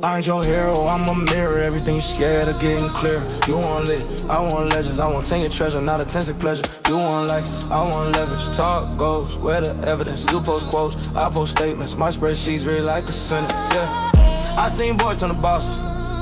I ain't your hero, I'm a mirror. Everything you scared of getting clear. You want lit, I want legends. I want 10-year treasure, not a 10-cent pleasure. You want likes, I want leverage. Talk goes, where the evidence? You post quotes, I post statements. My spreadsheets read like a sentence, yeah. I seen boys turn to bosses.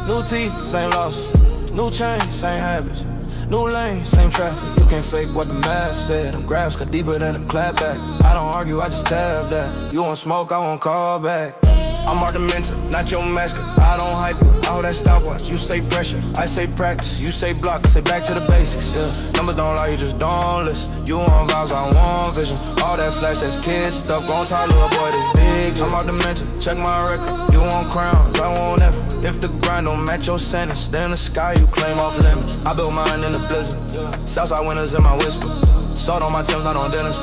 New teeth, same losses. New chain, same habits. New lane, same traffic. You can't fake what the math said. Them graphs cut deeper than a clapback. I don't argue, I just tab that. You want smoke, I want call back. I'm argumentative, not your mascot. I don't hype you, I hold that stopwatch. You say pressure, I say practice. You say block, I say back to the basics, yeah. Numbers don't lie, you just don't listen. You want vibes, I want vision. All that flash, that's kid stuff. Gon' talk, little boy, this big. I'm argumentative, check my record. You want crowns, I want effort. If the grind don't match your sentence, then the sky you claim off limits. I built mine in the blizzard, Southside winners in my whisper. Salt on my Timbs, not on dinners.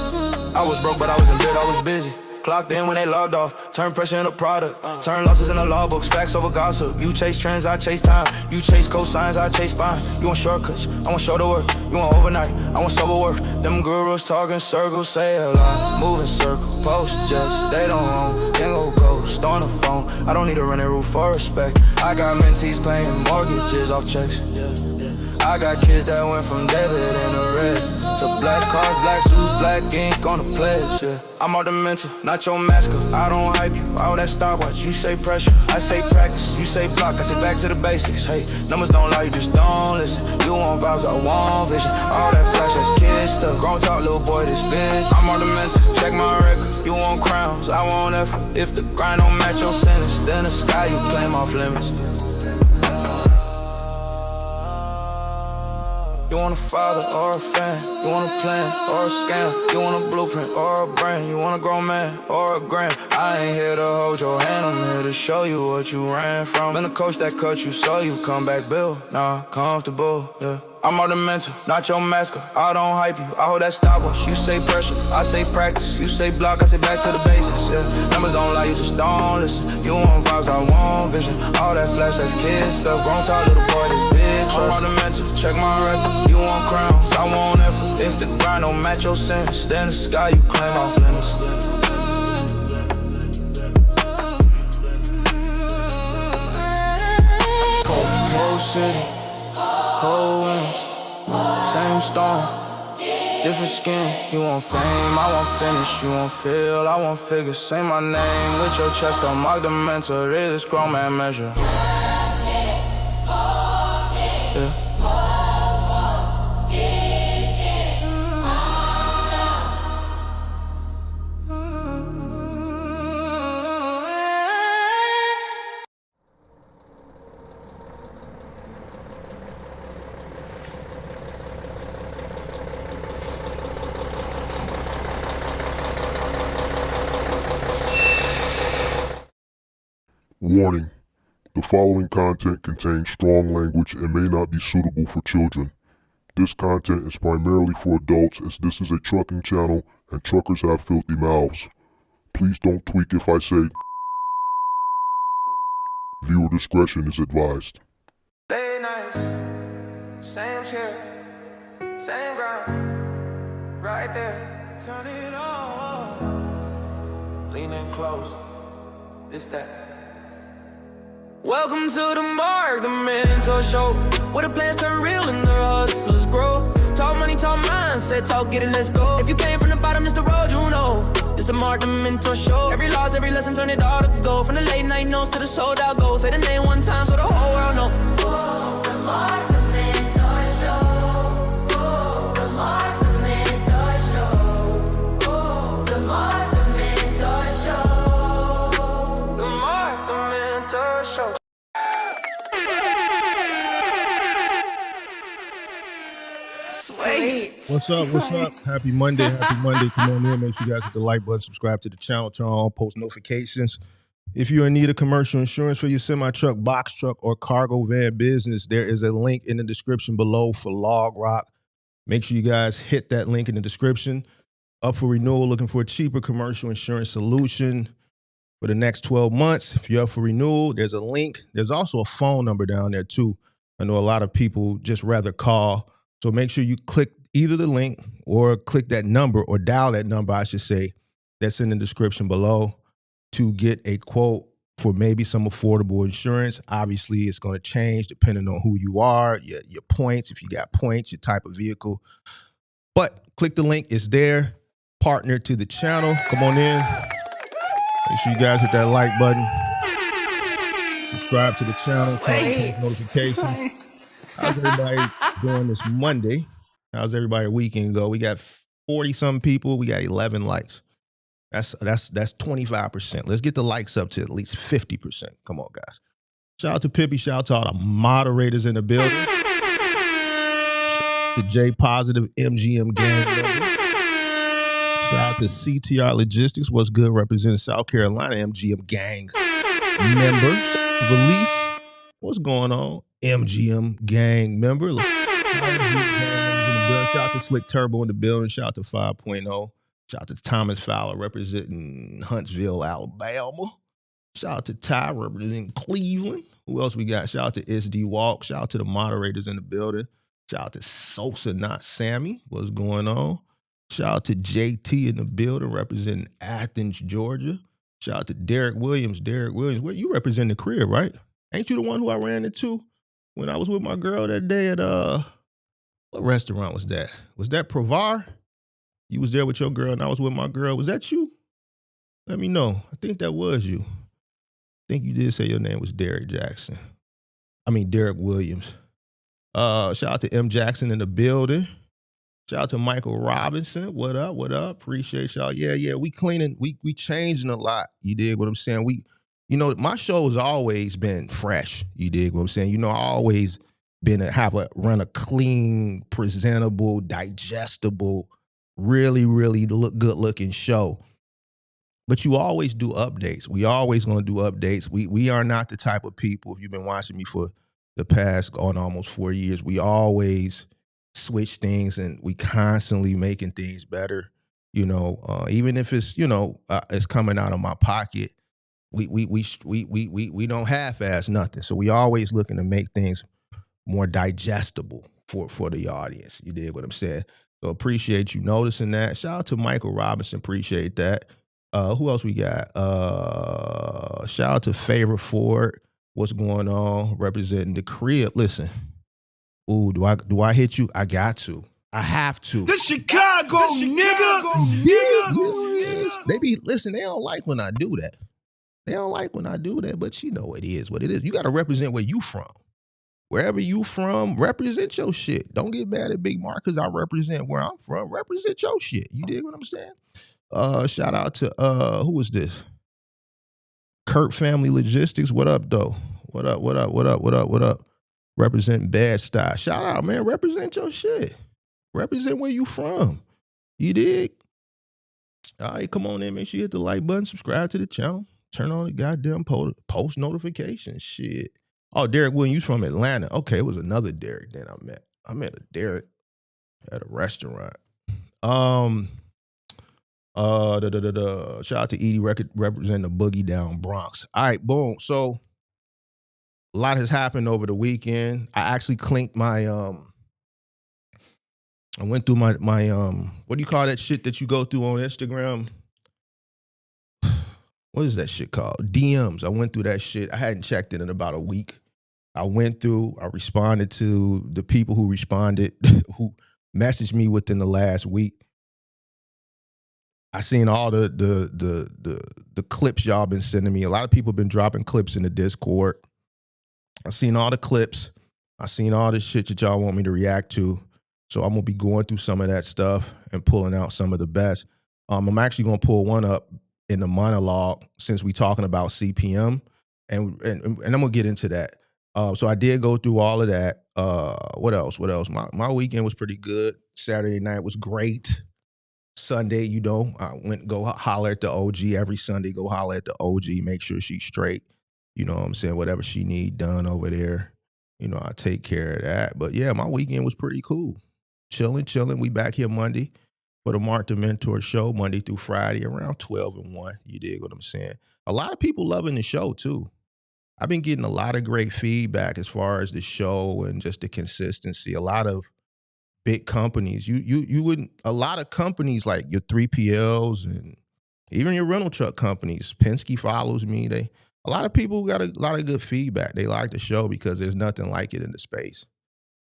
I was broke, but I was in bed, I was busy. Clocked in when they logged off, turn pressure into product. Turn losses into law books, facts over gossip. You chase trends, I chase time. You chase cosigns, I chase spine. You want shortcuts, I want shoulder work. You want overnight, I want sober work. Them gurus talking circles, say a lot. Moving circle, post just, they don't own. Then go ghost on the phone. I don't need a running roof for respect. I got mentees paying mortgages off checks. I got kids that went from debit into red to black cars, black suits, black ink on the pledge, yeah. I'm ornamental, not your mascot. I don't hype you, all that stopwatch. You say pressure, I say practice. You say block, I say back to the basics. Hey, numbers don't lie, you just don't listen. You want vibes, I want vision. All that flash, that's kid stuff. Grown talk, little boy, this bitch. I'm ornamental, check my record. You want crowns, I want effort. If the grind don't match your sentence, then the sky you claim off limits. You want a father or a fan, you want a plan or a scam, you want a blueprint or a brand, you want a grown man or a grand. I ain't here to hold your hand, I'm here to show you what you ran from. Been a coach that cut you so you come back built, nah, comfortable, yeah. I'm ornamental, not your mascot. I don't hype you, I hold that stopwatch. You say pressure, I say practice. You say block, I say back to the basics, yeah. Numbers don't lie, you just don't listen. You want vibes, I want vision. All that flash, that's kid stuff. Grown talk, little boy, this big trust. I'm ornamental, check my record. You want crowns, I want effort. If the grind don't match your sense, then the sky you claim off limits. Cold city, cold winds, same storm, different skin. You want fame, I want finish. You want feel, I want figure. Say my name with your chest, I'm marked the mental. This grown man measure. Yeah. Warning: the following content contains strong language and may not be suitable for children. This content is primarily for adults, as this is a trucking channel and truckers have filthy mouths. Please don't tweak if I say. Viewer discretion is advised. Stay nice, same chair, same ground, right there. Turn it on, lean in close, this that. Welcome to the Mark, the mentor show, where the plans turn real and the hustlers grow. Talk money, talk mindset, talk get it, let's go. If you came from the bottom, it's the road you know. It's the Mark, the mentor show. Every loss, every lesson, turn it all to gold. From the late night notes to the sold out goals. Say the name one time so the whole world know. Whoa, the Mark, the mentor show. Whoa, the Mark, the mentor show. Whoa, the Mark, the mentor show. The Mark, the mentor show. Sweet. What's up? What's up? Happy Monday. Happy Monday. Come on in. Make sure you guys hit the like button, subscribe to the channel, turn on post notifications. If you're in need of commercial insurance for your semi-truck, box truck, or cargo van business, there is a link in the description below for Log Rock. Make sure you guys hit that link in the description. Up for renewal, looking for a cheaper commercial insurance solution for the next 12 months. If you're up for renewal, there's a link. There's also a phone number down there too. I know a lot of people just rather call. So make sure you click either the link or click that number, or dial that number, I should say, that's in the description below, to get a quote for maybe some affordable insurance. Obviously, it's going to change depending on who you are, your points, if you got points, your type of vehicle. But click the link. It's there. Partner to the channel. Come on in. Make sure you guys hit that like button. Subscribe to the channel. Turn on post notifications. How's everybody doing this Monday? How's everybody weekend go? We got 40-some people. We got 11 likes. That's 25%. Let's get the likes up to at least 50%. Come on, guys. Shout out to Pippi. Shout out to all the moderators in the building. Shout out to J Positive MGM gang member. Shout out to CTR Logistics. What's good? Representing South Carolina MGM gang member. Valise. What's going on? MGM gang member. Shout out to Slick Turbo in the building. Shout out to 5.0. Shout out to Thomas Fowler representing Huntsville, Alabama. Shout out to Ty representing Cleveland. Who else we got? Shout out to SD Walk. Shout out to the moderators in the building. Shout out to Sosa, not Sammy. What's going on? Shout out to JT in the building representing Athens, Georgia. Shout out to Derek Williams. Derek Williams, where you represent the crib, right? Ain't you the one who I ran into when I was with my girl that day at what restaurant was that? Was that Provar? You was there with your girl and I was with my girl. Was that you? Let me know. I think that was you. I think you did say your name was Derek Williams. Shout out to M. Jackson in the building. Shout out to Michael Robinson. What up? What up? Appreciate y'all. Yeah. We cleaning. We changing a lot. You dig what I'm saying? My show has always been fresh. You dig what I'm saying? I always been run a clean, presentable, digestible, really, really good looking show. But you always do updates. We always going to do updates. We are not the type of people, if you've been watching me for the past almost 4 years, we always switch things and we constantly making things better. Even if it's, it's coming out of my pocket, we don't half-ass nothing. So we always looking to make things more digestible for the audience. You dig what I'm saying? So appreciate you noticing that. Shout out to Michael Robinson. Appreciate that. Who else we got? Shout out to Favor Ford. What's going on? Representing the crib. Listen. Ooh, do I hit you? I got to. I have to. The Chicago, nigga. They don't like when I do that. But you know it is what it is. You got to represent where you from. Wherever you from, represent your shit. Don't get mad at Big Mark because I represent where I'm from. Represent your shit. You dig what I'm saying? Shout out to who is this? Kurt Family Logistics. What up, though? What up? Represent Bad Style. Shout out, man. Represent your shit. Represent where you from. You dig? All right, come on in. Make sure you hit the like button. Subscribe to the channel. Turn on the goddamn post notifications. Shit. Oh, Derek Williams from Atlanta. Okay, it was another Derek then I met. I met a Derek at a restaurant. Shout out to Edie representing the Boogie Down Bronx. All right, boom. So a lot has happened over the weekend. I actually clinked my I went through my what do you call that shit that you go through on Instagram? What is that shit called? DMs. I went through that shit. I hadn't checked it in about a week. I responded to the people who responded, who messaged me within the last week. I seen all the clips y'all been sending me. A lot of people been dropping clips in the Discord. I seen all the clips. I seen all the shit that y'all want me to react to. So I'm gonna be going through some of that stuff and pulling out some of the best. I'm actually gonna pull one up in the monologue since we talking about CPM, and I'm gonna get into that. So I did go through all of that. What else? My weekend was pretty good. Saturday night was great. Sunday, I went go holler at the OG every Sunday. Go holler at the OG. Make sure she's straight. You know what I'm saying? Whatever she need done over there, I take care of that. But yeah, my weekend was pretty cool. chilling. We back here Monday for the Mark the Mentor show, Monday through Friday around 12 and 1. You dig what I'm saying? A lot of people loving the show too. I've been getting a lot of great feedback as far as the show and just the consistency. A lot of big companies, you wouldn't, a lot of companies like your 3PLs and even your rental truck companies, Penske follows me. A lot of people got a lot of good feedback. They like the show because there's nothing like it in the space.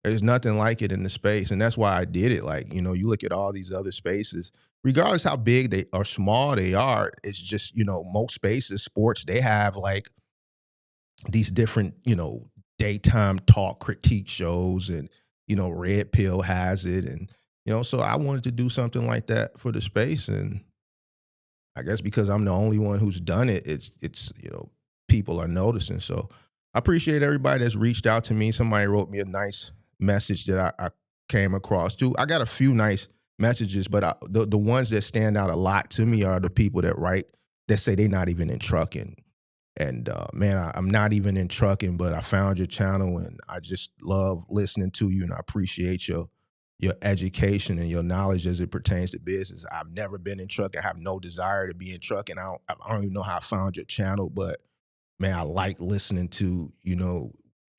There's nothing like it in the space. And that's why I did it. Like, you know, you look at all these other spaces, regardless how big they or small they are, it's just, you know, most spaces, sports, they have like these different, you know, daytime talk critique shows, and, you know, Red Pill has it. And, you know, so I wanted to do something like that for the space. And I guess because I'm the only one who's done it, it's, you know, people are noticing. So I appreciate everybody that's reached out to me. Somebody wrote me a nice message that I came across too. I got a few nice messages, but the ones that stand out a lot to me are the people that write, that say they're not even in trucking. And man, I'm not even in trucking, but I found your channel and I just love listening to you, and I appreciate your education and your knowledge as it pertains to business. I've never been in trucking. I have no desire to be in trucking. I don't even know how I found your channel, but man, I like listening to, you know,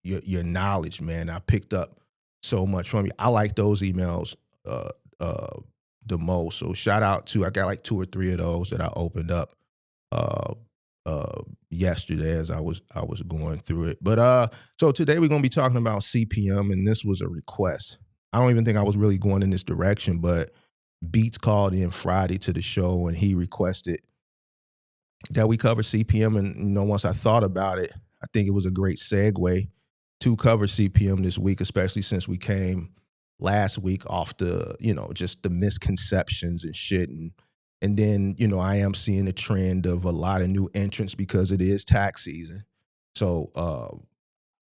your knowledge, man. I picked up so much from you. I like those emails the most. So shout out to, I got like 2 or 3 of those that I opened up yesterday as I was going through it. But so today we're gonna be talking about CPM, and this was a request. I don't even think I was really going in this direction, but Beats called in Friday to the show and he requested that we cover CPM. And, you know, once I thought about it, I think it was a great segue to cover CPM this week, especially since we came last week off the, you know, just the misconceptions and shit. And then, you know, I am seeing a trend of a lot of new entrants because it is tax season. So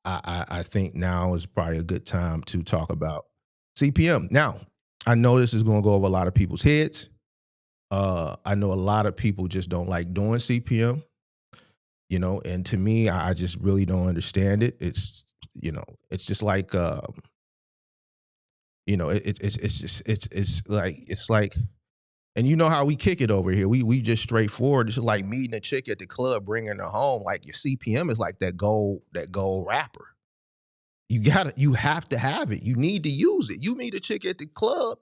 I think now is probably a good time to talk about CPM. Now, I know this is going to go over a lot of people's heads. I know a lot of people just don't like doing CPM, you know, and to me, I just really don't understand it. It's, you know, it's just like, you know, it's like, and you know how we kick it over here. We just straightforward. It's like meeting a chick at the club, bringing her home. Like your CPM is like that gold wrapper. You have to have it. You need to use it. You meet a chick at the club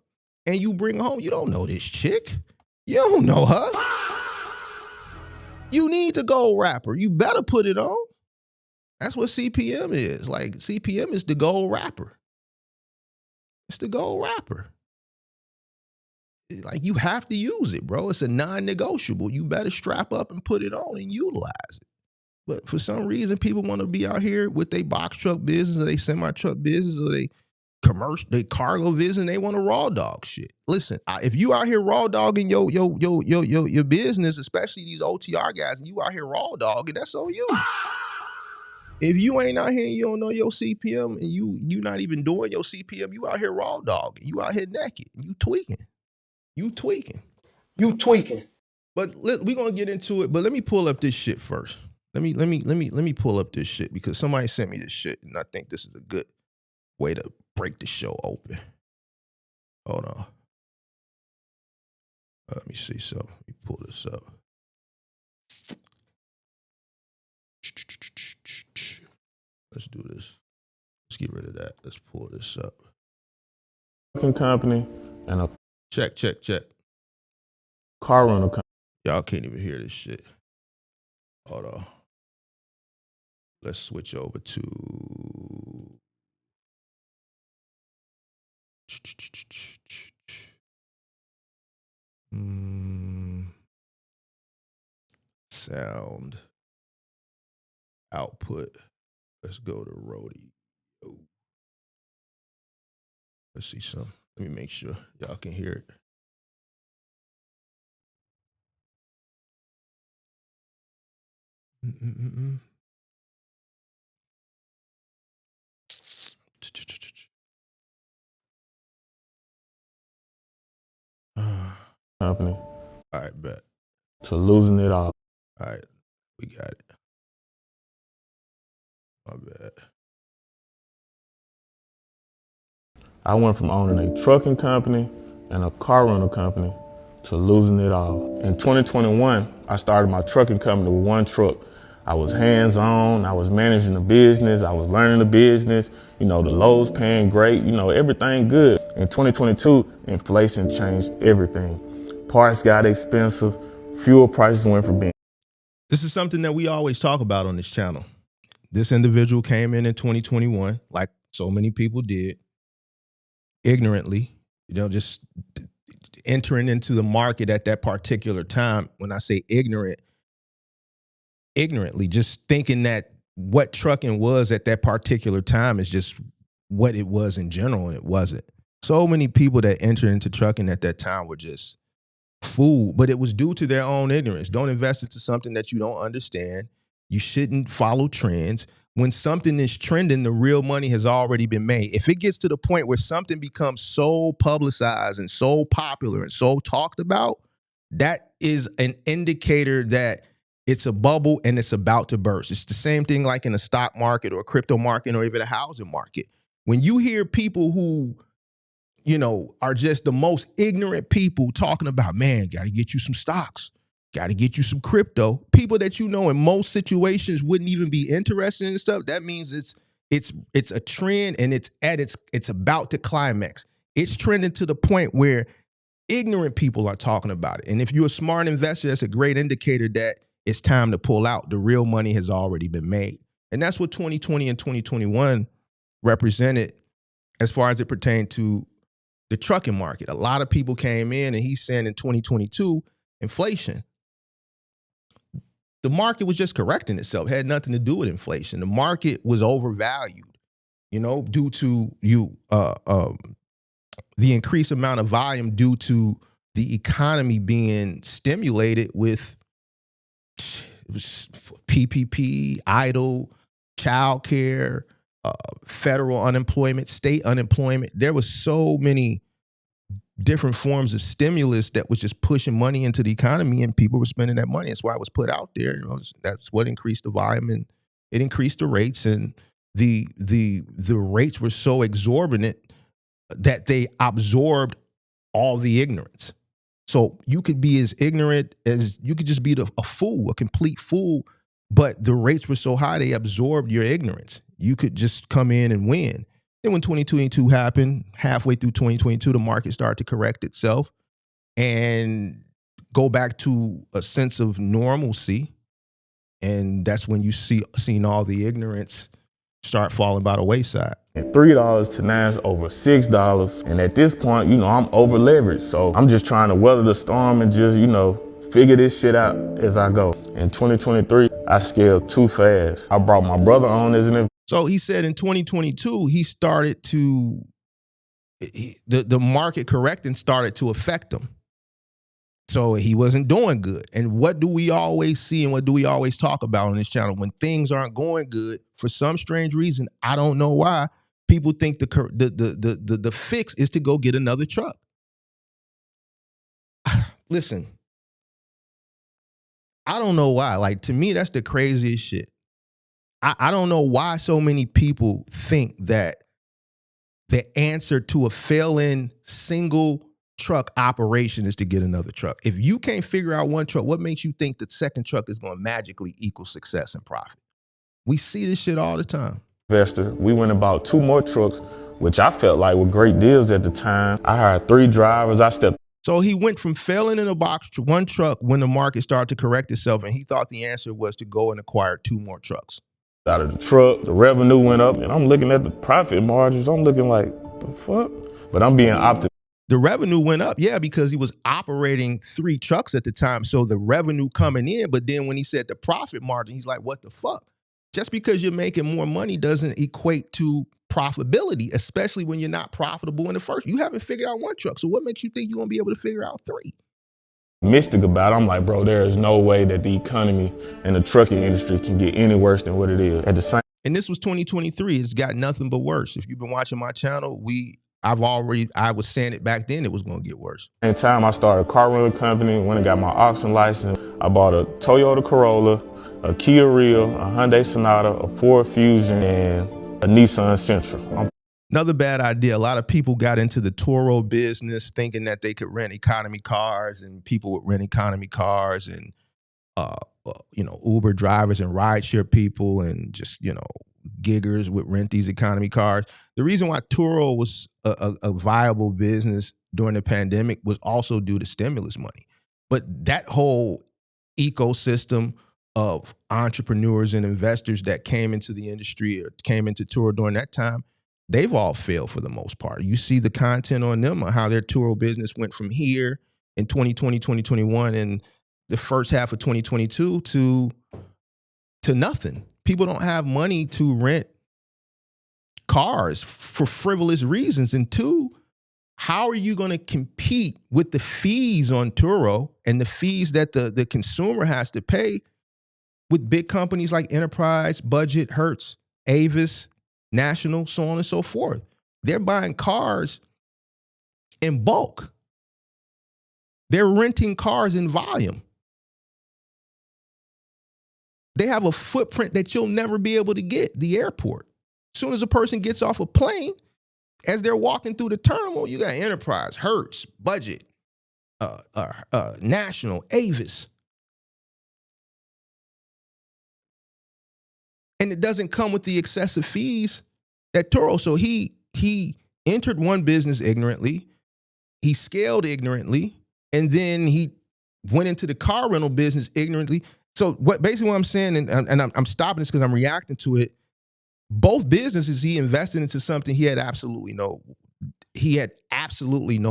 and you bring her home. You don't know this chick. You don't know her. You need the gold wrapper. You better put it on. That's what CPM is. Like CPM is the gold wrapper. It's the gold wrapper. Like you have to use it, bro. It's a non-negotiable. You better strap up and put it on and utilize it. But for some reason, people want to be out here with their box truck business or they semi-truck business or they commercial, they cargo business, and they want to raw dog shit. Listen, if you out here raw dogging your business, especially these OTR guys, and you out here raw dogging, that's on you. If you ain't out here and you don't know your CPM and you not even doing your CPM, you out here raw dogging, you out here naked, you tweaking. You tweaking. But we're gonna get into it. But let me pull up this shit first. Let me pull up this shit because somebody sent me this shit, and I think this is a good way to break the show open. Hold on. Let me see something. Let me pull this up. Let's do this. Let's get rid of that. Let's pull this up. Company and a Check. car rental company. Y'all can't even hear this shit. Hold on. Let's switch over to sound output. Let's go to Rodeo. Let's see some. Let me make sure y'all can hear it. Company All right, bet. to losing it all. All right, we got it. My bad. I went from owning a trucking company and a car rental company to losing it all. In 2021, I started my trucking company with one truck. I was hands-on, I was managing the business, I was learning the business, the loads paying great, everything good. In 2022, inflation changed everything. Parts got expensive, fuel prices went from being. This is something that we always talk about on this channel. This individual came in 2021, like so many people did, ignorantly, just entering into the market at that particular time. When I say ignorantly, just thinking that what trucking was at that particular time is just what it was in general, and it wasn't. So many people that entered into trucking at that time were just fooled, but it was due to their own ignorance. Don't invest into something that you don't understand. You shouldn't follow trends. When something is trending, the real money has already been made. If it gets to the point where something becomes so publicized and so popular and so talked about, that is an indicator that it's a bubble and it's about to burst. It's the same thing like in a stock market or a crypto market or even a housing market. When you hear people who are just the most ignorant people talking about, man, got to get you some stocks, got to get you some crypto. People that in most situations wouldn't even be interested in stuff. That means it's a trend and it's about to climax. It's trending to the point where ignorant people are talking about it. And if you're a smart investor, that's a great indicator that it's time to pull out. The real money has already been made. And that's what 2020 and 2021 represented as far as it pertained to the trucking market. A lot of people came in and he's saying in 2022, inflation. The market was just correcting itself. It had nothing to do with inflation. The market was overvalued, due to the increased amount of volume due to the economy being stimulated with PPP, idle, child care, federal unemployment, state unemployment. There was so many different forms of stimulus that was just pushing money into the economy, and people were spending that money. That's why it was put out there. That's what increased the volume, and it increased the rates, and the rates were so exorbitant that they absorbed all the ignorance. So you could be as ignorant as you could just be a fool, a complete fool, but the rates were so high they absorbed your ignorance. You could just come in and win. Then when 2022 happened, halfway through 2022, the market started to correct itself and go back to a sense of normalcy. And that's when you seen all the ignorance start falling by the wayside. And $3 to now it's over $6. And at this point, I'm over leveraged. So I'm just trying to weather the storm and just, figure this shit out as I go. In 2023, I scaled too fast. I brought my brother on as an investor. So he said in 2022, he started to, the market correcting started to affect him. So he wasn't doing good. And what do we always see and what do we always talk about on this channel? When things aren't going good, for some strange reason, I don't know why, people think the fix is to go get another truck. Listen, I don't know why. Like, to me, that's the craziest shit. I don't know why so many people think that the answer to a failing single truck operation is to get another truck. If you can't figure out one truck, what makes you think the second truck is going to magically equal success and profit? We see this shit all the time. Investor, we went and bought 2 more trucks, which I felt like were great deals at the time. I hired 3 drivers. So he went from failing in a box to one truck when the market started to correct itself, and he thought the answer was to go and acquire 2 more trucks. Out of the truck, the revenue went up, and I'm looking at the profit margins. I'm looking like, the fuck? But I'm being optimistic. The revenue went up, yeah, because he was operating 3 trucks at the time. So the revenue coming in, but then when he said the profit margin, he's like, what the fuck? Just because you're making more money doesn't equate to profitability, especially when you're not profitable in the first. You haven't figured out 1 truck. So what makes you think you're going to be able to figure out 3? Mystic about it. I'm like, bro, there is no way that the economy and the trucking industry can get any worse than what it is. At the same, and this was 2023. It's got nothing but worse. If you've been watching my channel, I was saying it back then, it was going to get worse. Same time, I started a car rental company. When I got my auction license, I bought a Toyota Corolla, a Kia Rio, a Hyundai Sonata, a Ford Fusion, and a Nissan Sentra. Another bad idea. A lot of people got into the Turo business thinking that they could rent economy cars, and people would rent economy cars, and Uber drivers and rideshare people and just, giggers would rent these economy cars. The reason why Turo was a viable business during the pandemic was also due to stimulus money. But that whole ecosystem of entrepreneurs and investors that came into the industry or came into Turo during that time, they've all failed for the most part. You see the content on them on how their Turo business went from here in 2020, 2021, and the first half of 2022 to nothing. People don't have money to rent cars for frivolous reasons. And two, how are you going to compete with the fees on Turo and the fees that the consumer has to pay with big companies like Enterprise, Budget, Hertz, Avis, National, so on and so forth? They're buying cars in bulk. They're renting cars in volume. They have a footprint that you'll never be able to get, the airport. As soon as a person gets off a plane, as they're walking through the terminal, you got Enterprise, Hertz, Budget, National, Avis. And it doesn't come with the excessive fees that Turo. So he entered one business ignorantly, he scaled ignorantly, and then he went into the car rental business ignorantly. So what I'm saying, and I'm stopping this because I'm reacting to it. Both businesses he invested into something he had absolutely no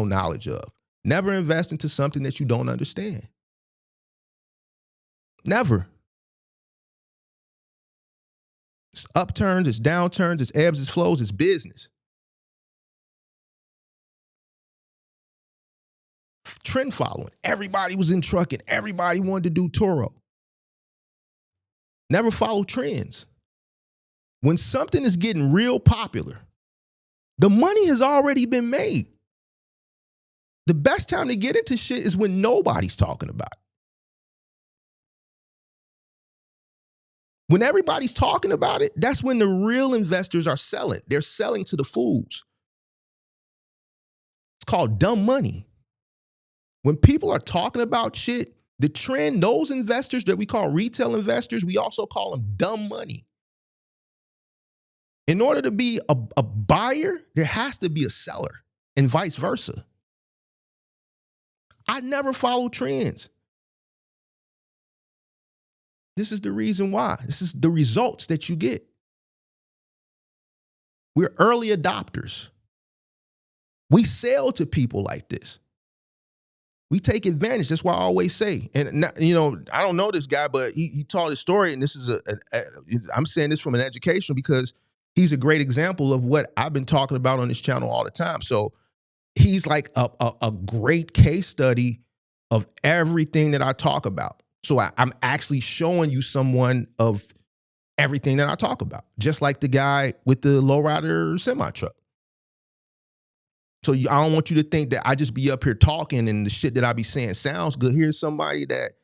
knowledge of. Never invest into something that you don't understand. Never. It's upturns, it's downturns, it's ebbs, it's flows, it's business. Trend following. Everybody was in trucking. Everybody wanted to do Turo. Never follow trends. When something is getting real popular, the money has already been made. The best time to get into shit is when nobody's talking about it. When everybody's talking about it, that's when the real investors are selling. They're selling to the fools. It's called dumb money. When people are talking about shit, the trend, those investors that we call retail investors, we also call them dumb money. In order to be a buyer, there has to be a seller, and vice versa. I never follow trends. This is the reason why. This is the results that you get. We're early adopters. We sell to people like this. We take advantage. That's why I always say, and I don't know this guy, but he told his story, and this is I'm saying this from an educational because he's a great example of what I've been talking about on this channel all the time. So he's like a great case study of everything that I talk about. So I'm actually showing you someone of everything that I talk about, just like the guy with the lowrider semi-truck. So I don't want you to think that I just be up here talking and the shit that I be saying sounds good. Here's somebody that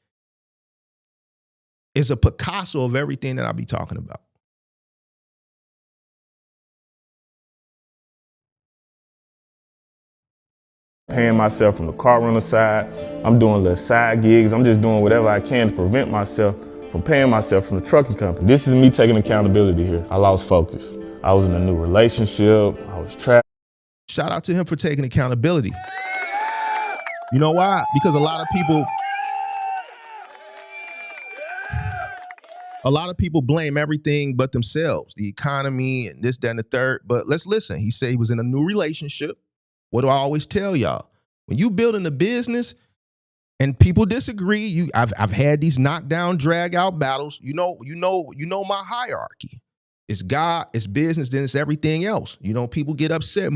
is a Picasso of everything that I be talking about. Paying myself from the car rental side. I'm doing little side gigs. I'm just doing whatever I can to prevent myself from paying myself from the trucking company. This is me taking accountability here. I lost focus. I was in a new relationship. I was trapped. Shout out to him for taking accountability. You know why? Because a lot of people blame everything but themselves, the economy and this, that, and the third. But let's listen. He said he was in a new relationship. What do I always tell y'all? When you building a business and people disagree, I've had these knockdown, drag out battles. You know my hierarchy. It's God, it's business, then it's everything else. People get upset.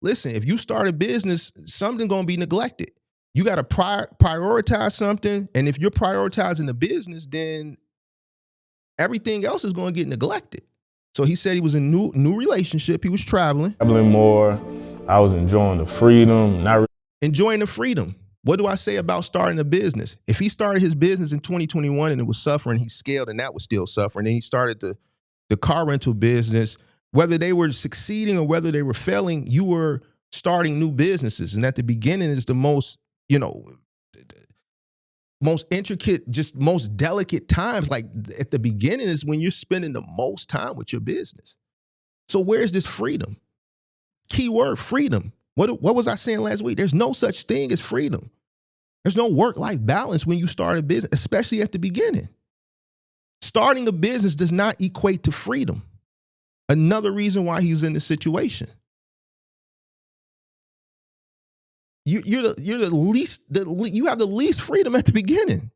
Listen, if you start a business, something's gonna be neglected. You gotta prioritize something, and if you're prioritizing the business, then everything else is gonna get neglected. So he said he was in a new relationship. He was traveling More. I was enjoying the freedom. Enjoying the freedom. What do I say about starting a business? If he started his business in 2021 and it was suffering, he scaled and that was still suffering. Then he started the car rental business Whether they were succeeding or whether they were failing, you were starting new businesses. And at the beginning is the most, most intricate, just most delicate times. Like at the beginning is when you're spending the most time with your business. So where's this freedom? Keyword, freedom. What was I saying last week? There's no such thing as freedom. There's no work-life balance when you start a business, especially at the beginning. Starting a business does not equate to freedom. Another reason why he was in this situation. You have the least freedom at the beginning.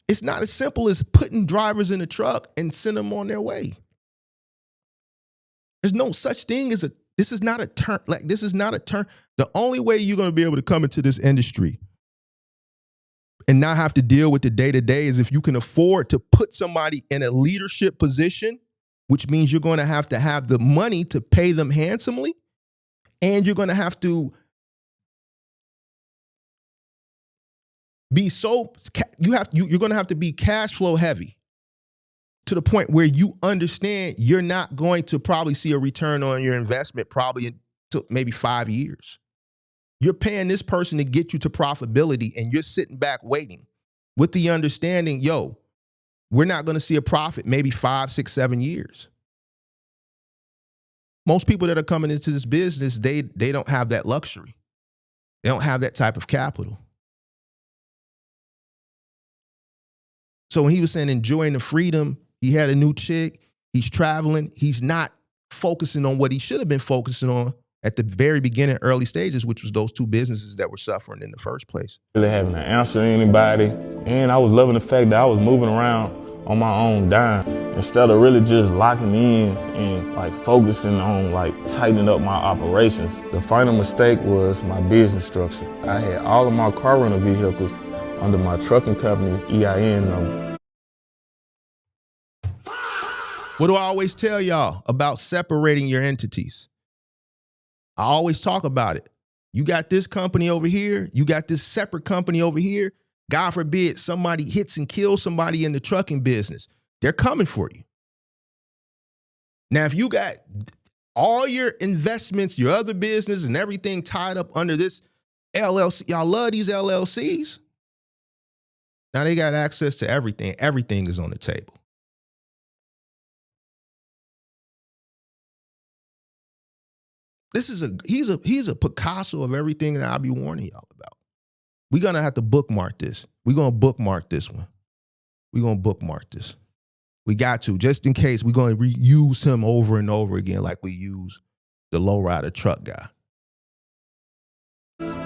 It's not as simple as putting drivers in a truck and send them on their way. There's no such thing as this is not a turn. Like, this is not a turn. The only way you're going to be able to come into this industry and not have to deal with the day-to-day is if you can afford to put somebody in a leadership position, which means you're going to have the money to pay them handsomely, and you're going to have to be you're going to have to be cash flow heavy to the point where you understand you're not going to probably see a return on your investment probably until maybe 5 years. You're paying this person to get you to profitability, and you're sitting back waiting with the understanding, we're not going to see a profit maybe 5, 6, 7 years. Most people that are coming into this business, they don't have that luxury. They don't have that type of capital. So when he was saying enjoying the freedom, he had a new chick, he's traveling, he's not focusing on what he should have been focusing on at the very beginning, early stages, which was those two businesses that were suffering in the first place. Really having to answer anybody. And I was loving the fact that I was moving around on my own dime instead of really just locking in and like focusing on like tightening up my operations. The final mistake was my business structure. I had all of my car rental vehicles under my trucking company's EIN number. What do I always tell y'all about separating your entities? I always talk about it. You got this company over here. You got this separate company over here. God forbid somebody hits and kills somebody in the trucking business. They're coming for you. Now, if you got all your investments, your other business and everything tied up under this LLC, y'all love these LLCs. Now they got access to everything. Everything is on the table. He's a Picasso of everything that I'll be warning y'all about. We're going to have to bookmark this. We're going to bookmark this one. We're going to bookmark this. We got to, just in case. We're going to reuse him over and over again like we use the lowrider truck guy.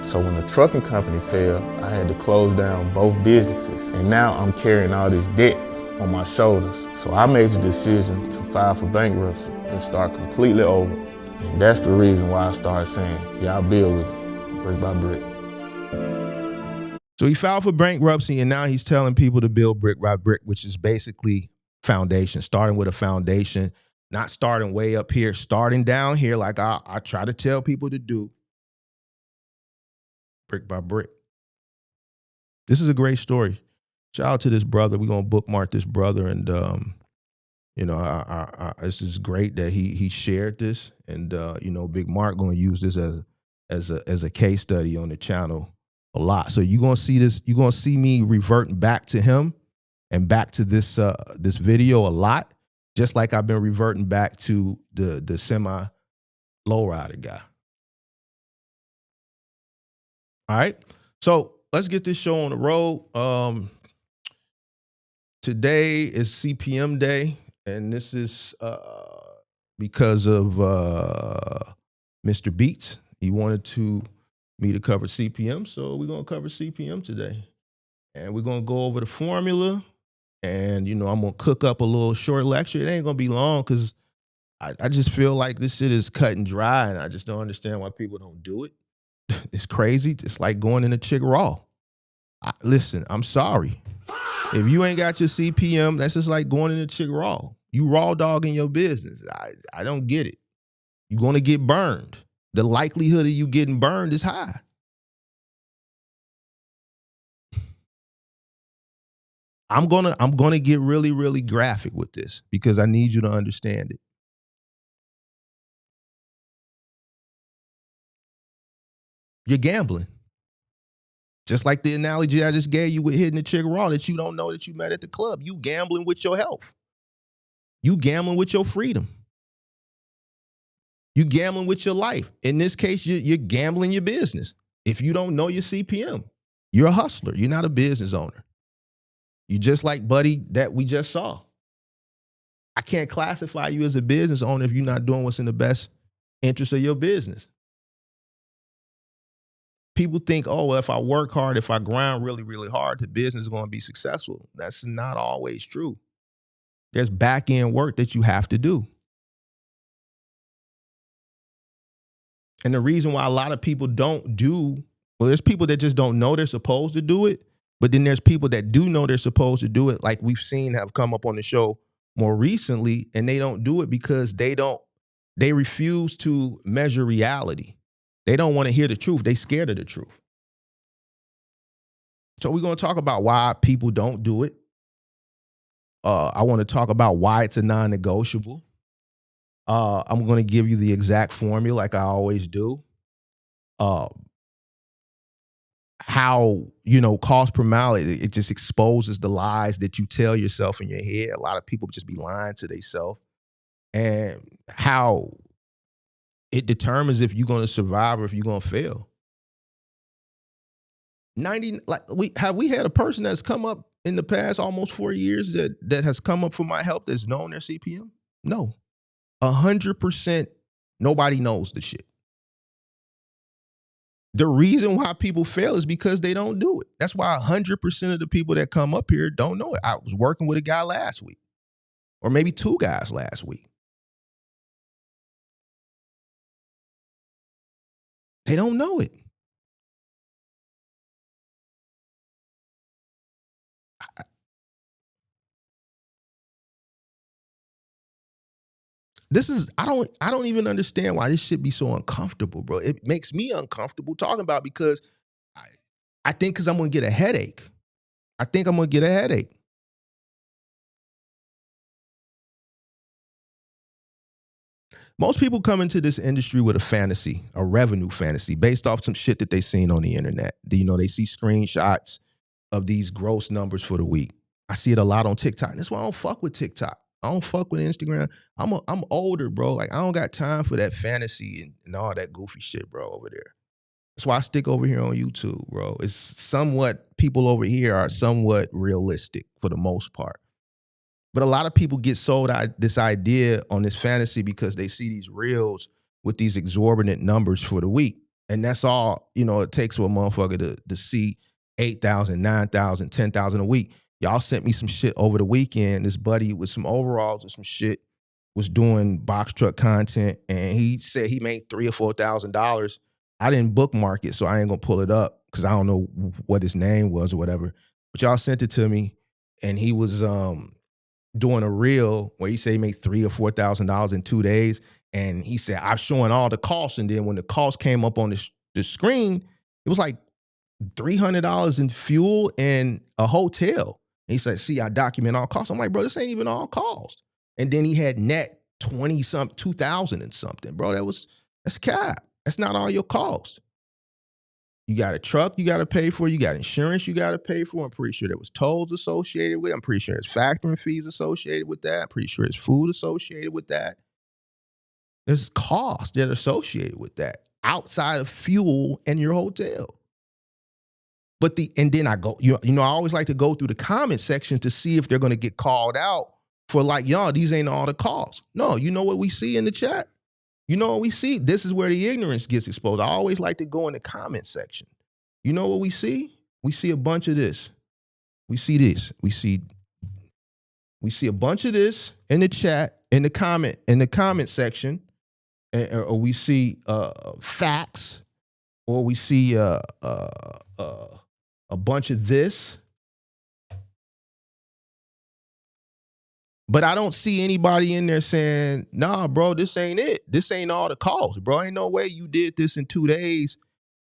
So when the trucking company failed, I had to close down both businesses. And now I'm carrying all this debt on my shoulders. So I made the decision to file for bankruptcy and start completely over. And that's the reason why I started saying, y'all build with it, brick by brick. So he filed for bankruptcy, and now he's telling people to build brick by brick, which is basically foundation, starting with a foundation, not starting way up here, starting down here like I try to tell people to do, brick by brick. This is a great story. Shout out to this brother. We're going to bookmark this brother, and this is great that he shared this, and Big Mark going to use this as a case study on the channel a lot. So you're going to see this. You're going to see me reverting back to him and back to this video a lot, just like I've been reverting back to the semi lowrider guy. All right, so let's get this show on the road. Today is CPM day. And this is because of Mr. Beats. He wanted me to cover CPM, so we're going to cover CPM today. And we're going to go over the formula. And, I'm going to cook up a little short lecture. It ain't going to be long because I just feel like this shit is cut and dry, and I just don't understand why people don't do it. It's crazy. It's like going in a chick raw. Listen, I'm sorry. If you ain't got your CPM, that's just like going in a chick raw. You raw dogging your business. I don't get it. You're going to get burned. The likelihood of you getting burned is high. I'm gonna get really, really graphic with this because I need you to understand it. You're gambling. Just like the analogy I just gave you with hitting the chick raw that you don't know that you met at the club. You gambling with your health. You gambling with your freedom. You gambling with your life. In this case, you're gambling your business. If you don't know your CPM, you're a hustler. You're not a business owner. You're just like Buddy that we just saw. I can't classify you as a business owner if you're not doing what's in the best interest of your business. People think, oh, well, if I work hard, if I grind really, really hard, the business is going to be successful. That's not always true. There's back end work that you have to do. And the reason why a lot of people don't do, well, there's people that just don't know they're supposed to do it. But then there's people that do know they're supposed to do it, like we've seen have come up on the show more recently, and they don't do it because they refuse to measure reality. They don't want to hear the truth. They scared of the truth. So we're going to talk about why people don't do it. I want to talk about why it's a non-negotiable. I'm going to give you the exact formula like I always do. How, cost per mile, it just exposes the lies that you tell yourself in your head. A lot of people just be lying to themselves. And how it determines if you're going to survive or if you're going to fail. Have we had a person that's come up in the past almost 4 years that has come up for my help that's known their CPM? No. 100% nobody knows the shit. The reason why people fail is because they don't do it. That's why 100% of the people that come up here don't know it. I was working with a guy last week, or maybe 2 guys last week. They don't know it. I don't even understand why this should be so uncomfortable, bro. It makes me uncomfortable talking about because I think because I'm going to get a headache. I think I'm going to get a headache. Most people come into this industry with a fantasy, a revenue fantasy, based off some shit that they seen on the internet. They see screenshots of these gross numbers for the week. I see it a lot on TikTok. That's why I don't fuck with TikTok. I don't fuck with Instagram. I'm older, bro. Like, I don't got time for that fantasy and all that goofy shit, bro, over there. That's why I stick over here on YouTube, bro. It's somewhat, people over here are somewhat realistic for the most part. But a lot of people get sold this idea on this fantasy because they see these reels with these exorbitant numbers for the week. And that's all, it takes for a motherfucker to see 8,000, 9,000, 10,000 a week. Y'all sent me some shit over the weekend. This buddy with some overalls or some shit was doing box truck content, and he said he made $3,000 or $4,000. I didn't bookmark it, so I ain't gonna pull it up because I don't know what his name was or whatever. But y'all sent it to me, and he was doing a reel where he said he made $3,000 or $4,000 in 2 days, and he said I'm showing all the costs, and then when the cost came up on the screen, it was like $300 in fuel and a hotel. And he said, "See, I document all costs." I'm like, bro, this ain't even all cost. And then he had net 2,000 and something, bro. That's cap. That's not all your costs. You got a truck you got to pay for. You got insurance you got to pay for. I'm pretty sure there was tolls associated with it. I'm pretty sure there's factoring fees associated with that. I'm pretty sure there's food associated with that. There's costs that are associated with that outside of fuel and your hotel. And then I go, I always like to go through the comment section to see if they're going to get called out for like, y'all, these ain't all the costs. No, you know what we see in the chat? You know what we see? This is where the ignorance gets exposed. I always like to go in the comment section. You know what we see? We see a bunch of this. We see this. We see a bunch of this in the chat, in the comment section, or we see facts, or we see a bunch of this. But I don't see anybody in there saying, nah, bro, this ain't it. This ain't all the cost, bro. Ain't no way you did this in 2 days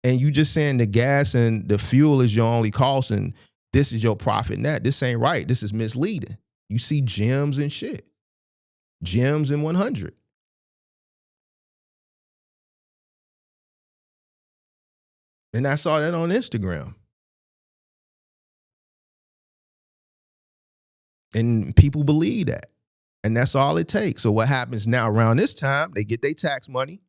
and you just saying the gas and the fuel is your only cost and this is your profit net. This ain't right. This is misleading. You see gems and shit. Gems and 100. And I saw that on Instagram. And people believe that. And that's all it takes. So what happens now around this time, they get their tax money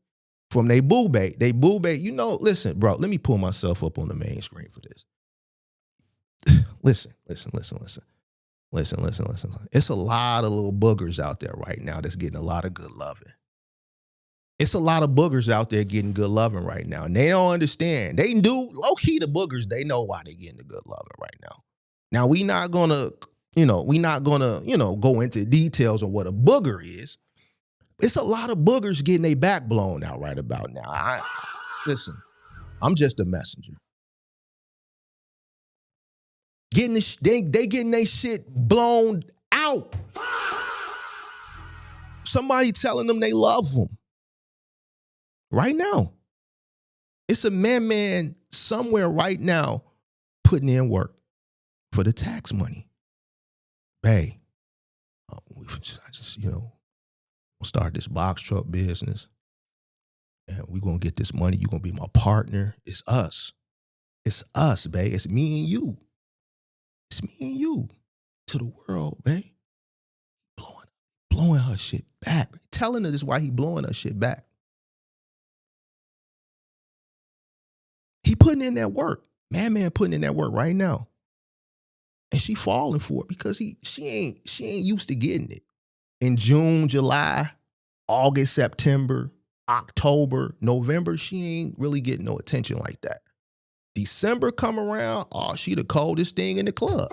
from their boo bae. They boo bae, listen, bro, let me pull myself up on the main screen for this. Listen. It's a lot of little boogers out there right now that's getting a lot of good loving. It's a lot of boogers out there getting good loving right now. And they don't understand. They do, low-key the boogers, they know why they're getting the good loving right now. Now, we not gonna go into details on what a booger is. It's a lot of boogers getting their back blown out right about now. Listen, I'm just a messenger. They getting their shit blown out. Somebody telling them they love them. Right now. It's a man somewhere right now putting in work for the tax money. Hey, I just, we'll start this box truck business. And we're going to get this money. You're going to be my partner. It's us. It's us, babe. It's me and you. It's me and you to the world, babe. Blowing her shit back. Telling her this is why he blowing her shit back. He putting in that work. Man putting in that work right now. And she falling for it because she ain't used to getting it. In June, July, August, September, October, November, she ain't really getting no attention like that. December come around, she the coldest thing in the club.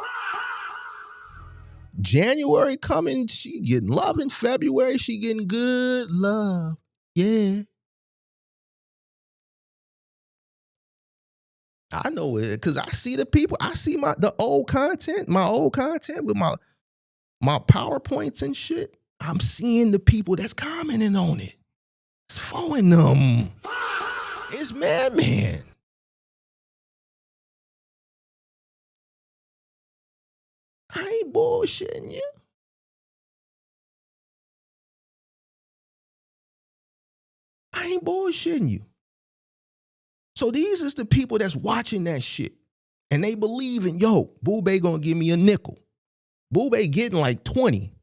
January coming, she getting love. In February, she getting good love. Yeah. I know it because I see the people. I see my old content with my PowerPoints and shit. I'm seeing the people that's commenting on it. It's following them. It's man. I ain't bullshitting you. I ain't bullshitting you. So these is the people that's watching that shit. And they believe in, Boo Bae gonna give me a nickel. Boo Bae getting like 20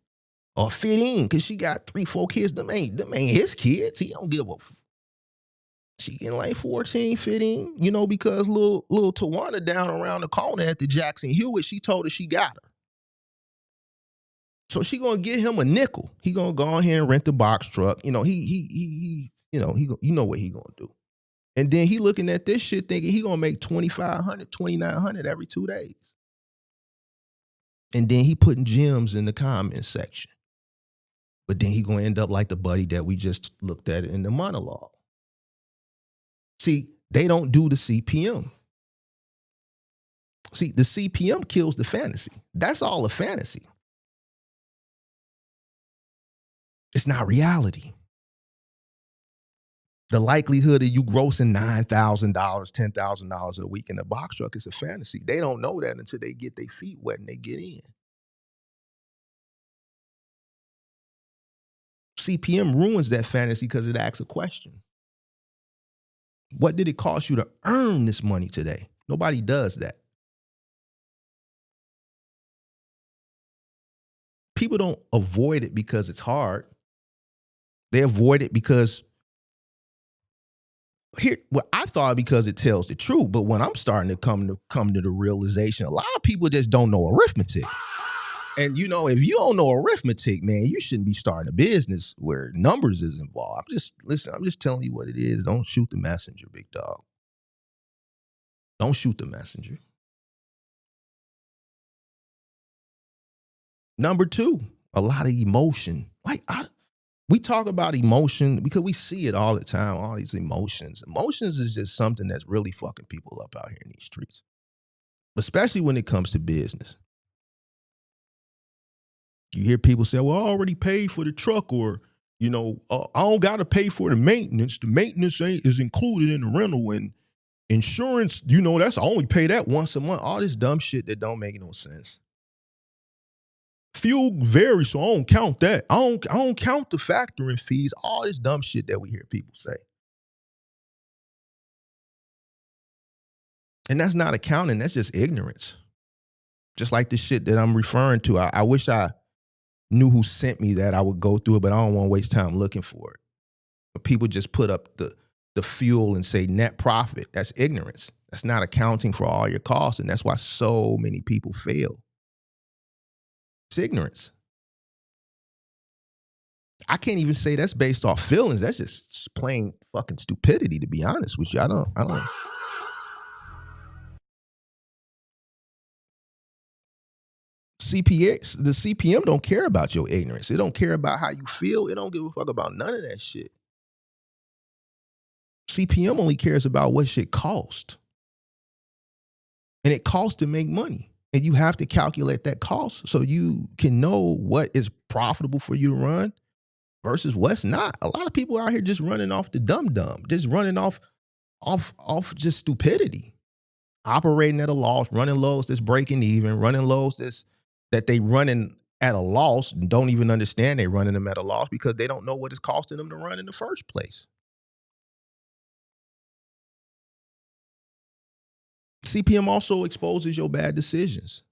or 15 because she got 3-4 kids. Them ain't his kids. He don't give a she getting like 14, 15, because little Tawana down around the corner at the Jackson Hewitt, she told her she got her. So she gonna give him a nickel. He gonna go on here and rent the box truck. You know what he gonna do. And then he looking at this shit thinking he gonna make $2,500, $2,900 every 2 days. And then he putting gems in the comment section. But then he gonna end up like the buddy that we just looked at in the monologue. See, they don't do the CPM. See, the CPM kills the fantasy. That's all a fantasy. It's not reality. The likelihood of you grossing $9,000, $10,000 a week in a box truck is a fantasy. They don't know that until they get their feet wet and they get in. CPM ruins that fantasy because it asks a question. What did it cost you to earn this money today? Nobody does that. People don't avoid it because it's hard. They avoid it because I thought because it tells the truth, but when I'm starting to come to the realization, a lot of people just don't know arithmetic. And if you don't know arithmetic, man, you shouldn't be starting a business where numbers is involved. I'm just telling you what it is. Don't shoot the messenger, big dog. Don't shoot the messenger. Number 2, a lot of emotion. We talk about emotion because we see it all the time, all these emotions. Emotions is just something that's really fucking people up out here in these streets, especially when it comes to business. You hear people say, well, I already paid for the truck, or, I don't got to pay for the maintenance. The maintenance is included in the rental, and insurance, I only pay that once a month. All this dumb shit that don't make no sense. Fuel varies, so I don't count that. I don't count the factoring fees. All this dumb shit that we hear people say. And that's not accounting. That's just ignorance. Just like the shit that I'm referring to. I wish I knew who sent me that. I would go through it, but I don't want to waste time looking for it. But people just put up the fuel and say net profit. That's ignorance. That's not accounting for all your costs. And that's why so many people fail. It's ignorance. I can't even say that's based off feelings. That's just plain fucking stupidity, to be honest with you. I don't. The CPM don't care about your ignorance. It don't care about how you feel. It don't give a fuck about none of that shit. CPM only cares about what shit cost. And it costs to make money. And you have to calculate that cost so you can know what is profitable for you to run versus what's not. A lot of people out here just running off the dumb, just running off just stupidity. Operating at a loss, running lows that's breaking even, running lows that they running at a loss and don't even understand they running them at a loss because they don't know what it's costing them to run in the first place. CPM also exposes your bad decisions.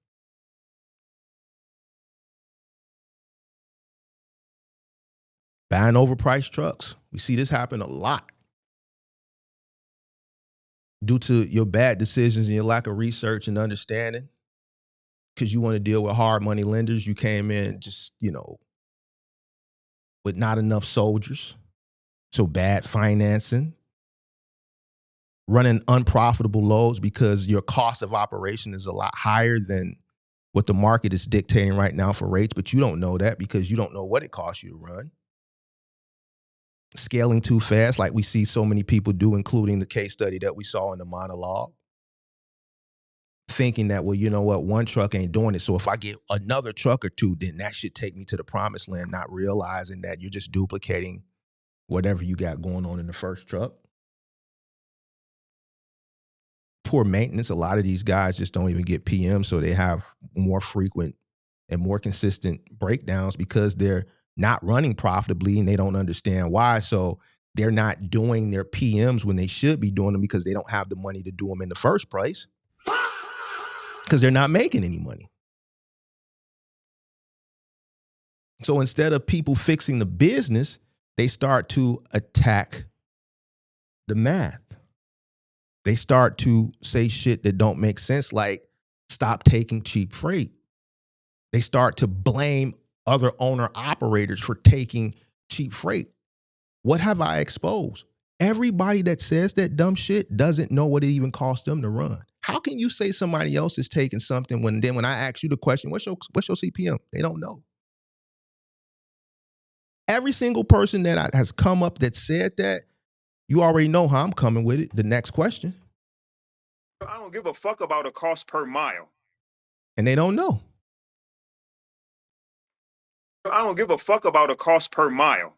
Buying overpriced trucks. We see this happen a lot. Due to your bad decisions and your lack of research and understanding, because you want to deal with hard money lenders, you came in just, with not enough soldiers. So bad financing. Running unprofitable loads because your cost of operation is a lot higher than what the market is dictating right now for rates, but you don't know that because you don't know what it costs you to run. Scaling too fast, like we see so many people do, including the case study that we saw in the monologue. Thinking that, well, you know what, one truck ain't doing it, so if I get another truck or two, then that should take me to the promised land, not realizing that you're just duplicating whatever you got going on in the first truck. Poor maintenance. A lot of these guys just don't even get PM, so they have more frequent and more consistent breakdowns because they're not running profitably and they don't understand why. So they're not doing their PMs when they should be doing them because they don't have the money to do them in the first place because they're not making any money. So instead of people fixing the business, they start to attack the math. They start to say shit that don't make sense, like stop taking cheap freight. They start to blame other owner-operators for taking cheap freight. What have I exposed? Everybody that says that dumb shit doesn't know what it even costs them to run. How can you say somebody else is taking something when I ask you the question, what's your CPM? They don't know. Every single person that has come up that said that, you already know how I'm coming with it. The next question. I don't give a fuck about a cost per mile. And they don't know. I don't give a fuck about a cost per mile.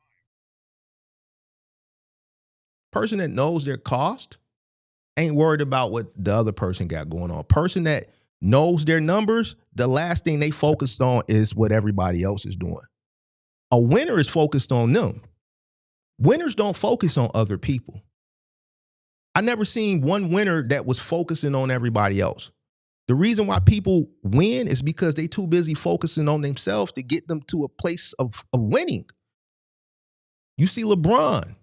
Person that knows their cost ain't worried about what the other person got going on. Person that knows their numbers, the last thing they focused on is what everybody else is doing. A winner is focused on them. Winners don't focus on other people. I never seen one winner that was focusing on everybody else. The reason why people win is because they too busy focusing on themselves to get them to a place of winning. You see LeBron,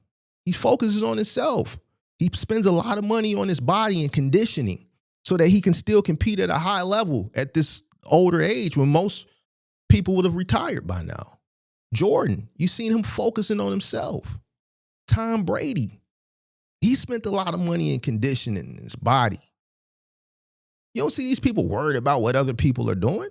he focuses on himself. He spends a lot of money on his body and conditioning so that he can still compete at a high level at this older age when most people would have retired by now. Jordan, you seen him focusing on himself. Tom Brady, he spent a lot of money in conditioning his body. You don't see these people worried about what other people are doing.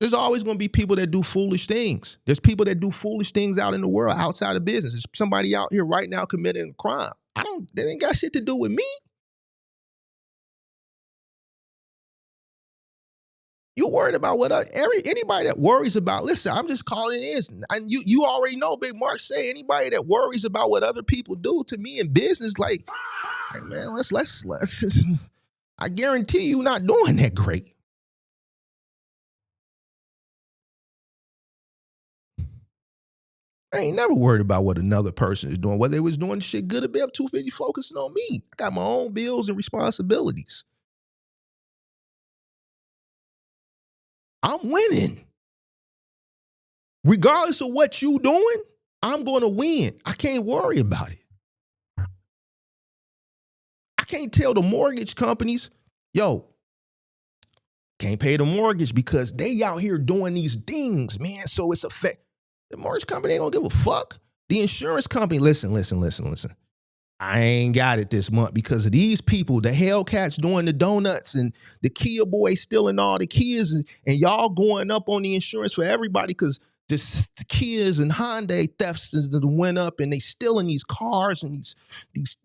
There's always going to be people that do foolish things. There's people that do foolish things out in the world outside of business. There's somebody out here right now committing a crime. That ain't got shit to do with me. You worried about what anybody that worries about, listen, I'm just calling it in. And you already know, Big Mark say, anybody that worries about what other people do to me in business, like man, let's I guarantee you not doing that great. I ain't never worried about what another person is doing, whether they was doing shit good or bad. I'm too busy focusing on me. I got my own bills and responsibilities. I'm winning. Regardless of what you doing, I'm going to win. I can't worry about it. I can't tell the mortgage companies, yo, can't pay the mortgage because they out here doing these things, man. So it's affect. The mortgage company ain't gonna give a fuck. The insurance company, listen. I ain't got it this month because of these people, the Hellcats doing the donuts and the Kia boys stealing all the Kias and y'all going up on the insurance for everybody because this the Kias and Hyundai thefts went up and they stealing these cars and these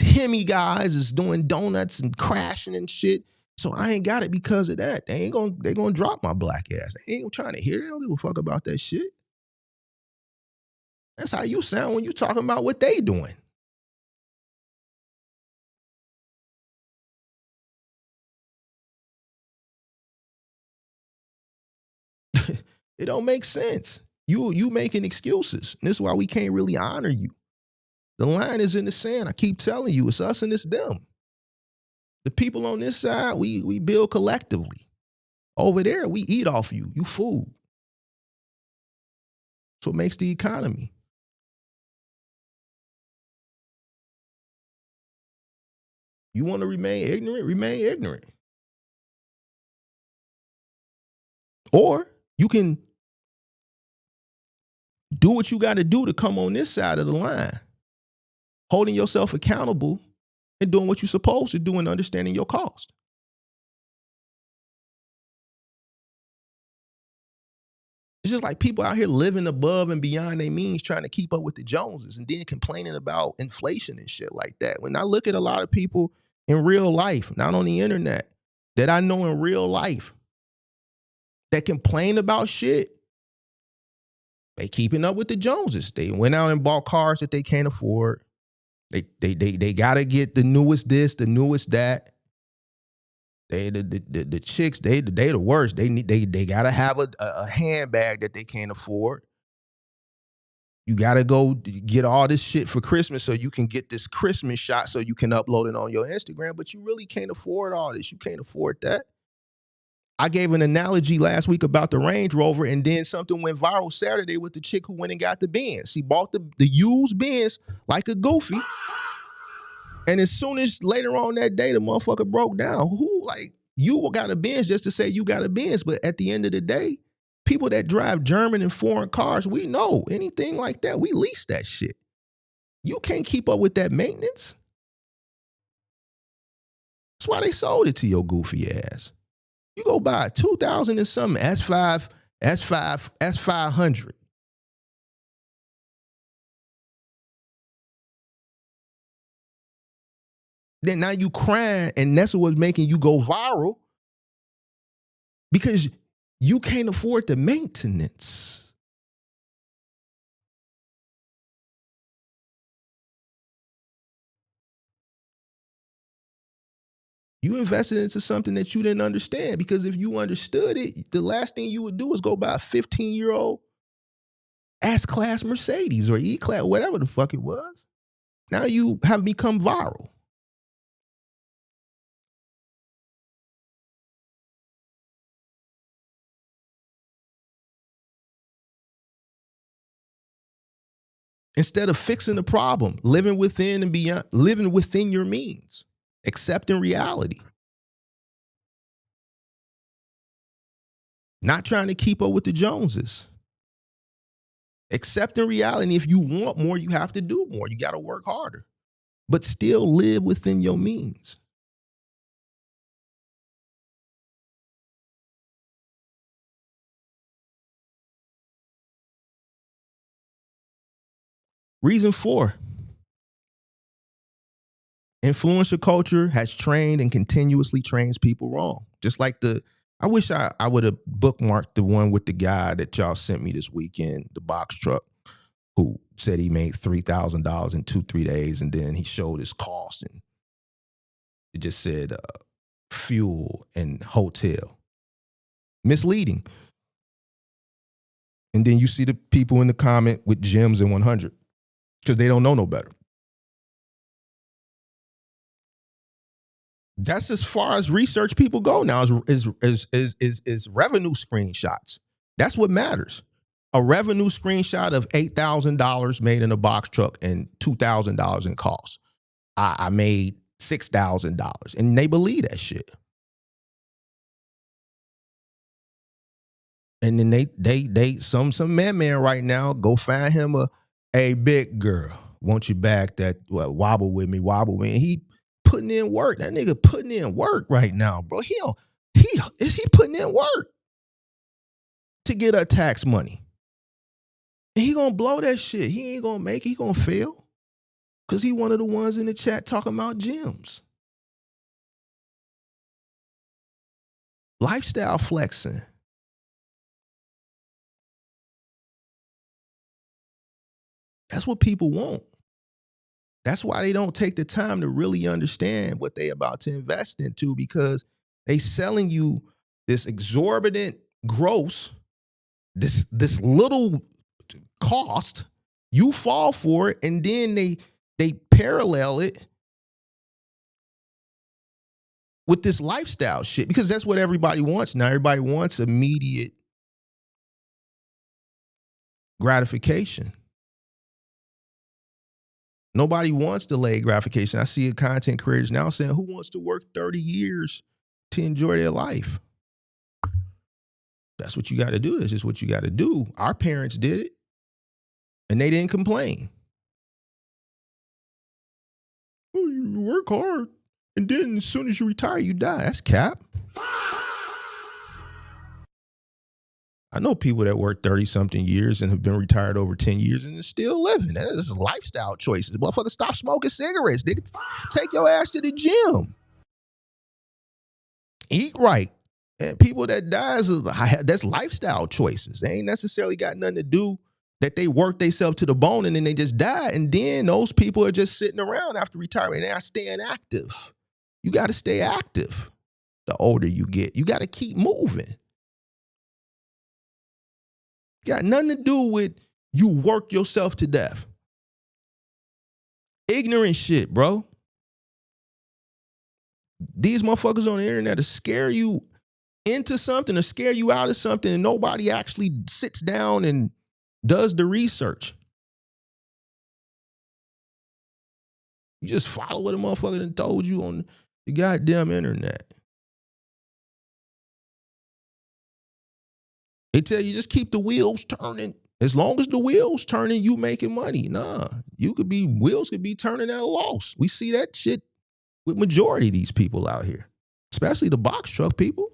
Hemi guys is doing donuts and crashing and shit. So I ain't got it because of that. They gonna drop my black ass. They ain't trying to hear it. They don't give a fuck about that shit. That's how you sound when you talking about what they doing. It don't make sense. You making excuses. And this is why we can't really honor you. The line is in the sand. I keep telling you, it's us and it's them. The people on this side, we build collectively. Over there, we eat off you. You food. That's what makes the economy. You want to remain ignorant? Remain ignorant. Or you can do what you got to do to come on this side of the line, holding yourself accountable and doing what you're supposed to do and understanding your cost. It's just like people out here living above and beyond their means, trying to keep up with the Joneses and then complaining about inflation and shit like that. When I look at a lot of people in real life, not on the internet, that I know in real life that complain about shit, they keeping up with the Joneses. They went out and bought cars that they can't afford. They gotta get the newest this, the newest that. The chicks, they the worst. They gotta have a handbag that they can't afford. You gotta go get all this shit for Christmas so you can get this Christmas shot so you can upload it on your Instagram, but you really can't afford all this. You can't afford that. I gave an analogy last week about the Range Rover, and then something went viral Saturday with the chick who went and got the Benz. She bought the used Benz like a goofy. And as soon as later on that day, the motherfucker broke down. Who, like, you got a Benz just to say you got a Benz, but at the end of the day, people that drive German and foreign cars, we know anything like that, we lease that shit. You can't keep up with that maintenance. That's why they sold it to your goofy ass. You go buy a 2000 and something S500. Then now you crying, and that's what's making you go viral because you can't afford the maintenance. You invested into something that you didn't understand, because if you understood it, the last thing you would do is go buy a 15-year-old S-Class Mercedes or E-Class, whatever the fuck it was. Now you have become viral. Instead of fixing the problem, living within and beyond, living within your means, accepting reality. Not trying to keep up with the Joneses. Accepting reality. If you want more, you have to do more. You got to work harder, but still live within your means. Reason 4. Influencer culture has trained and continuously trains people wrong. Just like I wish I would have bookmarked the one with the guy that y'all sent me this weekend, the box truck, who said he made $3,000 in 2-3 days, and then he showed his cost, and it just said fuel and hotel. Misleading. And then you see the people in the comment with gems and 100 because they don't know no better. That's as far as research people go now is revenue screenshots. That's what matters. A revenue screenshot of $8,000 made in a box truck and $2,000 in costs. I made $6,000, and they believe that shit. And then they some man right now go find him a big girl. Want you back that wobble with me. And he putting in work. That nigga putting in work right now, bro. He putting in work to get her tax money. And he gonna blow that shit. He ain't gonna make it. He gonna fail. Cause he one of the ones in the chat talking about gems. Lifestyle flexing. That's what people want. That's why they don't take the time to really understand what they about to invest into, because they selling you this exorbitant gross, this little cost. You fall for it, and then they parallel it with this lifestyle shit, because that's what everybody wants now. Everybody wants immediate gratification. Nobody wants delayed gratification. I see content creators now saying, who wants to work 30 years to enjoy their life? That's what you got to do. That's just what you got to do. Our parents did it, and they didn't complain. Oh, you work hard, and then as soon as you retire, you die. That's cap. I know people that work 30-something years and have been retired over 10 years and are still living. This is lifestyle choices. Motherfucker, stop smoking cigarettes. Nigga, take your ass to the gym. Eat right. And people that dies, that's lifestyle choices. They ain't necessarily got nothing to do that they work themselves to the bone and then they just die. And then those people are just sitting around after retirement. They're not staying active. You got to stay active the older you get. You got to keep moving. Got nothing to do with you work yourself to death. Ignorant shit, bro. These motherfuckers on the internet to scare you into something or scare you out of something, and nobody actually sits down and does the research. You just follow what a motherfucker done told you on the goddamn internet. They tell you just keep the wheels turning. As long as the wheels turning, you making money. Nah, wheels could be turning at a loss. We see that shit with majority of these people out here, especially the box truck people.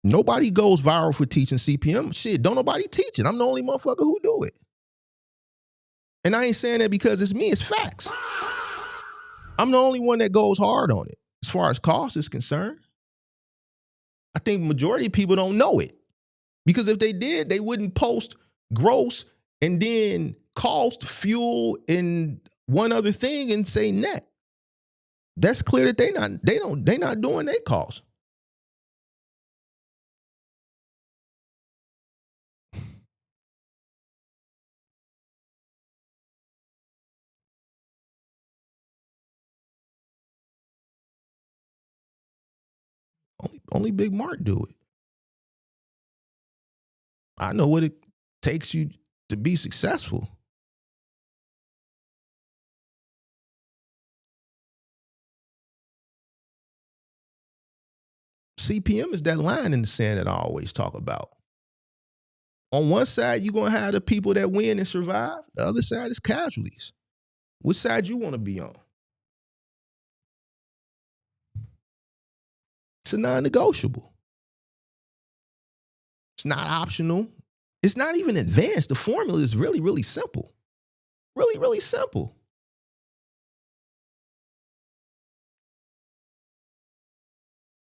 Nobody goes viral for teaching CPM. Shit, don't nobody teach it. I'm the only motherfucker who do it. And I ain't saying that because it's me, it's facts. I'm the only one that goes hard on it as far as cost is concerned. I think majority of people don't know it, because if they did, they wouldn't post gross and then cost, fuel, and one other thing and say net. That's clear that they not doing their cost. Only Big Mark do it. I know what it takes you to be successful. CPM is that line in the sand that I always talk about. On one side, you're going to have the people that win and survive. The other side is casualties. Which side you want to be on? It's a non-negotiable. It's not optional. It's not even advanced. The formula is really, really simple. Really, really simple.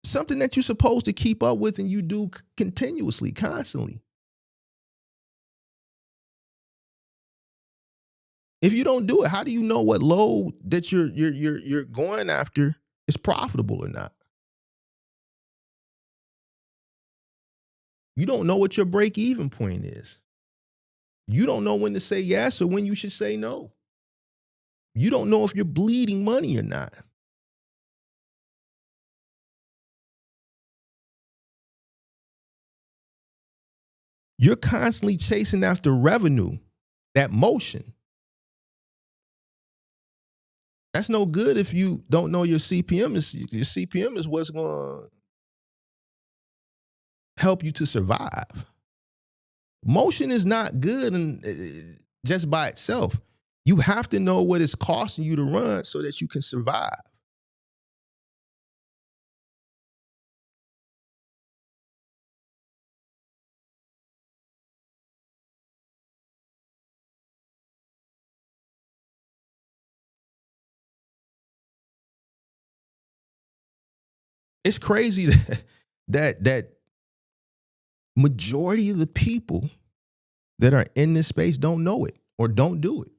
Something that you're supposed to keep up with and you do continuously, constantly. If you don't do it, how do you know what load that you're going after is profitable or not? You don't know what your break-even point is. You don't know when to say yes or when you should say no. You don't know if you're bleeding money or not. You're constantly chasing after revenue, that motion. That's no good if you don't know your CPM. Your CPM is what's going to help you to survive. Motion is not good just by itself. You have to know what it's costing you to run so that you can survive. It's crazy that majority of the people that are in this space don't know it or don't do it.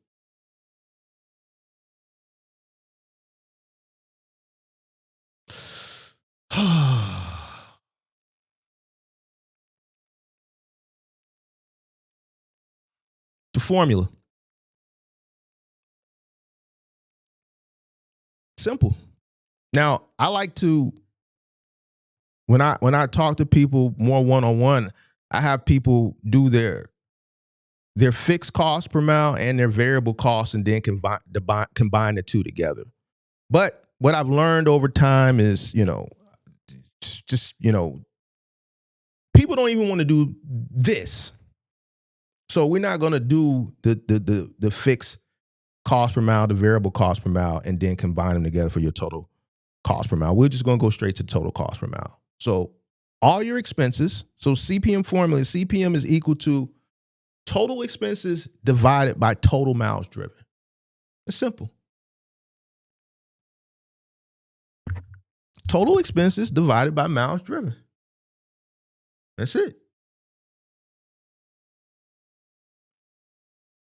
The formula. Simple. Now, I like to, when I talk to people more one-on-one, I have people do their fixed cost per mile and their variable costs and then combine the two together. But what I've learned over time is, just, people don't even want to do this. So we're not going to do the fixed cost per mile, the variable cost per mile, and then combine them together for your total cost per mile. We're just going to go straight to total cost per mile. So all your expenses, so CPM formula, CPM is equal to total expenses divided by total miles driven. It's simple. Total expenses divided by miles driven. That's it.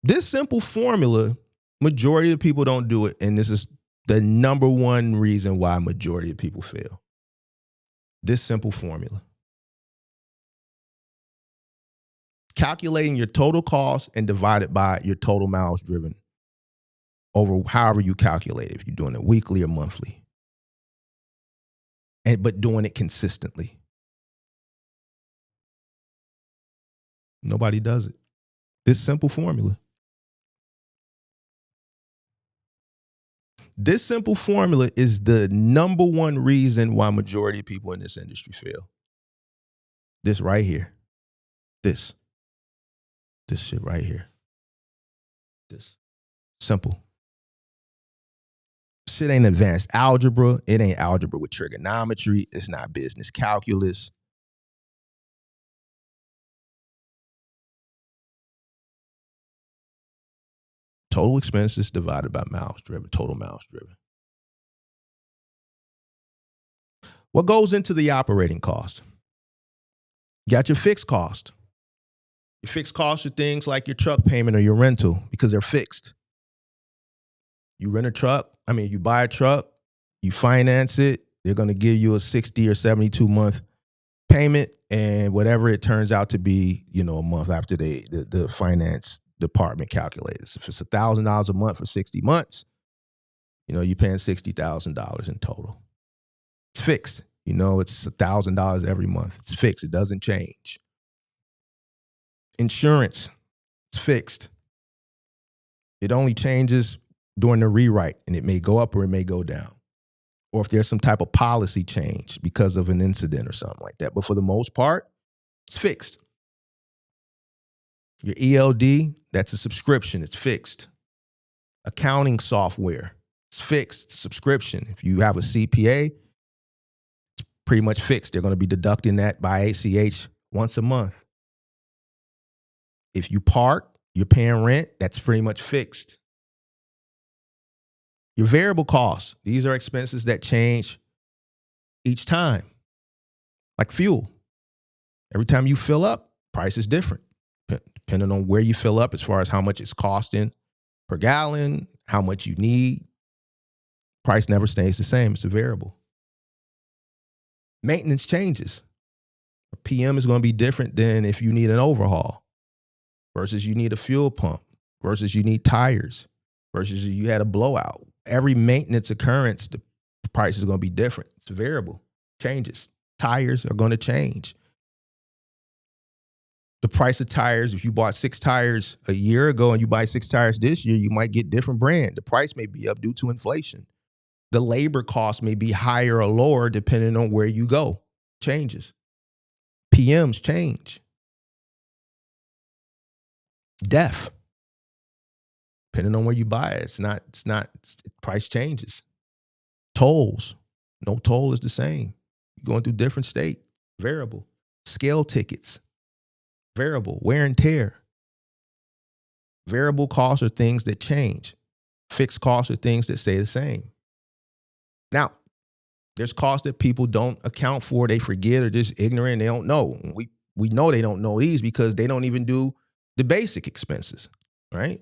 This simple formula, majority of people don't do it, and this is the number one reason why majority of people fail. This simple formula. Calculating your total cost and divide it by your total miles driven over however you calculate it, if you're doing it weekly or monthly. But doing it consistently. Nobody does it. This simple formula. This simple formula is the number one reason why majority of people in this industry fail. This right here. This shit right here. This. Simple. Shit ain't advanced algebra. It ain't algebra with trigonometry. It's not business calculus. Total expenses divided by miles driven, total miles driven. What goes into the operating cost? You got your fixed cost. Your fixed costs are things like your truck payment or your rental because they're fixed. You rent a truck, you buy a truck, you finance it, they're going to give you a 60 or 72 month payment, and whatever it turns out to be, a month after the finance department calculates. If it's $1,000 a month for 60 months, you're paying $60,000 in total. It's fixed. It's $1,000 every month. It's fixed. It doesn't change. Insurance, it's fixed. It only changes during the rewrite, and it may go up or it may go down. Or if there's some type of policy change because of an incident or something like that. But for the most part, it's fixed. Your ELD, that's a subscription. It's fixed. Accounting software, it's fixed. Subscription. If you have a CPA, it's pretty much fixed. They're going to be deducting that by ACH once a month. If you park, you're paying rent, that's pretty much fixed. Your variable costs, these are expenses that change each time, like fuel. Every time you fill up, price is different, depending on where you fill up as far as how much it's costing per gallon, how much you need. Price never stays the same. It's a variable. Maintenance changes. A PM is going to be different than if you need an overhaul versus you need a fuel pump versus you need tires versus you had a blowout. Every maintenance occurrence, the price is going to be different. It's variable, changes. Tires are going to change. The price of tires, if you bought 6 tires a year ago and you buy 6 tires this year, you might get different brand. The price may be up due to inflation. The labor cost may be higher or lower depending on where you go. Changes. PMs change. DEF. Depending on where you buy it, price changes. Tolls. No toll is the same. You're going through different state. Variable. Scale tickets. Variable. Wear and tear. Variable costs are things that change. Fixed costs are things that stay the same. Now, there's costs that people don't account for. They forget or just ignorant. They don't know. We know they don't know these because they don't even do the basic expenses, right?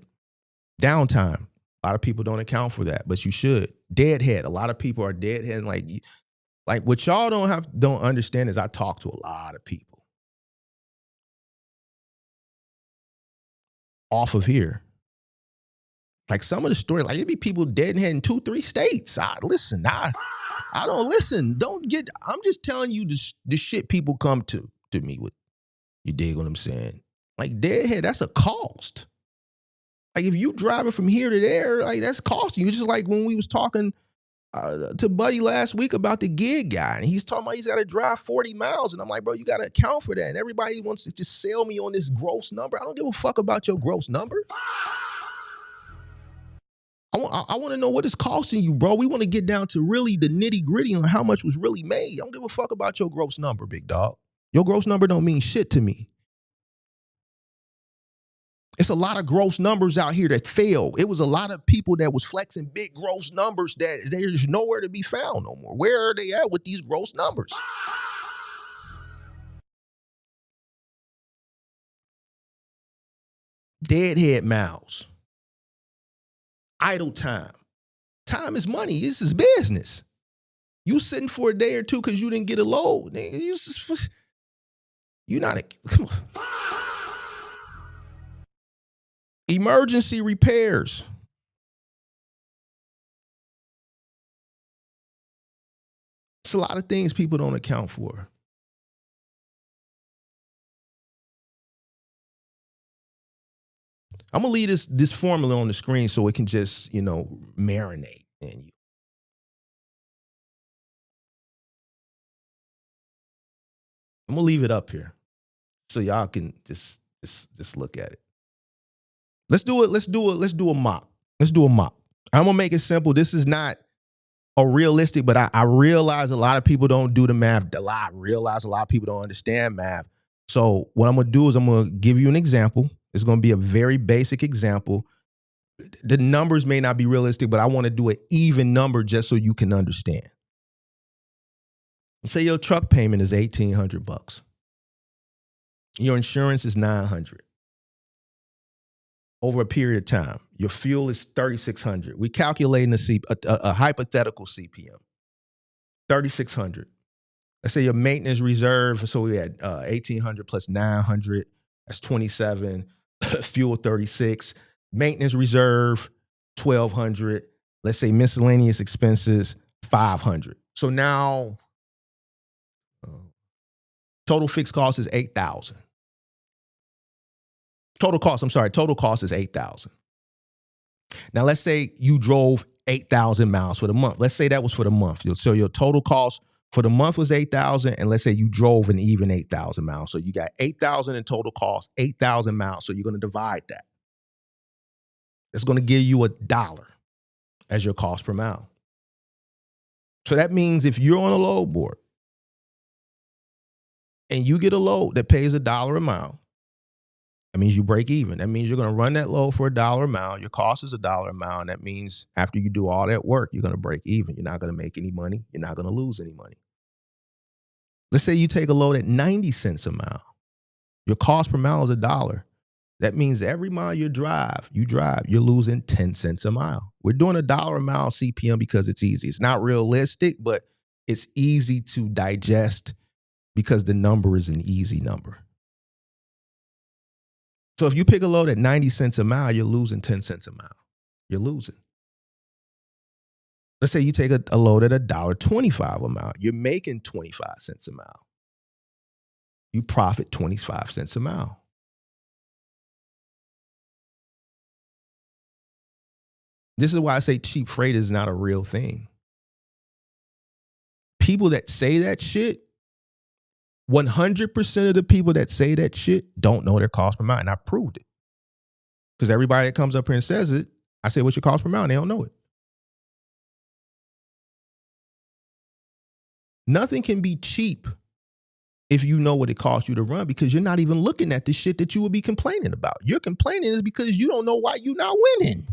Downtime. A lot of people don't account for that, but you should. Deadhead. A lot of people are deadhead. Like what y'all don't understand is I talk to a lot of people off of here. Like some of the story, like it'd be people deadhead in 2-3 states. I don't listen. I'm just telling you the shit people come to me with. You dig what I'm saying? Like deadhead, that's a cost. Like if you driving from here to there, like that's costing you. Just like when we was talking to Buddy last week about the gig guy, and he's talking about he's got to drive 40 miles, and I'm like, bro, you got to account for that. And everybody wants to just sell me on this gross number. I don't give a fuck about your gross number. I want to know what it's costing you, bro. We want to get down to really the nitty gritty on how much was really made. I don't give a fuck about your gross number, big dog. Your gross number don't mean shit to me. It's a lot of gross numbers out here that fail. It was a lot of people that was flexing big gross numbers that there's nowhere to be found no more. Where are they at with these gross numbers? Deadhead miles. Idle time. Time is money. This is business. You sitting for a day or two because you didn't get a load. You're not come on. Emergency repairs. It's a lot of things people don't account for. I'm gonna leave this formula on the screen so it can just, marinate in you. I'm gonna leave it up here so y'all can just look at it. Let's do a mock. I'm gonna make it simple. This is not a realistic, but I realize a lot of people don't do the math. I realize a lot of people don't understand math. So what I'm gonna do is I'm gonna give you an example. It's gonna be a very basic example. The numbers may not be realistic, but I want to do an even number just so you can understand. Say your truck payment is $1,800. Your insurance is $900. Over a period of time, your fuel is $3,600. We're calculating a hypothetical CPM. $3,600. Let's say your maintenance reserve. So we had $1,800 plus $900. That's $2,700. Fuel $36. Maintenance reserve $1,200. Let's say miscellaneous expenses $500. So now total fixed cost is $8,000. Total cost is $8,000. Now let's say you drove 8,000 miles for the month. Let's say that was for the month. So your total cost for the month was 8,000, and let's say you drove an even 8,000 miles. So you got 8,000 in total cost, 8,000 miles. So you're going to divide that. It's going to give you $1 as your cost per mile. So that means if you're on a load board and you get a load that pays $1 a mile, that means you break even. That means you're going to run that load for $1 a mile. Your cost is $1 a mile. And that means after you do all that work, you're going to break even. You're not going to make any money. You're not going to lose any money. Let's say you take a load at 90 cents a mile. Your cost per mile is $1. That means every mile you drive, you're losing 10 cents a mile. We're doing $1 a mile CPM because it's easy. It's not realistic, but it's easy to digest because the number is an easy number. So if you pick a load at 90 cents a mile, you're losing 10 cents a mile. You're losing. Let's say you take a load at $1.25 a mile. You're making 25 cents a mile. You profit 25 cents a mile. This is why I say cheap freight is not a real thing. People that say that shit, 100% of the people that say that shit don't know their cost per mile. And I proved it. Because everybody that comes up here and says it, I say, what's your cost per mile? And they don't know it. Nothing can be cheap if you know what it costs you to run, because you're not even looking at the shit that you will be complaining about. You're complaining is because you don't know why you're not winning.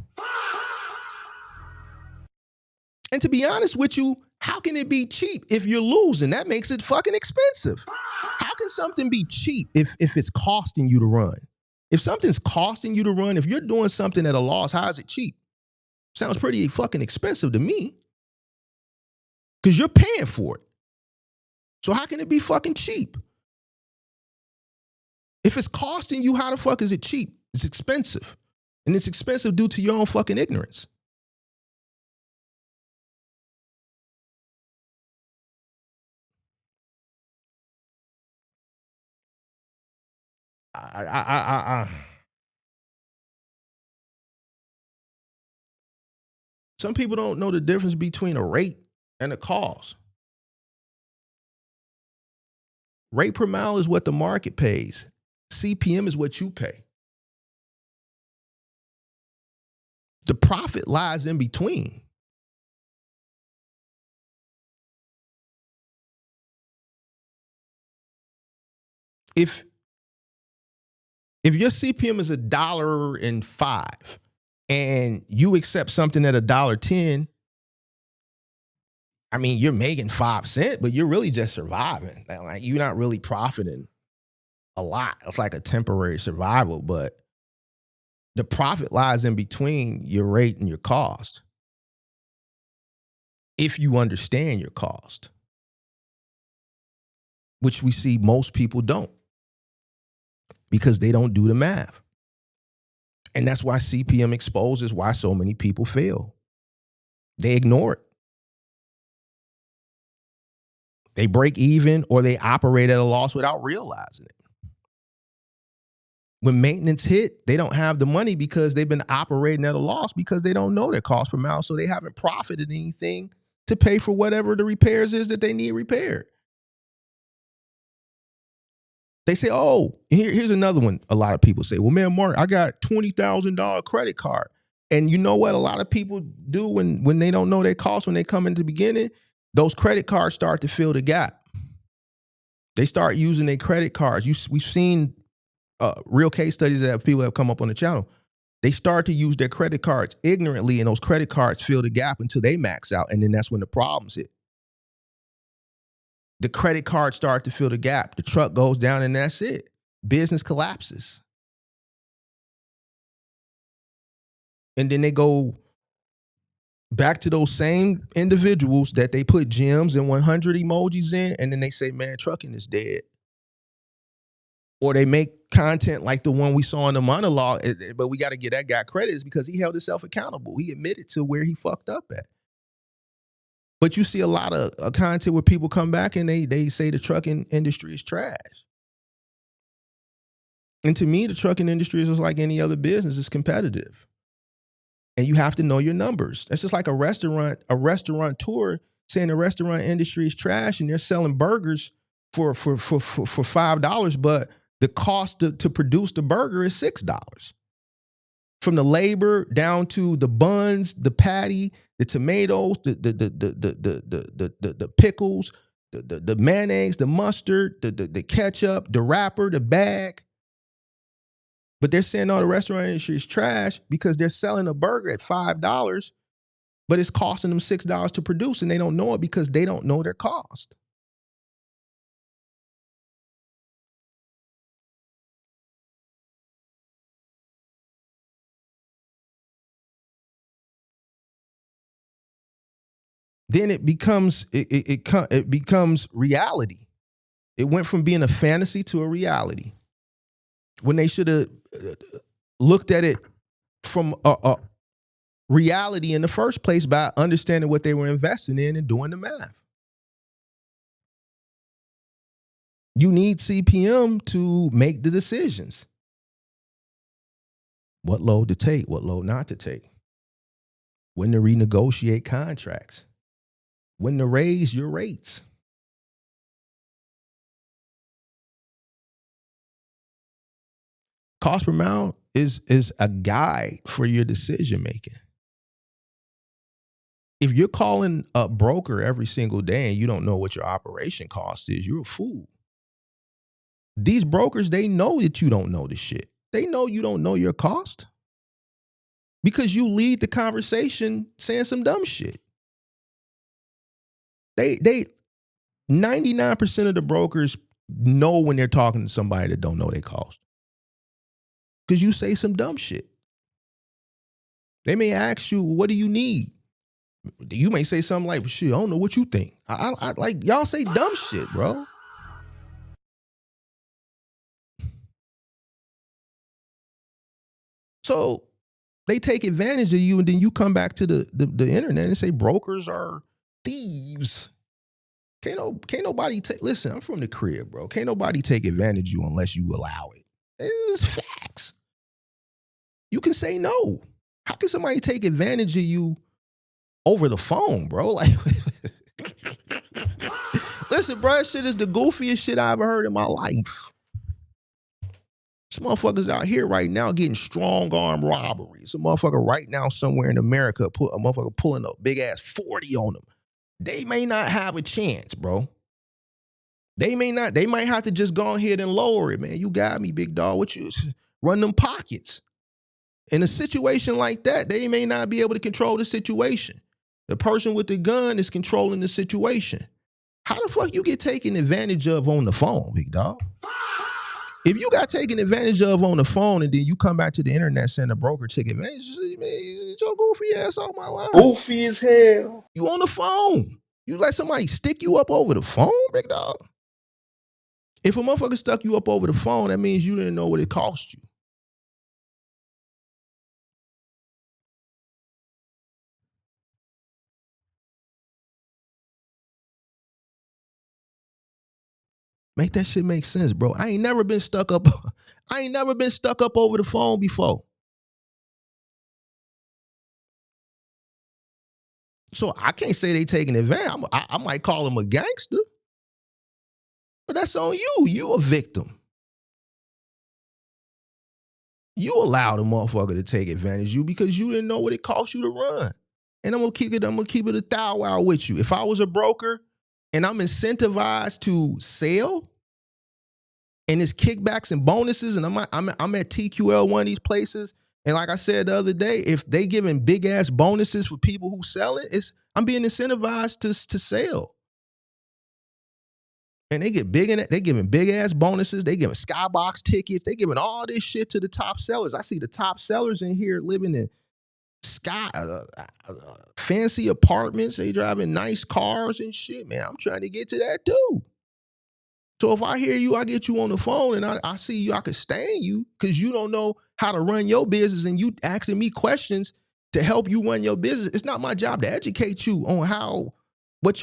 And to be honest with you, how can it be cheap if you're losing? That makes it fucking expensive. How can something be cheap if it's costing you to run? If something's costing you to run, if you're doing something at a loss, how is it cheap? Sounds pretty fucking expensive to me. Because you're paying for it. So how can it be fucking cheap? If it's costing you, how the fuck is it cheap? It's expensive. And it's expensive due to your own fucking ignorance. Some people don't know the difference between a rate and a cost. Rate per mile is what the market pays. CPM is what you pay. The profit lies in between. If your CPM is $1.05 and you accept something at $1.10, I mean, you're making 5 cents, but you're really just surviving. Like, you're not really profiting a lot. It's like a temporary survival, but the profit lies in between your rate and your cost. If you understand your cost, which we see most people don't, because they don't do the math. And that's why CPM exposes why so many people fail. They ignore it. They break even or they operate at a loss without realizing it. When maintenance hit, they don't have the money because they've been operating at a loss because they don't know their cost per mile, so they haven't profited anything to pay for whatever the repairs is that they need repaired. They say, oh, here's another one. A lot of people say, well, man, Mark, I got $20,000 credit card. And you know what a lot of people do when they don't know their costs, when they come in the beginning? Those credit cards start to fill the gap. They start using their credit cards. We've seen real case studies that people have come up on the channel. They start to use their credit cards ignorantly, and those credit cards fill the gap until they max out. And then that's when the problems hit. The credit cards start to fill the gap. The truck goes down and that's it. Business collapses. And then they go back to those same individuals that they put gems and 100 emojis in, and then they say, man, trucking is dead. Or they make content like the one we saw in the monologue, but we got to give that guy credit because he held himself accountable. He admitted to where he fucked up at. But you see a lot of content where people come back and they say the trucking industry is trash. And to me, the trucking industry is just like any other business. It's competitive. And you have to know your numbers. That's just like a restaurateur saying the restaurant industry is trash and they're selling burgers for $5, but the cost to produce the burger is $6. From the labor down to the buns, the patty, the tomatoes, the pickles, the mayonnaise, the mustard, the ketchup, the wrapper, the bag. But they're saying, no, the restaurant industry is trash because they're selling a burger at $5, but it's costing them $6 to produce, and they don't know it because they don't know their cost. Then it becomes reality. It went from being a fantasy to a reality. When they should have looked at it from a reality in the first place by understanding what they were investing in and doing the math. You need CPM to make the decisions. What load to take, what load not to take. When to renegotiate contracts. When to raise your rates. Cost per mile is a guide for your decision making. If you're calling a broker every single day and you don't know what your operation cost is, you're a fool. These brokers, they know that you don't know the shit. They know you don't know your cost because you lead the conversation saying some dumb shit. They 99% of the brokers know when they're talking to somebody that don't know their cost because you say some dumb shit. They may ask you, what do you need? You may say something like, shit, I don't know what you think. I like, y'all say dumb shit, bro. So they take advantage of you, and then you come back to the internet and say brokers are thieves. Can't nobody take, listen, I'm from the crib, bro. Can't nobody take advantage of you unless you allow it. It's facts. You can say no. How can somebody take advantage of you over the phone, bro? Like, listen, bro, that shit is the goofiest shit I ever heard in my life. Some motherfuckers out here right now getting strong arm robberies. Some motherfucker right now somewhere in America, a motherfucker pulling a big ass 40 on them. They may not have a chance, bro. They might have to just go ahead and lower it, man. You got me, big dog. What you run them pockets? In a situation like that, they may not be able to control the situation. The person with the gun is controlling the situation. How the fuck you get taken advantage of on the phone, big dog? If you got taken advantage of on the phone and then you come back to the internet saying the broker took advantage, man, get your goofy ass off my line. Goofy as hell. You on the phone. You let somebody stick you up over the phone, big dog? If a motherfucker stuck you up over the phone, that means you didn't know what it cost you. Make that shit make sense, bro. I ain't never been stuck up over the phone before. So I can't say they taking advantage. I might call them a gangster. But that's on you. You a victim. You allowed a motherfucker to take advantage of you because you didn't know what it cost you to run. And I'm gonna keep it a thou wow with you. If I was a broker and I'm incentivized to sell, and it's kickbacks and bonuses, and I'm at TQL, one of these places, and like I said the other day, if they giving big ass bonuses for people who sell it, I'm being incentivized to sell. And they giving big ass bonuses, they giving skybox tickets, they giving all this shit to the top sellers. I see the top sellers in here living in fancy apartments, they driving nice cars and shit, man. I'm trying to get to that too. So if I hear you, I get you on the phone and I see you, I can stain you because you don't know how to run your business and you asking me questions to help you run your business. It's not my job to educate you on what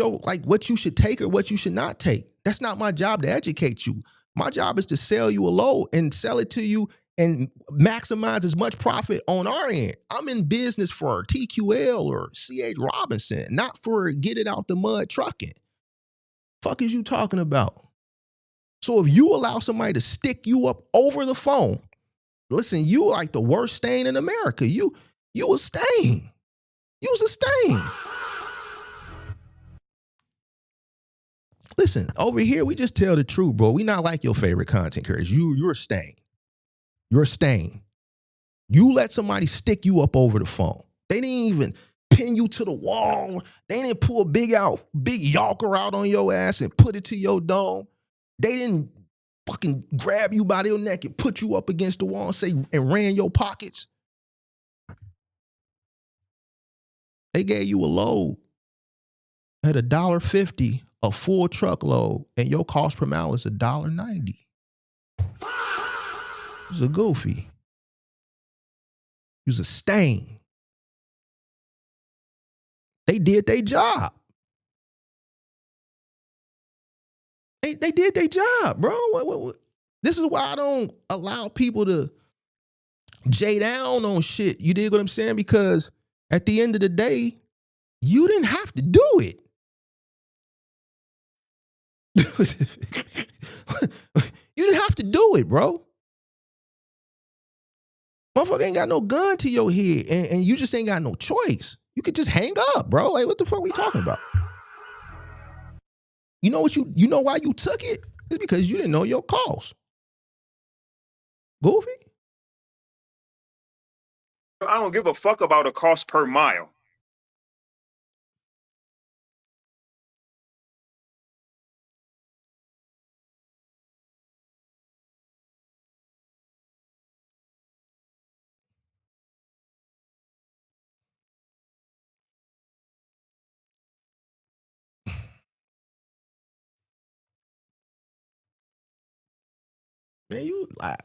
you should take or what you should not take. That's not my job to educate you. My job is to sell you a load and sell it to you and maximize as much profit on our end. I'm in business for TQL or C.H. Robinson, not for get it out the mud trucking. Fuck is you talking about? So if you allow somebody to stick you up over the phone, listen, you like the worst stain in America. You a stain. You was a stain. Listen, over here, we just tell the truth, bro. We not like your favorite content creators. You're a stain. You're a stain. You let somebody stick you up over the phone. They didn't even pin you to the wall. They didn't pull a big yalker out on your ass and put it to your dome. They didn't fucking grab you by your neck and put you up against the wall and ran your pockets. They gave you a load at $1.50 a full truckload and your cost per mile is $1.90. It's a goofy. You's a stain. They did their job. They did their job, bro. What? This is why I don't allow people to jay down on shit. You dig what I'm saying? Because at the end of the day, you didn't have to do it. You didn't have to do it, bro. Motherfucker ain't got no gun to your head, and you just ain't got no choice. You could just hang up, bro. Like, what the fuck we talking about? You know why you took it? It's because you didn't know your cost. Goofy? I don't give a fuck about a cost per mile. Man, you like,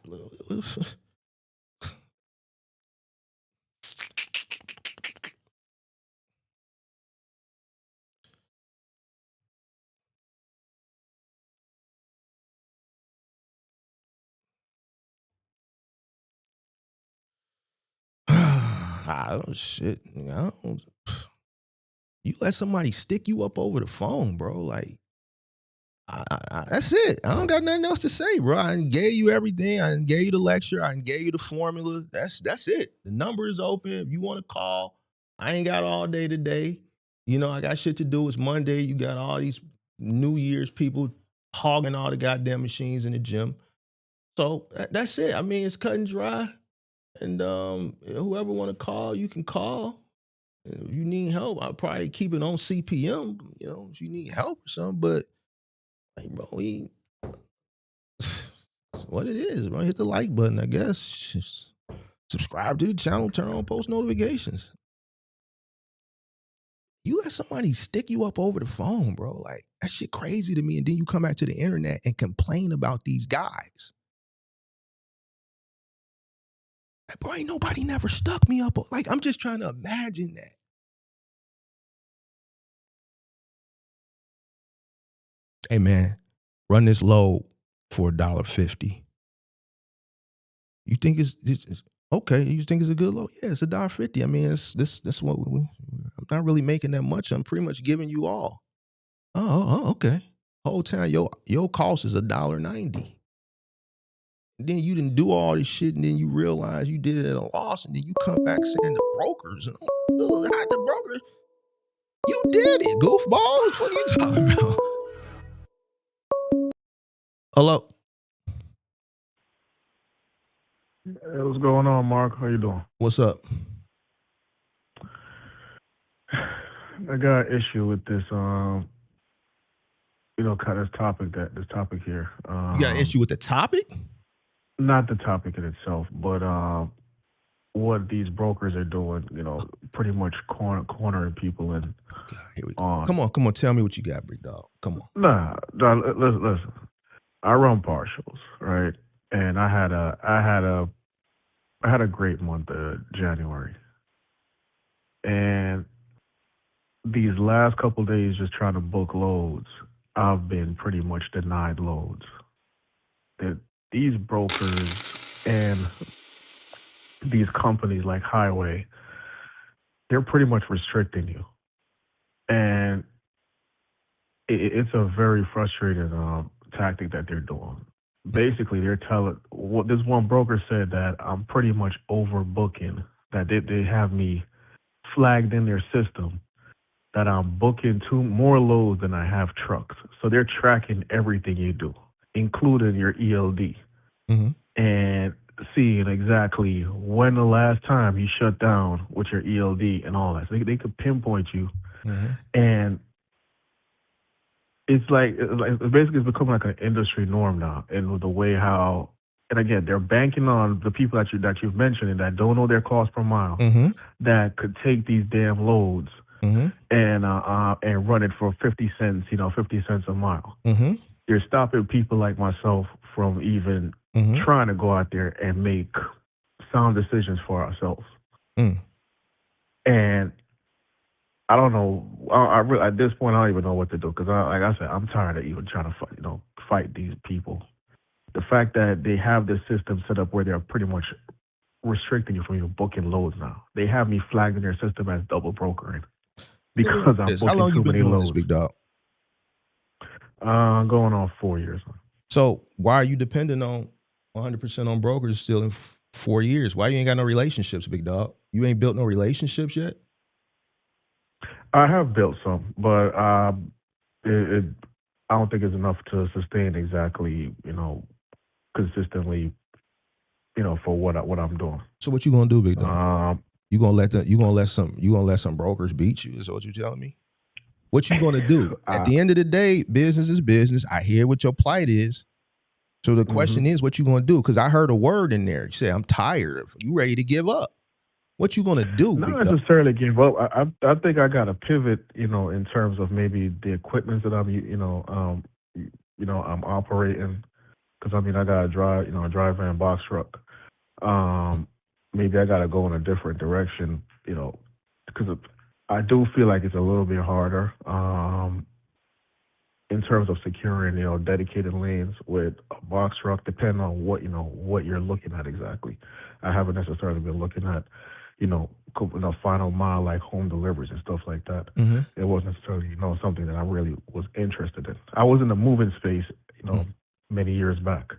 I don't shit. I don't, you let somebody stick you up over the phone, bro. Like, that's it. I don't got nothing else to say, bro. I done gave you everything. I done gave you the lecture. I done gave you the formula. That's it. The number is open. If you want to call, I ain't got all day today. You know, I got shit to do. It's Monday. You got all these New Year's people hogging all the goddamn machines in the gym. So that's it. I mean, it's cut and dry. And whoever want to call, you can call. If you need help, I'll probably keep it on CPM. You know, if you need help or something. But like, bro, what it is, bro. Hit the like button, I guess. Just subscribe to the channel, turn on post notifications. You let somebody stick you up over the phone, bro. Like, that shit crazy to me. And then you come back to the internet and complain about these guys. Like, bro, ain't nobody never stuck me up. Like, I'm just trying to imagine that. Hey, man, run this load for $1.50. You think it's okay? You think it's a good load? Yeah, it's $1.50. I mean, this what I'm not really making that much. I'm pretty much giving you all. Oh, okay. Whole time your cost is $1.90. Then you didn't do all this shit, and then you realize you did it at a loss, and then you come back saying the brokers. And how the broker? You did it, goofball. What are you talking about? Hello. Hey, what's going on, Mark? How you doing? What's up? I got an issue with this, kind of this topic here. You got an issue with the topic? Not the topic in itself, but what these brokers are doing, pretty much cornering people and God, here we go. Come on, tell me what you got, big dog. Come on. Nah, listen. I run partials, right? And I had a great month of January. And these last couple of days just trying to book loads, I've been pretty much denied loads. These brokers and these companies like Highway, they're pretty much restricting you. And it's a very frustrating tactic that they're doing. Basically, they're telling, this one broker said that I'm pretty much overbooking, that they have me flagged in their system that I'm booking more loads than I have trucks. So they're tracking everything you do, including your ELD, and seeing exactly when the last time you shut down with your ELD and all that. So they could pinpoint you. And it's basically become like an industry norm now, and the way how, and again, they're banking on the people that you've mentioned and that don't know their cost per mile, that could take these damn loads. And and run it for 50 cents, 50 cents a mile. Mm-hmm. You're stopping people like myself from even trying to go out there and make sound decisions for ourselves. Mm. And I don't know. I really, at this point, I don't even know what to do because, like I said, I'm tired of even trying to fight these people. The fact that they have this system set up where they're pretty much restricting you from even booking loads now. They have me flagged in their system as double brokering because I'm booking How long too you been many doing loads. this, big dog? Going on 4 years. So why are you dependent on 100% on brokers still in 4 years? Why you ain't got no relationships, big dog? You ain't built no relationships yet? I have built some, but I don't think it's enough to sustain exactly, consistently, for what I'm doing. So what you gonna do, big dog? You gonna let some brokers beat you? Is what you telling me? What you gonna do? At the end of the day, business is business. I hear what your plight is. So the question is, what you gonna do? Because I heard a word in there. You say, "I'm tired." You ready to give up? What you gonna do? Not necessarily give up. I think I got to pivot, in terms of maybe the equipment that I'm, I'm operating. Because I got to drive, a dry van box truck. Maybe I got to go in a different direction, because I do feel like it's a little bit harder in terms of securing, dedicated lanes with a box truck, depending on what you're looking at exactly. I haven't necessarily been looking at, final mile like home deliveries and stuff like that. It wasn't necessarily, something that I really was interested in. I was in the moving space, many years back.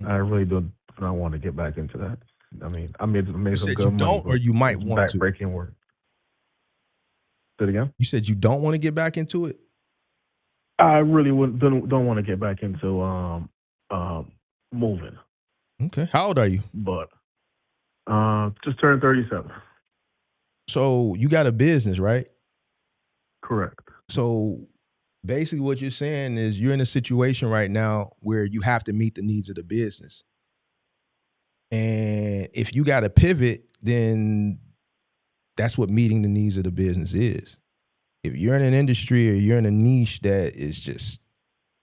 I really do not want to get back into that. I made some good money. Don't, or you might want to. Backbreaking work. Say it again. You said you don't want to get back into it? I really don't want to get back into moving. Okay. How old are you? But just turned 37. So you got a business, right? Correct. So basically what you're saying is you're in a situation right now where you have to meet the needs of the business. And if you got to pivot, then that's what meeting the needs of the business is. If you're in an industry or you're in a niche that is just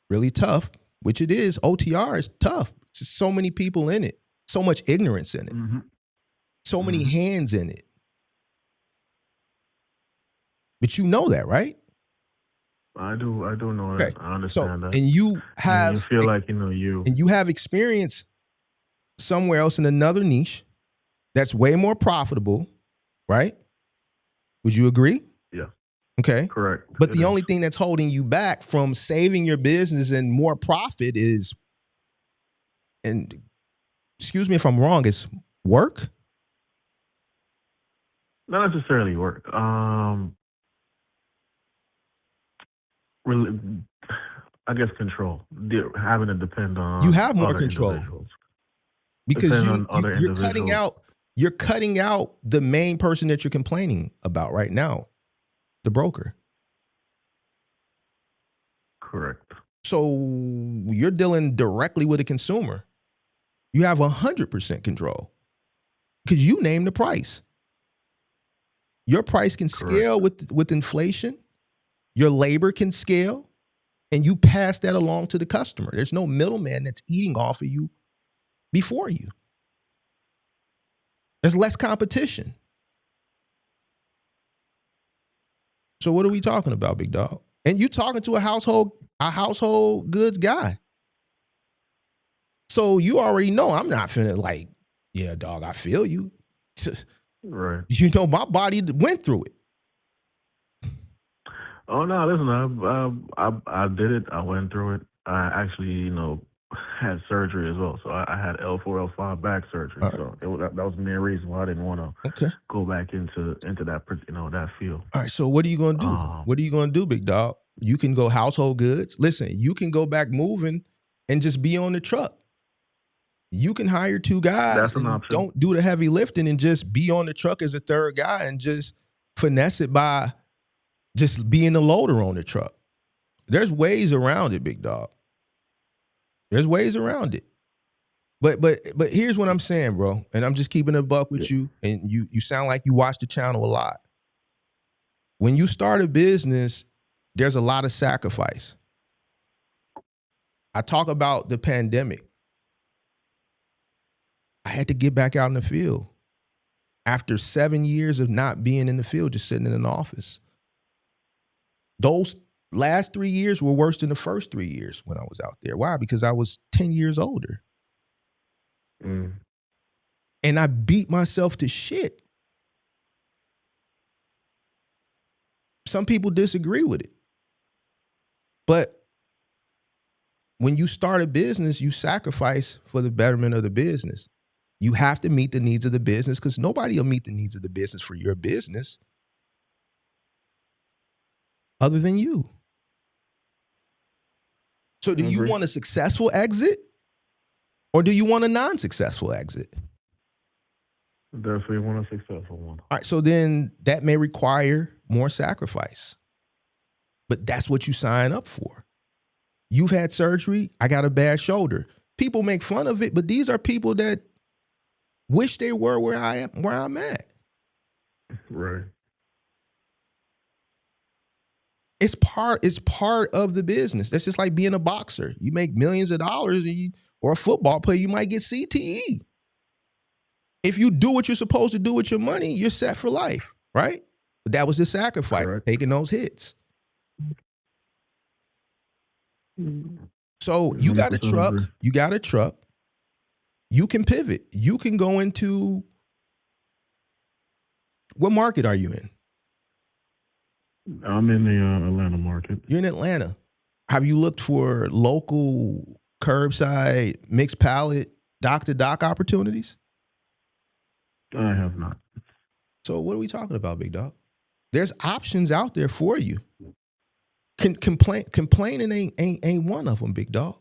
really tough, which it is, OTR is tough. There's so many people in it, so much ignorance in it, so many hands in it. But you know that, right? I do know that. I understand that. And you have, you feel like you. And you have experience somewhere else in another niche that's way more profitable, right? Would you agree? Yeah. Okay. Correct. But the only thing that's holding you back from saving your business and more profit is, and excuse me if I'm wrong, is work? Not necessarily work. Really, I guess control. Having to depend on you have more other control individuals. because you're cutting out the main person that you're complaining about right now, the broker. Correct. So you're dealing directly with a consumer. You have 100% control because you name the price. Your price can scale with inflation. Your labor can scale, and you pass that along to the customer. There's no middleman that's eating off of you before you. There's less competition. So what are we talking about, big dog? And you talking to a household goods guy. So you already know I'm not finna like, yeah, dog, I feel you. Right. You know, my body went through it. Oh no! Listen, I did it. I went through it. I actually, had surgery as well. So I had L4, L5 back surgery. So that was the main reason why I didn't want to go back into that that field. All right. So what are you gonna do? What are you gonna do, big dog? You can go household goods. Listen, you can go back moving and just be on the truck. You can hire 2 guys. That's an option. Don't do the heavy lifting and just be on the truck as a 3rd guy and just finesse it by just being a loader on the truck. There's ways around it, big dog. There's ways around it. But here's what I'm saying, bro. And I'm just keeping a buck with you. And you sound like you watch the channel a lot. When you start a business, there's a lot of sacrifice. I talk about the pandemic. I had to get back out in the field after 7 years of not being in the field, just sitting in an office. Those last 3 years were worse than the first 3 years when I was out there. Why? Because I was 10 years older. And I beat myself to shit. Some people disagree with it. But when you start a business, you sacrifice for the betterment of the business. You have to meet the needs of the business because nobody will meet the needs of the business for your business other than you. So do you want a successful exit or do you want a non-successful exit? Definitely want a successful one. All right, so then that may require more sacrifice. But that's what you sign up for. You've had surgery. I got a bad shoulder. People make fun of it, but these are people that wish they were where I'm at. Right. It's part of the business. That's just like being a boxer. You make millions of dollars or a football player, you might get CTE. If you do what you're supposed to do with your money, you're set for life, right? But that was the sacrifice, taking those hits. So you got a truck, you can pivot. You can go into, what market are you in? I'm in the Atlanta market. You're in Atlanta. Have you looked for local curbside, mixed pallet, dock-to-dock opportunities? I have not. So what are we talking about, big dog? There's options out there for you. Complaining ain't one of them, big dog.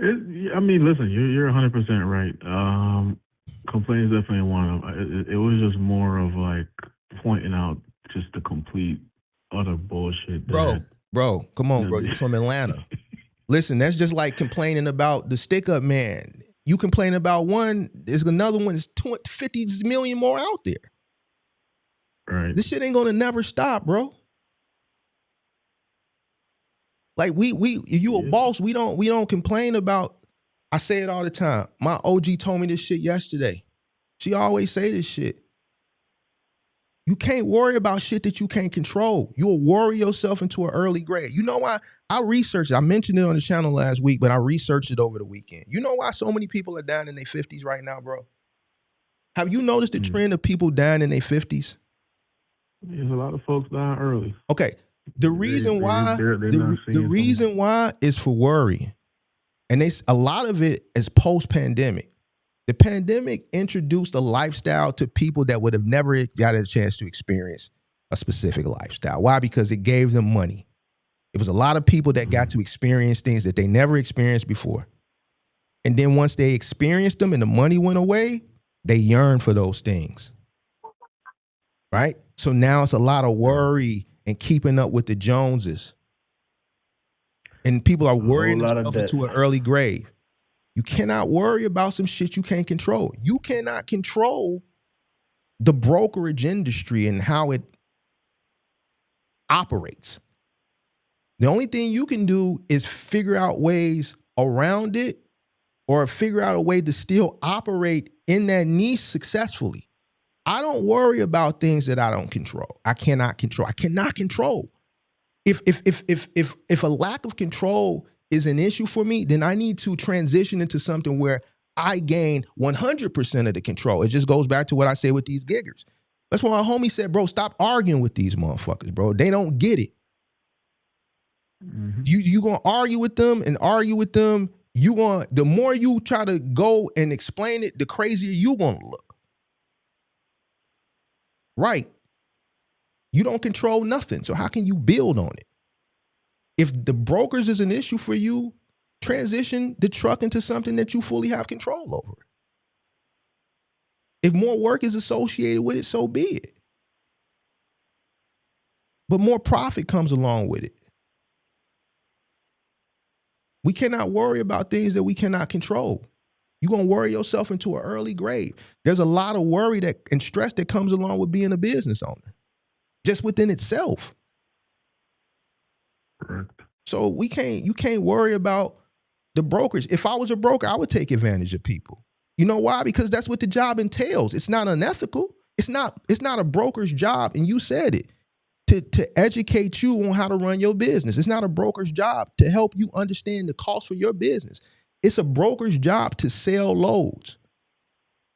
I mean, listen, you're 100% right. Complaining is definitely one of them. It was just more of like pointing out just the complete utter bullshit. Bro, come on, bro. You're from Atlanta. Listen, that's just like complaining about the stick-up man. You complain about one, there's another one. There's 50 million more out there. Right. This shit ain't gonna never stop, bro. Like you a boss, we don't complain about. I say it all the time. My OG told me this shit yesterday. She always say this shit. You can't worry about shit that you can't control. You'll worry yourself into an early grave. You know why? I researched it. I mentioned it on the channel last week, but I researched it over the weekend. You know why so many people are down in their 50s right now, bro? Have you noticed the trend of people dying in their 50s? There's a lot of folks dying early. Okay. The reason why the reason why is for worry. And a lot of it is post-pandemic. The pandemic introduced a lifestyle to people that would have never got a chance to experience a specific lifestyle. Why? Because it gave them money. It was a lot of people that got to experience things that they never experienced before. And then once they experienced them and the money went away, they yearned for those things. Right? So now it's a lot of worry and keeping up with the Joneses. And people are worrying themselves into an early grave. You cannot worry about some shit you can't control. You cannot control the brokerage industry and how it operates. The only thing you can do is figure out ways around it or figure out a way to still operate in that niche successfully. I don't worry about things that I don't control. I cannot control. I cannot control. If a lack of control is an issue for me, then I need to transition into something where I gain 100% of the control. It just goes back to what I say with these giggers. That's why my homie said, bro, stop arguing with these motherfuckers, bro. They don't get it. You gonna argue with them and argue with them. The more you try to go and explain it, the crazier you gonna look. Right. You don't control nothing. So how can you build on it? If the brokers is an issue for you, transition the truck into something that you fully have control over. If more work is associated with it, so be it. But more profit comes along with it. We cannot worry about things that we cannot control. You're going to worry yourself into an early grave. There's a lot of worry and stress that comes along with being a business owner. just within itself. Correct. So you can't worry about the brokers. If I was a broker, I would take advantage of people. You know why? Because that's what the job entails. It's not unethical. It's not a broker's job, and you said it, to educate you on how to run your business. It's not a broker's job to help you understand the cost for your business. It's a broker's job to sell loads.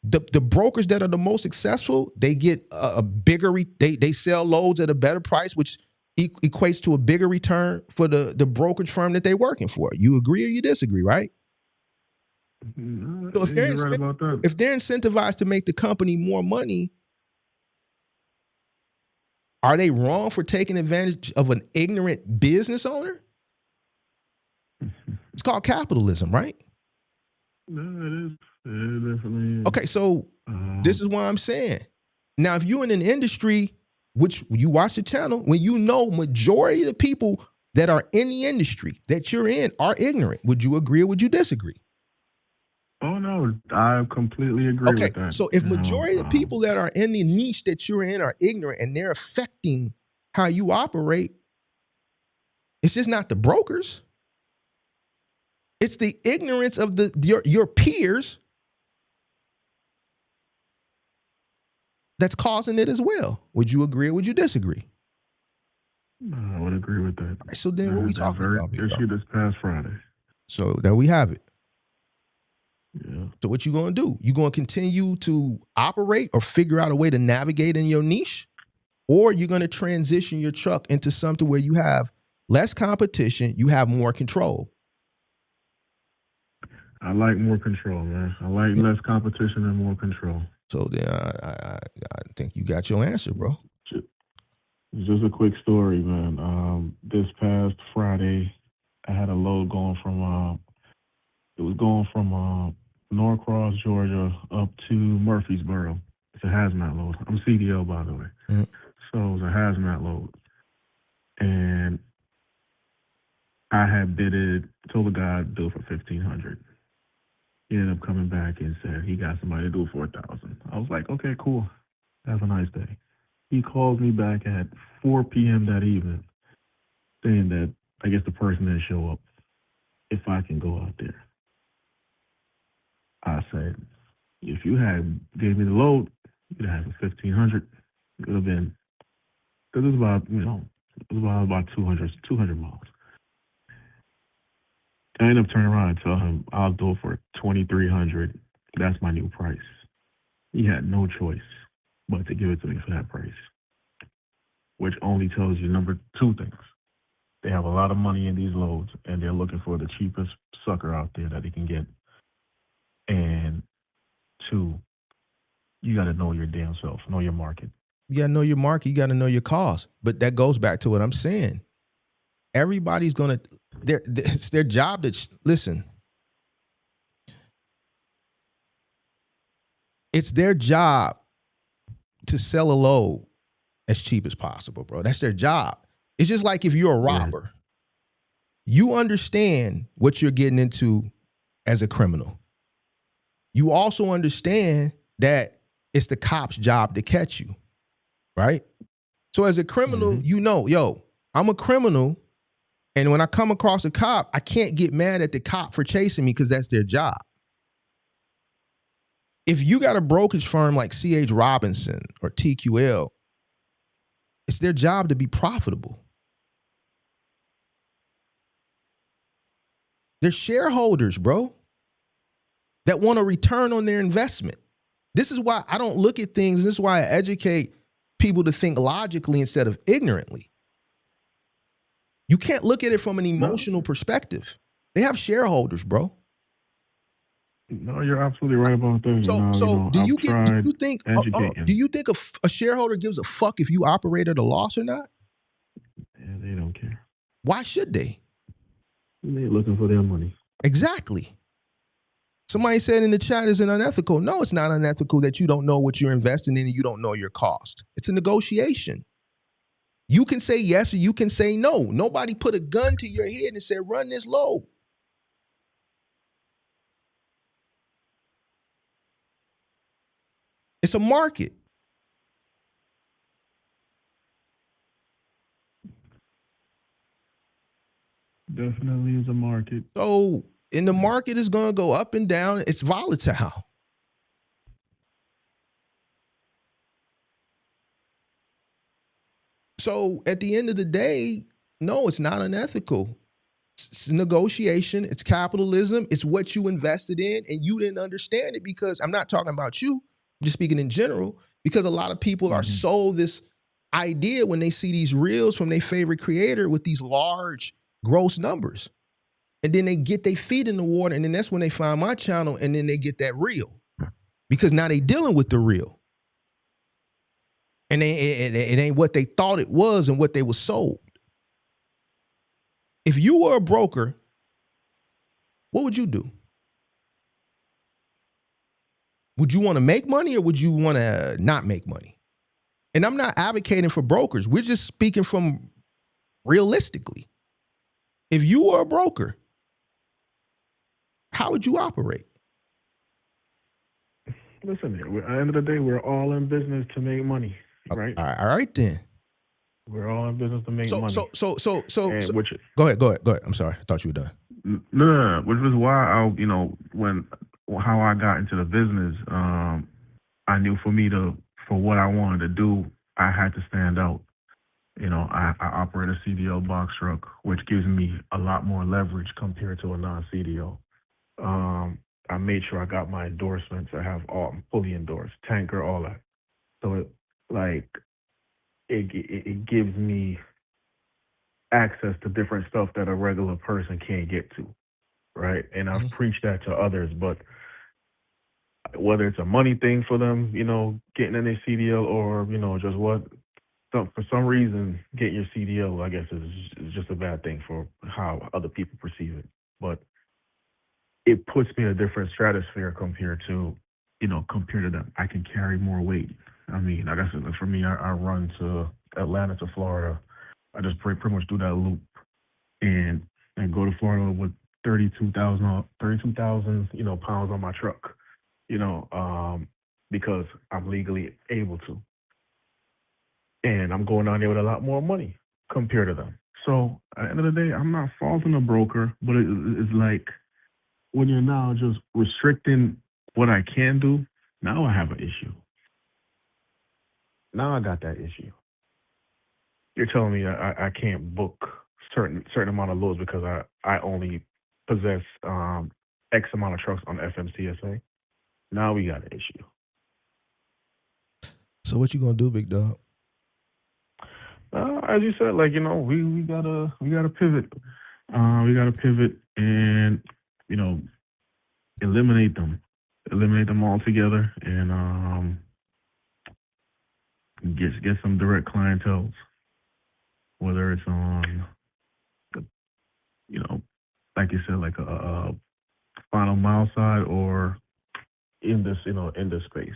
The brokers that are the most successful, they get a bigger, they sell loads at a better price, which equates to a bigger return for the brokerage firm that they're working for. You agree or you disagree, right? So You're right about that. if they're incentivized to make the company more money, are they wrong for taking advantage of an ignorant business owner? It's called capitalism, right? No, it is. It definitely is. Okay, so this is why I'm saying. Now, if you're in an industry, which you watch the channel, when you know majority of the people that are in the industry that you're in are ignorant, would you agree or would you disagree? Oh no, I completely agree with that. So if majority of the people that are in the niche that you're in are ignorant and they're affecting how you operate, it's just not the brokers. It's the ignorance of your peers that's causing it as well. Would you agree or would you disagree? I would agree with that. All right, so then what we talking about? Issue this past Friday. So there we have it. Yeah. So what you gonna do? You gonna continue to operate or figure out a way to navigate in your niche? Or you're gonna transition your truck into something where you have less competition, you have more control. I like more control, man. I like less competition and more control. So then I think you got your answer, bro. Just a quick story, man. This past Friday, I had a load going from Norcross, Georgia, up to Murfreesboro. It's a hazmat load. I'm CDL, by the way. Mhm. So it was a hazmat load. And I had told the guy I'd do it for $1,500. He ended up coming back and said he got somebody to do it for $1,000. I was like, okay, cool. Have a nice day. He called me back at 4 p.m. that evening saying that I guess the person didn't show up. If I can go out there. I said, if you had gave me the load, you'd have had $1,500. It would have been, because it was about 200 miles. I ended up turning around and telling him I'll do it for $2,300. That's my new price. He had no choice but to give it to me for that price, which only tells you two things. They have a lot of money in these loads, and they're looking for the cheapest sucker out there that they can get. And two, you got to know your damn self, know your market. You got to know your market. You got to know your cost. But that goes back to what I'm saying. Everybody's going to, it's their job to, listen, it's their job to sell a load as cheap as possible, bro. That's their job. It's just like if you're a robber, you understand what you're getting into as a criminal. You also understand that it's the cop's job to catch you, right? So as a criminal, you know, yo, I'm a criminal, and when I come across a cop, I can't get mad at the cop for chasing me because that's their job. If you got a brokerage firm like C.H. Robinson or TQL, it's their job to be profitable. They're shareholders, bro, that want a return on their investment. This is why I don't look at things. This is why I educate people to think logically instead of ignorantly. You can't look at it from an emotional perspective. They have shareholders, bro. No, you're absolutely right about that. Do you think a shareholder gives a fuck if you operate at a loss or not? Yeah, they don't care. Why should they? They're looking for their money. Exactly. Somebody said in the chat, is it unethical? No, it's not unethical that you don't know what you're investing in and you don't know your cost. It's a negotiation. You can say yes or you can say no. Nobody put a gun to your head and said, run this load. It's a market. Definitely is a market. So, and the market is going to go up and down. It's volatile. So, at the end of the day, no, it's not unethical. It's negotiation. It's capitalism. It's what you invested in, and you didn't understand it because I'm not talking about you. I'm just speaking in general. Because a lot of people are sold this idea when they see these reels from their favorite creator with these large gross numbers. And then they get their feet in the water, and then that's when they find my channel, and then they get that reel. Because now they dealing with the real. And it ain't what they thought it was and what they were sold. If you were a broker, what would you do? Would you want to make money or would you want to not make money? And I'm not advocating for brokers. We're just speaking from realistically. If you were a broker, how would you operate? Listen, at the end of the day, we're all in business to make money, right? All right then. We're all in business to make money. So, which go ahead. I'm sorry. I thought you were done. no, which was why how I got into the business, I knew for what I wanted to do, I had to stand out. I operate a CDL box truck, which gives me a lot more leverage compared to a non-CDL. I made sure I got my endorsements. I have I'm fully endorsed, tanker, all that. So it gives me access to different stuff that a regular person can't get to, right? And I've preached that to others, but whether it's a money thing for them, getting in their CDL or, just for some reason, getting your CDL, I guess, is just a bad thing for how other people perceive it. But it puts me in a different stratosphere compared to them. I can carry more weight. I mean, I guess for me, I run to Atlanta to Florida. I just pretty much do that loop and go to Florida with 32,000, pounds on my truck, because I'm legally able to. And I'm going down there with a lot more money compared to them. So at the end of the day, I'm not faulting a broker, but it's like when you're now just restricting what I can do, now I have an issue. Now I got that issue. You're telling me I can't book certain amount of loads because I only possess X amount of trucks on FMCSA. Now we got an issue. So what you gonna do, big dog? As you said, we gotta pivot. We gotta pivot and eliminate them altogether, and get some direct clientele. Whether it's on, like you said, like a final mile side or in this space.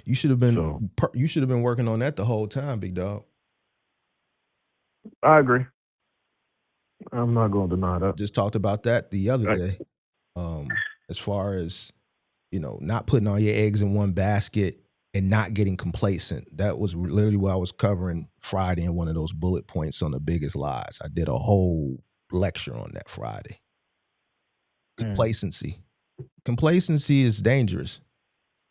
You should have been working on that the whole time, big dog. I agree. I'm not going to deny that. Just talked about that the other day. As far as, not putting all your eggs in one basket and not getting complacent. That was literally what I was covering Friday in one of those bullet points on the biggest lies. I did a whole lecture on that Friday. Complacency. Complacency is dangerous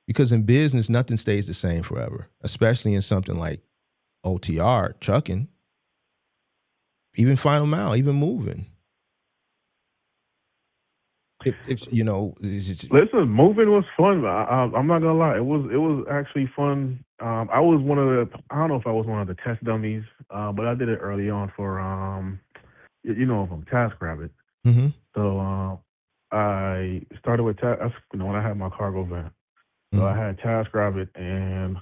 because in business, nothing stays the same forever, especially in something like OTR, trucking, even final mile, even moving. Listen, moving was fun. I'm not gonna lie, it was actually fun. I was I don't know if I was one of the test dummies, but I did it early on for from TaskRabbit. Mm-hmm. So I started with when I had my cargo van. So I had TaskRabbit, and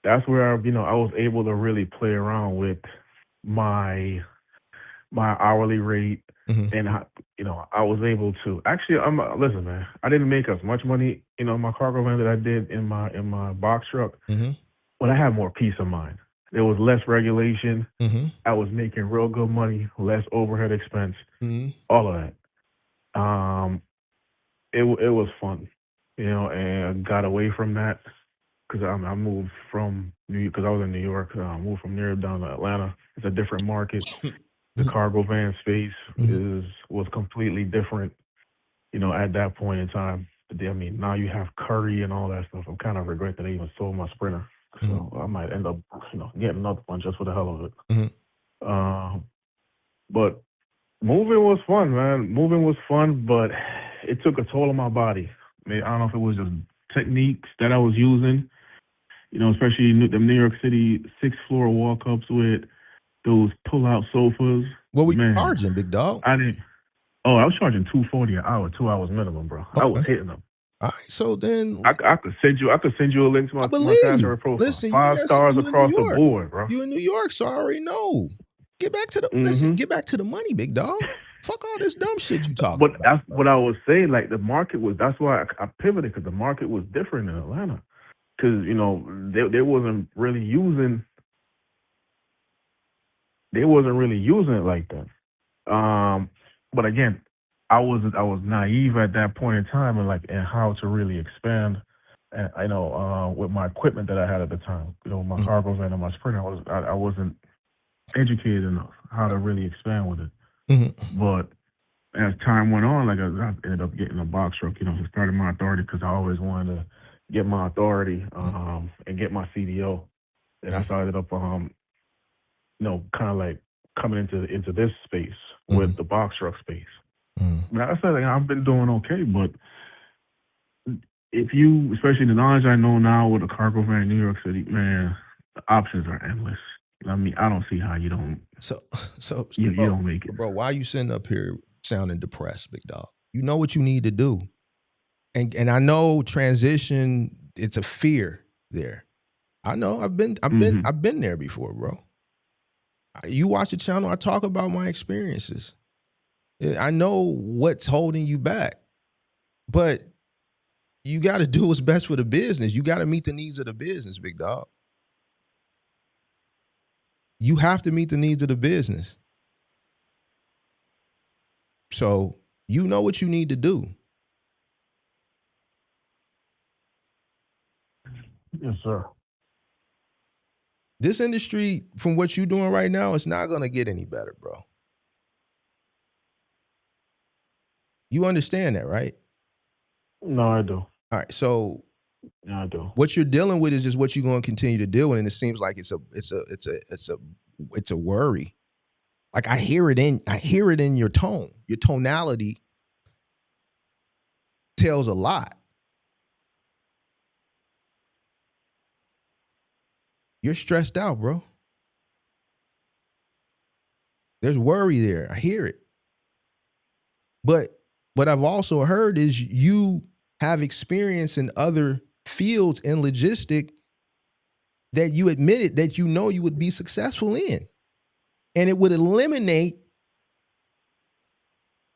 that's where I was able to really play around with my hourly rate. And I was able to actually. Listen, man. I didn't make as much money, in my cargo van that I did in my box truck, but I had more peace of mind. There was less regulation. I was making real good money, less overhead expense, all of that. It was fun, and I got away from that because I moved from because I was in New York. I moved from there down to Atlanta. It's a different market. The cargo van space Mhm. was completely different, at that point in time. I mean, now you have Curry and all that stuff. I'm kind of regret that I even sold my Sprinter. Mhm. So I might end up, getting another one just for the hell of it. Mhm. But moving was fun, man. Moving was fun, but it took a toll on my body. I mean, I don't know if it was just techniques that I was using, especially the New York City 6th floor walk-ups with those pull-out sofas. What were you Man, charging, big dog? I didn't. Oh, I was charging $240 an hour, 2 hours minimum, bro. I was Okay. hitting them. All right. So then I could send you a link to I my believe Fast you. profile. Listen, you 5 got stars you in New across the York. board, bro. You in New York, so I already know. Get back to the Mm-hmm. get back to the money, big dog. Fuck all this dumb shit you talking But about. that's what I was saying. Like the market was. That's why I pivoted, because the market was different in Atlanta. Because they wasn't really using. They wasn't really using it like that. But again, I was naive at that point in time, and how to really expand. And with my equipment that I had at the time, my cargo van and my Sprinter, I wasn't educated enough how to really expand with it. Mm-hmm. But as time went on, like I ended up getting a box truck. Started my authority because I always wanted to get my authority and get my CDO. And I started up kind of like coming into this space with the box truck space. Like I said, I've been doing okay, but if you, especially the knowledge I know now with a cargo van in New York City, man, the options are endless. I mean, I don't see how you don't you bro, don't make it. bro, why are you sitting up here sounding depressed, big dog? You know what you need to do. And I know transition, it's a fear there. I know I've been there before, bro. You watch the channel, I talk about my experiences. I know what's holding you back. But you got to do what's best for the business. You got to meet the needs of the business, big dog. You have to meet the needs of the business. So you know what you need to do. Yes, sir. This industry, from what you're doing right now, it's not going to get any better, bro. You understand that, right? No, I do. All right. So I do. what you're dealing with is just what you're going to continue to deal with, and it seems like it's a worry. Like I hear it in your tone. Your tonality tells a lot. You're stressed out, bro. There's worry there. I hear it. But what I've also heard is you have experience in other fields in logistic that you admitted that you know you would be successful in. And it would eliminate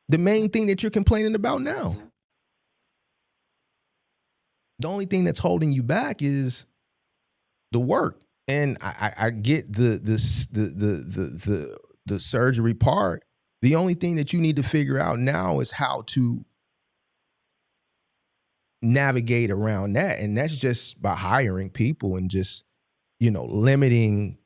the main thing that you're complaining about now. The only thing that's holding you back is the work. And I get the surgery part. The only thing that you need to figure out now is how to navigate around that. And that's just by hiring people and just, limiting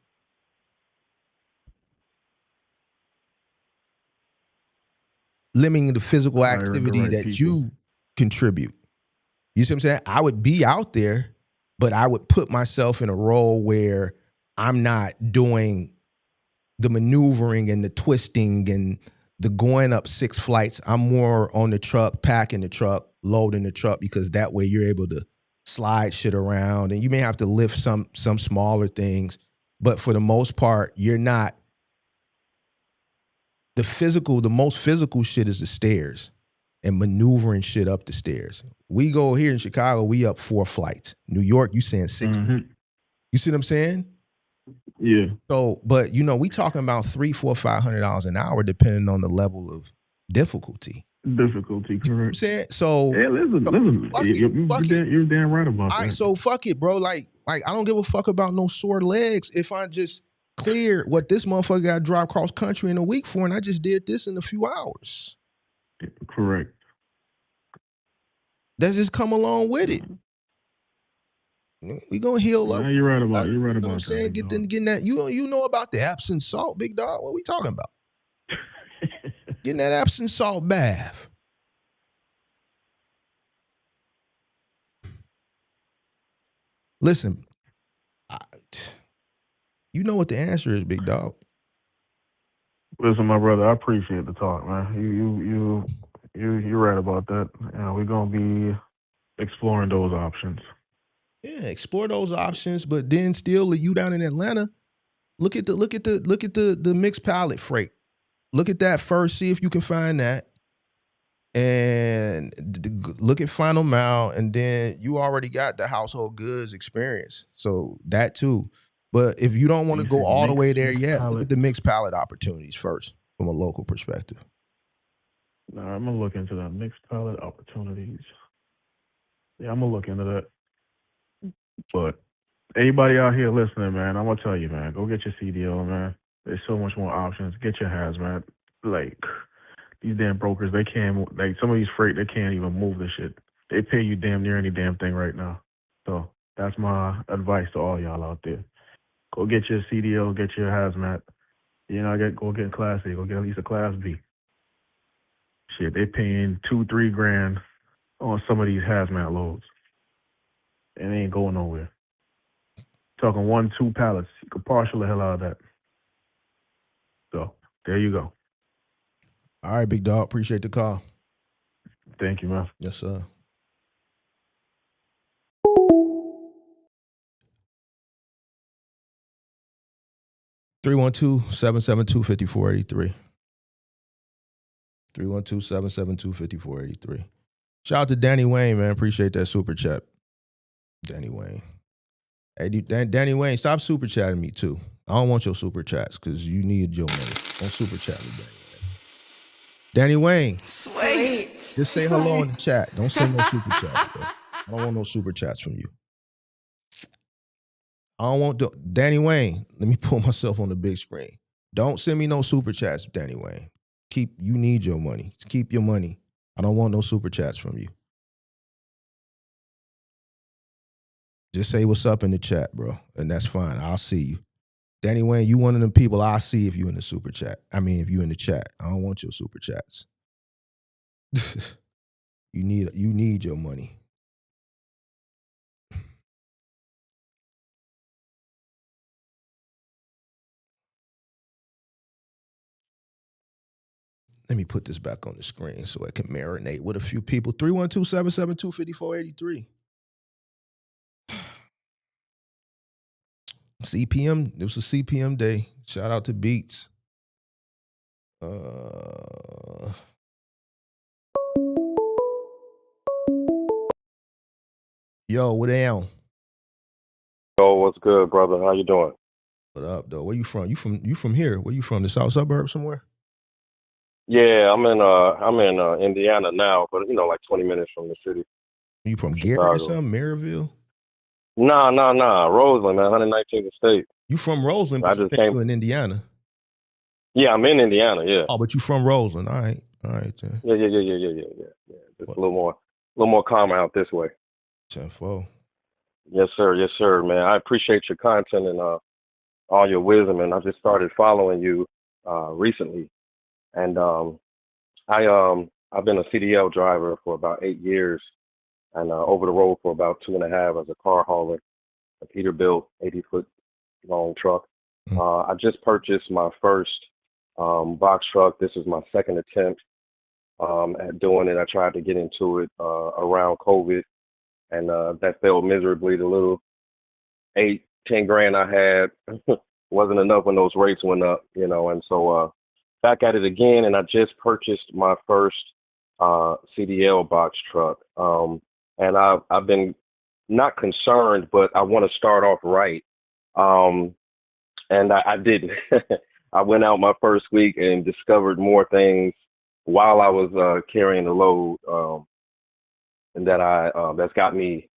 the physical activity that you contribute. You see what I'm saying? I would be out there, but I would put myself in a role where I'm not doing the maneuvering and the twisting and the going up 6 flights. I'm more on the truck, packing the truck, loading the truck, because that way you're able to slide shit around, and you may have to lift some smaller things, but for the most part, you're not. The most physical shit is the stairs and maneuvering shit up the stairs. We go here in Chicago, we up 4 flights. New York, you saying 6. You see what I'm saying? Yeah. So, but we talking about $300, $400, $500 an hour, depending on the level of difficulty. Difficulty, correct. You know what I'm saying? So, yeah, listen, you're damn right about that. All right, so fuck it, bro. Like I don't give a fuck about no sore legs if I just clear what this motherfucker got to drive cross country in a week for, and I just did this in a few hours. Correct. Let's just come along with it. We gonna heal up. You're right about. You know what I'm saying? Getting that. You know about the Epsom salt, big dog. What we talking about? Getting that Epsom salt bath. Listen, you know what the answer is, big dog. Listen, my brother, I appreciate the talk, man. You're right about that. We're gonna be exploring those options. Yeah, explore those options, but then still, you down in Atlanta, look at the mixed pallet freight. Look at that first. See if you can find that, and look at Final Mile, and then you already got the household goods experience. So that too. But if you don't want to go all the way there yet, look at the mixed pallet opportunities first from a local perspective. No, I'm gonna look into that mixed pallet opportunities. Yeah, I'm gonna look into that. But anybody out here listening, man, I'm gonna tell you, man, go get your CDL, man. There's so much more options. Get your hazmat. Like these damn brokers, they can't. Like some of these freight, they can't even move the shit. They pay you damn near any damn thing right now. So that's my advice to all y'all out there. Go get your CDL, get your hazmat. Go get Class A. Go get at least a Class B. Shit, they paying $2-3 grand on some of these hazmat loads. And they ain't going nowhere. Talking 1-2 pallets. You could partial the hell out of that. So there you go. All right, big dog. Appreciate the call. Thank you, man. Yes, sir. (312-772-5483). 312-772-5483. Shout out to Danny Wayne, man. Appreciate that super chat. Danny Wayne. Hey, Danny Wayne, stop super chatting me too. I don't want your super chats because you need your money. Don't super chat me, Danny Wayne. Sweet. Just say hello in the chat. Don't send no super chats, bro. I don't want no super chats from you. I don't want Danny Wayne. Let me pull myself on the big screen. Don't send me no super chats, Danny Wayne. You need your money. Keep your money. I don't want no super chats from you. Just say what's up in the chat, bro, and that's fine. I'll see you. Danny Wayne, you one of them people I'll see if you in the super chat. I mean, if you in the chat. I don't want your super chats. You need your money. Let me put this back on the screen so I can marinate with a few people. 312-772-5483. CPM, it was a CPM day. Shout out to Beats. Yo, what down? Yo, what's good, brother? How you doing? What up, though? Where you from? You from here? Where you from? The south suburb somewhere? Yeah, I'm in Indiana now, but like 20 minutes from the city. You from Gary or something? Maryville? Nah. Roseland, man, 119th Estate. You from Roseland, but you in Indiana? Yeah, I'm in Indiana, yeah. Oh, but you from Roseland. All right then. Yeah. It's a little more calm out this way. 10-4. Yes, sir, man. I appreciate your content and all your wisdom, and I just started following you recently. And I've been a CDL driver for about 8 years, and over the road for about 2.5 as a car hauler, a Peterbilt 80-foot long truck. I just purchased my first box truck. This is my second attempt at doing it. I tried to get into it around COVID, and that failed miserably. The little 8-10 grand I had wasn't enough when those rates went up, and so back at it again, and I just purchased my first CDL box truck. And I've been not concerned, but I want to start off right. And I didn't. I went out my first week and discovered more things while I was carrying the load, and that's got me,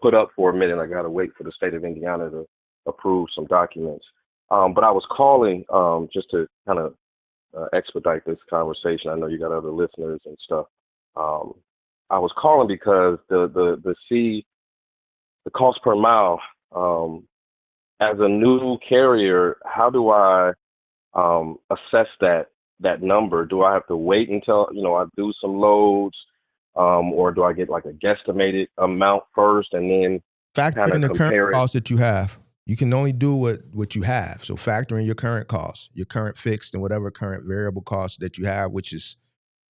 put up for a minute. I got to wait for the state of Indiana to approve some documents. But I was calling just to kind of expedite this conversation. I know you got other listeners and stuff. I was calling because the cost per mile, as a new carrier, how do I assess that that number? Do I have to wait until, I do some loads, or do I get like a guesstimated amount first and then Factor kind in of the current compare it? cost that you have. You can only do what you have. So factor in your current costs, your current fixed and whatever current variable costs that you have, which is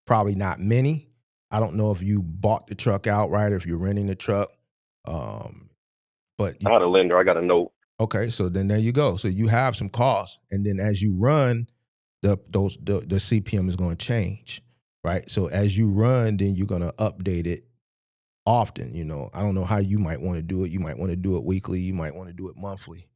probably not many. I don't know if you bought the truck outright or if you're renting the truck. But I had a lender. I got a note. okay, so then there you go. So you have some costs, and then as you run, the CPM is going to change, right? So as you run, then you're going to update it often. I don't know how you might want to do it. You might want to do it weekly. You might want to do it monthly.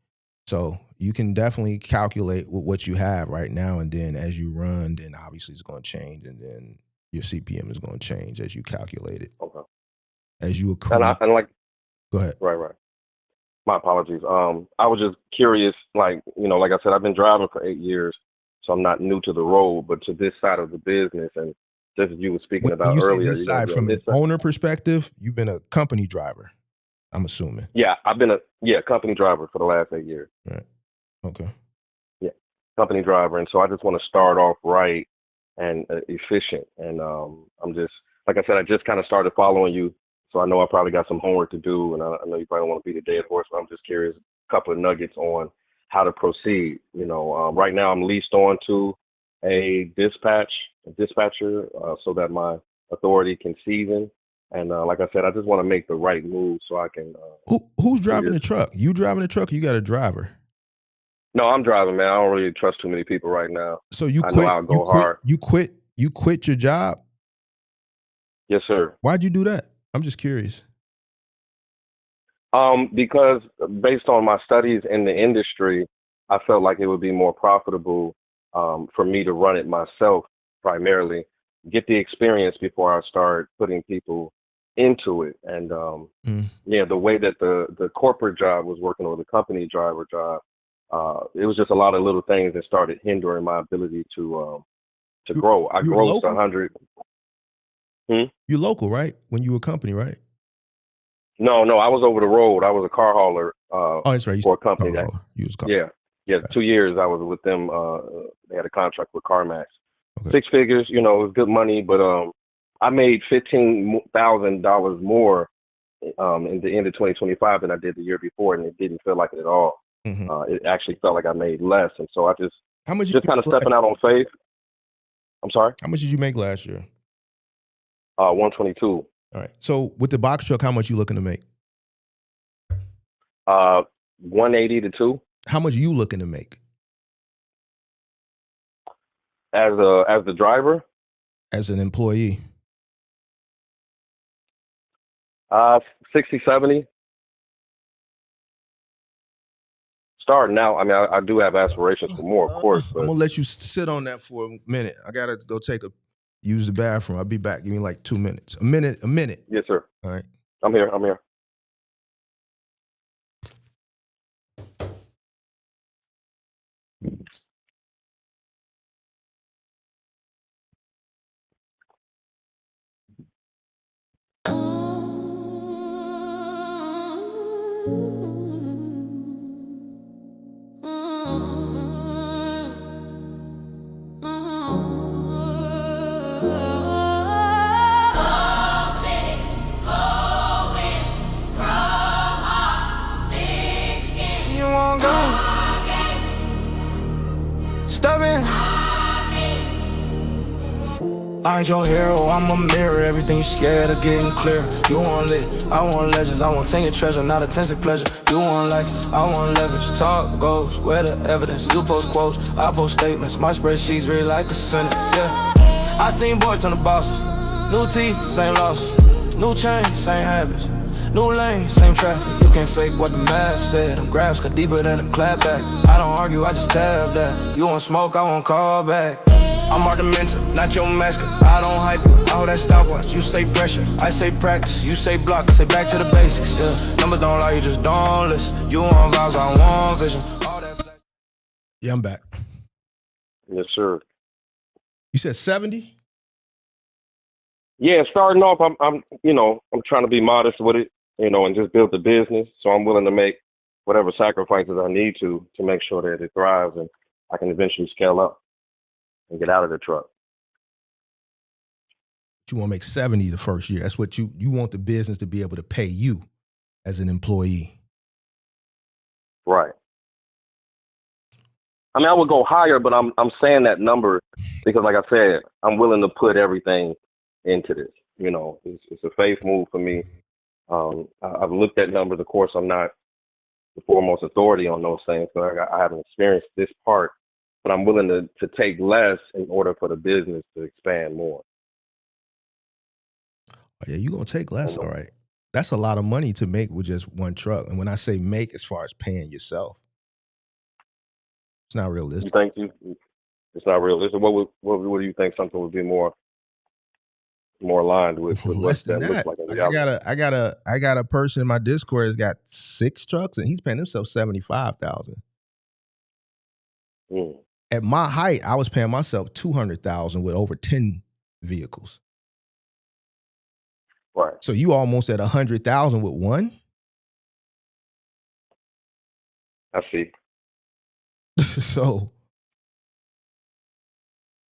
So you can definitely calculate with what you have right now, and then as you run, then obviously it's going to change, and then your CPM is going to change as you calculate it. Okay. As you accrue. And like, go ahead. right. My apologies. I was just curious, like I said, I've been driving for 8 years, so I'm not new to the road, but to this side of the business, and just as you were speaking When about you say earlier, this side, from an this side. owner perspective, you've been a company driver, I'm assuming. Yeah, I've been a company driver for the last 8 years. Right. Okay. Yeah, company driver, and so I just want to start off right and efficient. And I'm just, like I said, I just kind of started following you, so I know I probably got some homework to do, and I know you probably don't want to be the dead horse, but I'm just curious, a couple of nuggets on how to proceed. Right now I'm leased on to a dispatcher, so that my authority can season. And like I said, I just want to make the right move so I can. Who's driving the truck? You driving the truck? Or you got a driver? No, I'm driving, man. I don't really trust too many people right now. So you I quit? know I'll go hard. You quit your job? Yes, sir. Why'd you do that? I'm just curious. Because based on my studies in the industry, I felt like it would be more profitable for me to run it myself primarily, get the experience before I start putting people into it. And the way that the corporate job was working, or the company driver job, it was just a lot of little things that started hindering my ability to grow. I grossed 100. You're local, right? When you were a company, right? No, I was over the road. I was a car hauler. That's right. For a company You was yeah. Okay. 2 years I was with them. They had a contract with CarMax. Okay. 6 figures, it was good money, but I made $15,000 more in the end of 2025 than I did the year before, and it didn't feel like it at all. Mm-hmm. It actually felt like I made less, and so I just How much? kind of stepping out on faith. I'm sorry. How much did you make last year? 122. All right. So with the box truck, how much you looking to make? 180 to 2. How much you looking to make? As the driver? As an employee? 60, 70. Starting out, I mean, I do have aspirations for more, of course. But I'm gonna let you sit on that for a minute. I gotta go use the bathroom. I'll be back. Give me like 2 minutes. A minute. Yes, sir. All right. I'm here. You won't go. Step in. I ain't your hero, I'm a mirror. Everything you scared of getting clear. You want lit, I want legends. I want taking treasure, not a tensive pleasure. You want likes, I want leverage. Talk goes, where the evidence? You post quotes, I post statements. My spreadsheets read like a sentence, yeah. I seen boys turn to bosses. New teeth, same losses. New chain, same habits. New lane, same traffic. You can't fake what the math said. Them graphs cut deeper than a clapback. I don't argue, I just tab that. You want smoke, I want call back. I'm argumentative, not your mascot. I don't hype you, I hold that stopwatch. You say pressure, I say practice. You say block, I say back to the basics, yeah. Numbers don't lie, you just don't listen. You want vibes, I want vision. All that flash. Yeah, I'm back. Yes, sir. You said 70? Yeah, starting off, I'm trying to be modest with it, and just build the business. So I'm willing to make whatever sacrifices I need to make sure that it thrives and I can eventually scale up. and get out of the truck. You want to make 70 the first year. That's what you want the business to be able to pay you as an employee. Right. I mean, I would go higher, but I'm saying that number because, like I said, I'm willing to put everything into this. You know, it's a faith move for me. I've looked at numbers. Of course, I'm not the foremost authority on those things, so I haven't experienced this part. But I'm willing to take less in order for the business to expand more. Oh, yeah, you're going to take less, all right. That's a lot of money to make with just one truck. And when I say make, as far as paying yourself, it's not realistic. You think it's not realistic? What do you think something would be more aligned with Less what than that that. looks like in Like reality? I got a person in my Discord that's got 6 trucks and he's paying himself $75,000. Mm. At my height, I was paying myself $200,000 with over 10 vehicles. Right. So you almost at $100,000 with one. I see. So,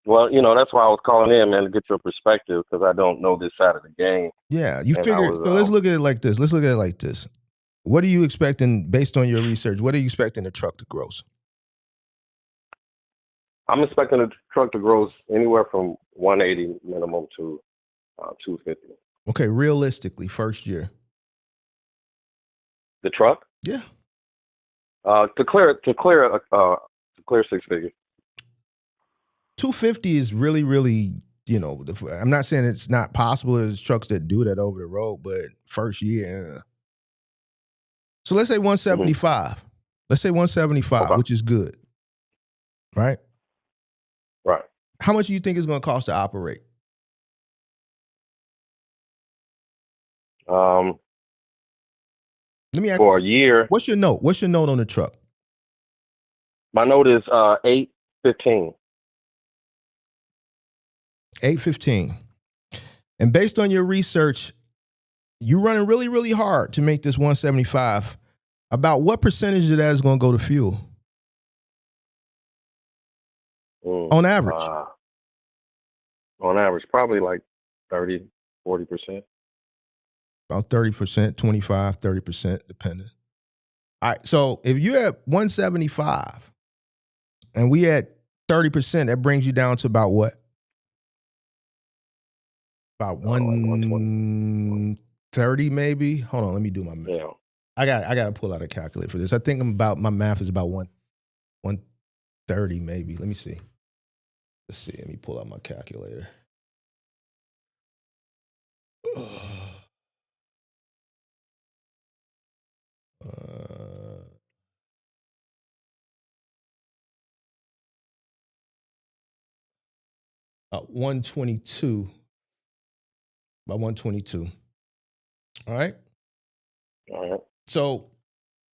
well, you know, that's why I was calling in, man, to get your perspective because I don't know this side of the game. yeah, you And figure. So let's look at it like this. What are you expecting based on your research? What are you expecting the truck to gross? I'm expecting the truck to gross anywhere from 180 minimum to 250. Okay, realistically, first year. The truck? Yeah. To clear 6 figures. 250 is really, really, you know, I'm not saying it's not possible. There's trucks that do that over the road, but first year. So let's say 175. Mm-hmm. Let's say 175, okay, which is good. Right? Right. How much do you think it's going to cost to operate? Let me ask for a year. What's your note? What's your note on the truck? My note is 815. 815. And based on your research, you're running really, really hard to make this 175. About what percentage of that is going to go to fuel? On average. On average, probably like 30, 40%. About 30%, 25, 30%, depending. All right, so if you're at 175 and we at 30%, that brings you down to about what? About 130 maybe? Hold on, let me do my math. Yeah. I got to pull out a calculator for this. I think my math is about 130 maybe. Let me see. Let's see. Let me pull out my calculator. 122. About 122. All right. All right. So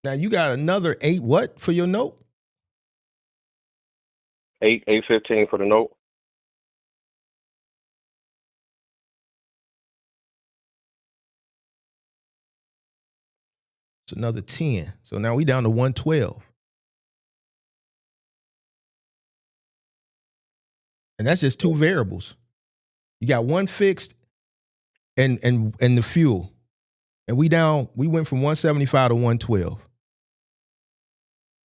now you got another 8 what for your note? 815 for the note. It's another 10. So now we down to 112. And that's just 2 variables. You got one fixed and the fuel. And we went from 175 to 112.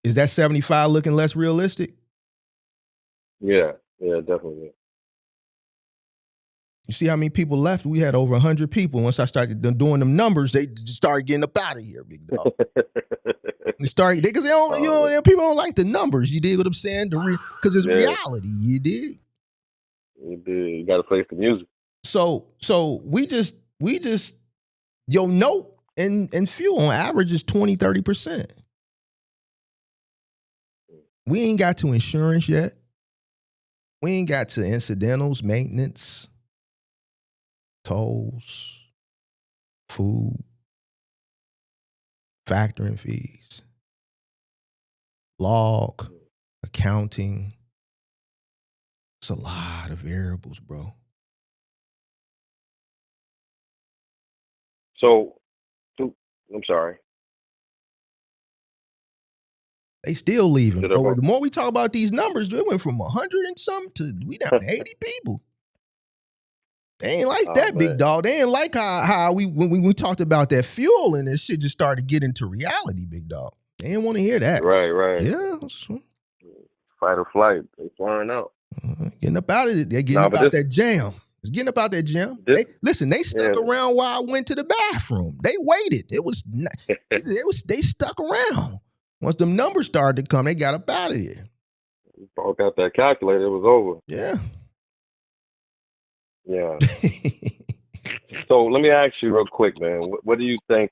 Is that 75 looking less realistic? Yeah, definitely. You see how many people left? We had over 100 people. Once I started doing them numbers, they just started getting up out of here, big dog. Because they don't, people don't like the numbers. You dig what I'm saying? Because it's reality. You dig? You did. You got to face the music. So we just your note and fuel on average is 20, 30%. We ain't got to insurance yet. We ain't got to incidentals, maintenance, tolls, food, factoring fees, log, accounting. It's a lot of variables, bro. So, I'm sorry. They still leaving. Shit up Bro, on- the more we talk about these numbers, it went from 100 and something to we down to 80 people. They ain't like that, big man. dog. They ain't like how when we talked about that fuel and this shit just started to get into reality, big dog. They didn't want to hear that. Right. Yeah. Fight or flight. They flying out. Getting up out of it. They're getting up out that jam. It's getting up out that jam. They stuck around while I went to the bathroom. They waited. They stuck around. Once them numbers started to come, they got up out of here. Broke out that calculator, it was over. Yeah. Yeah. So let me ask you real quick, man. What do you think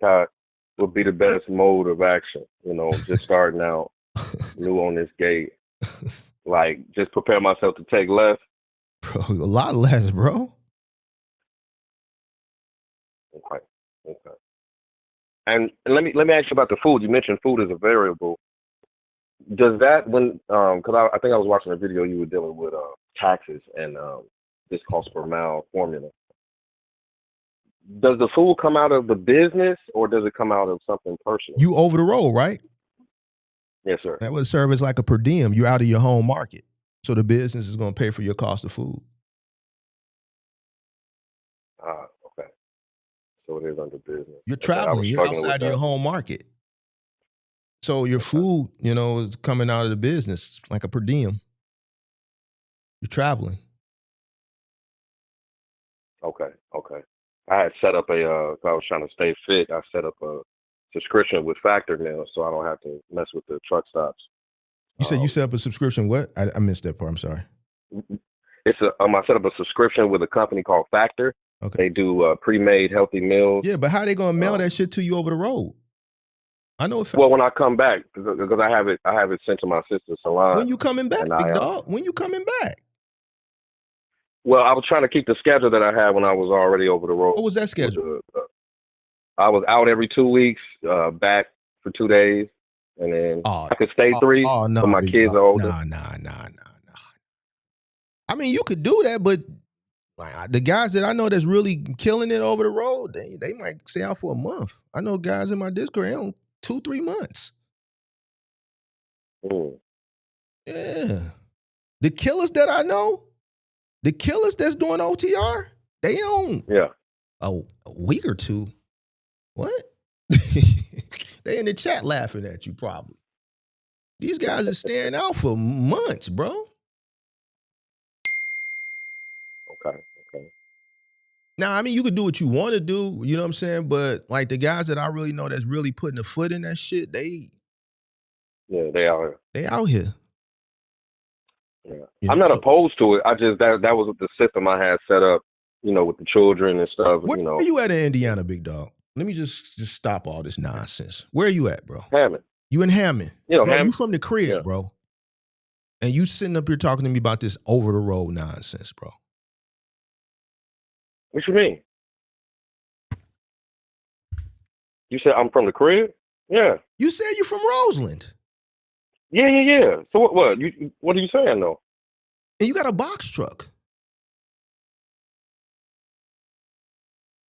would be the best mode of action? You know, just starting out new on this gate. Like, just prepare myself to take less. Bro, a lot less, bro. Okay. And let me ask you about the food. You mentioned food is a variable. Does that because I think I was watching a video you were dealing with taxes and this cost per mile formula. Does the food come out of the business or does it come out of something personal? You over the road, right? Yes, sir. That would serve as like a per diem. You're out of your home market. So the business is going to pay for your cost of food. Okay. So it is under business. You're traveling. You're outside of your home market. So your food, is coming out of the business like a per diem. You're traveling. Okay. I had set up I was trying to stay fit. I set up a subscription with Factor now, so I don't have to mess with the truck stops. You said you set up a subscription. What? I missed that part. I'm sorry. I set up a subscription with a company called Factor. Okay. They do pre-made healthy meals. Yeah, but how they gonna mail that shit to you over the road? I know. Well, when I come back, because I have it sent to my sister's salon. When you coming back, big dog? When you coming back? Well, I was trying to keep the schedule that I had when I was already over the road. What was that schedule? I was out every 2 weeks, back for 2 days, and then I could stay 3. No, but my kids are older. Nah. I mean, you could do that, but the guys that I know that's really killing it over the road, they might stay out for a month. I know guys in my Discord, they on 2-3 months. Yeah. The killers that I know, the killers that's doing OTR, they don't. Yeah. A week or two. What? They in the chat laughing at you probably. These guys are staying out for months, bro. Okay. Now, I mean, you could do what you want to do, you know what I'm saying? But like the guys that I really know that's really putting a foot in that shit, they out here. They out here. Yeah. I'm not opposed to it. I just that was the system I had set up, with the children and stuff. Where are you at in Indiana, big dog? Let me just stop all this nonsense. Where are you at, bro? Hammond. You in Hammond? Bro, Hammond. You from the crib, bro. And you sitting up here talking to me about this over the road nonsense, bro. What you mean? You said I'm from the crib? Yeah. You said you from Roseland. Yeah. So what what are you saying though? And you got a box truck.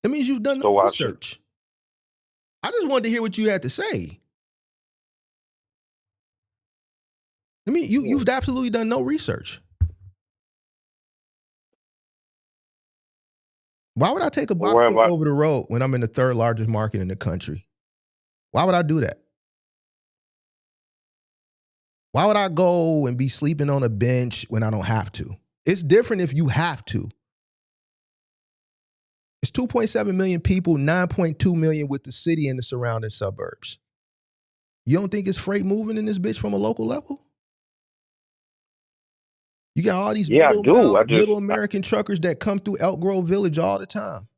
That means you've done no research. I just wanted to hear what you had to say. I mean, you've absolutely done no research. Why would I take a box truck over the road when I'm in the 3rd largest market in the country? Why would I do that? Why would I go and be sleeping on a bench when I don't have to? It's different if you have to. It's 2.7 million people, 9.2 million with the city and the surrounding suburbs. You don't think it's freight moving in this bitch from a local level? You got all these middle American truckers that come through Elk Grove Village all the time.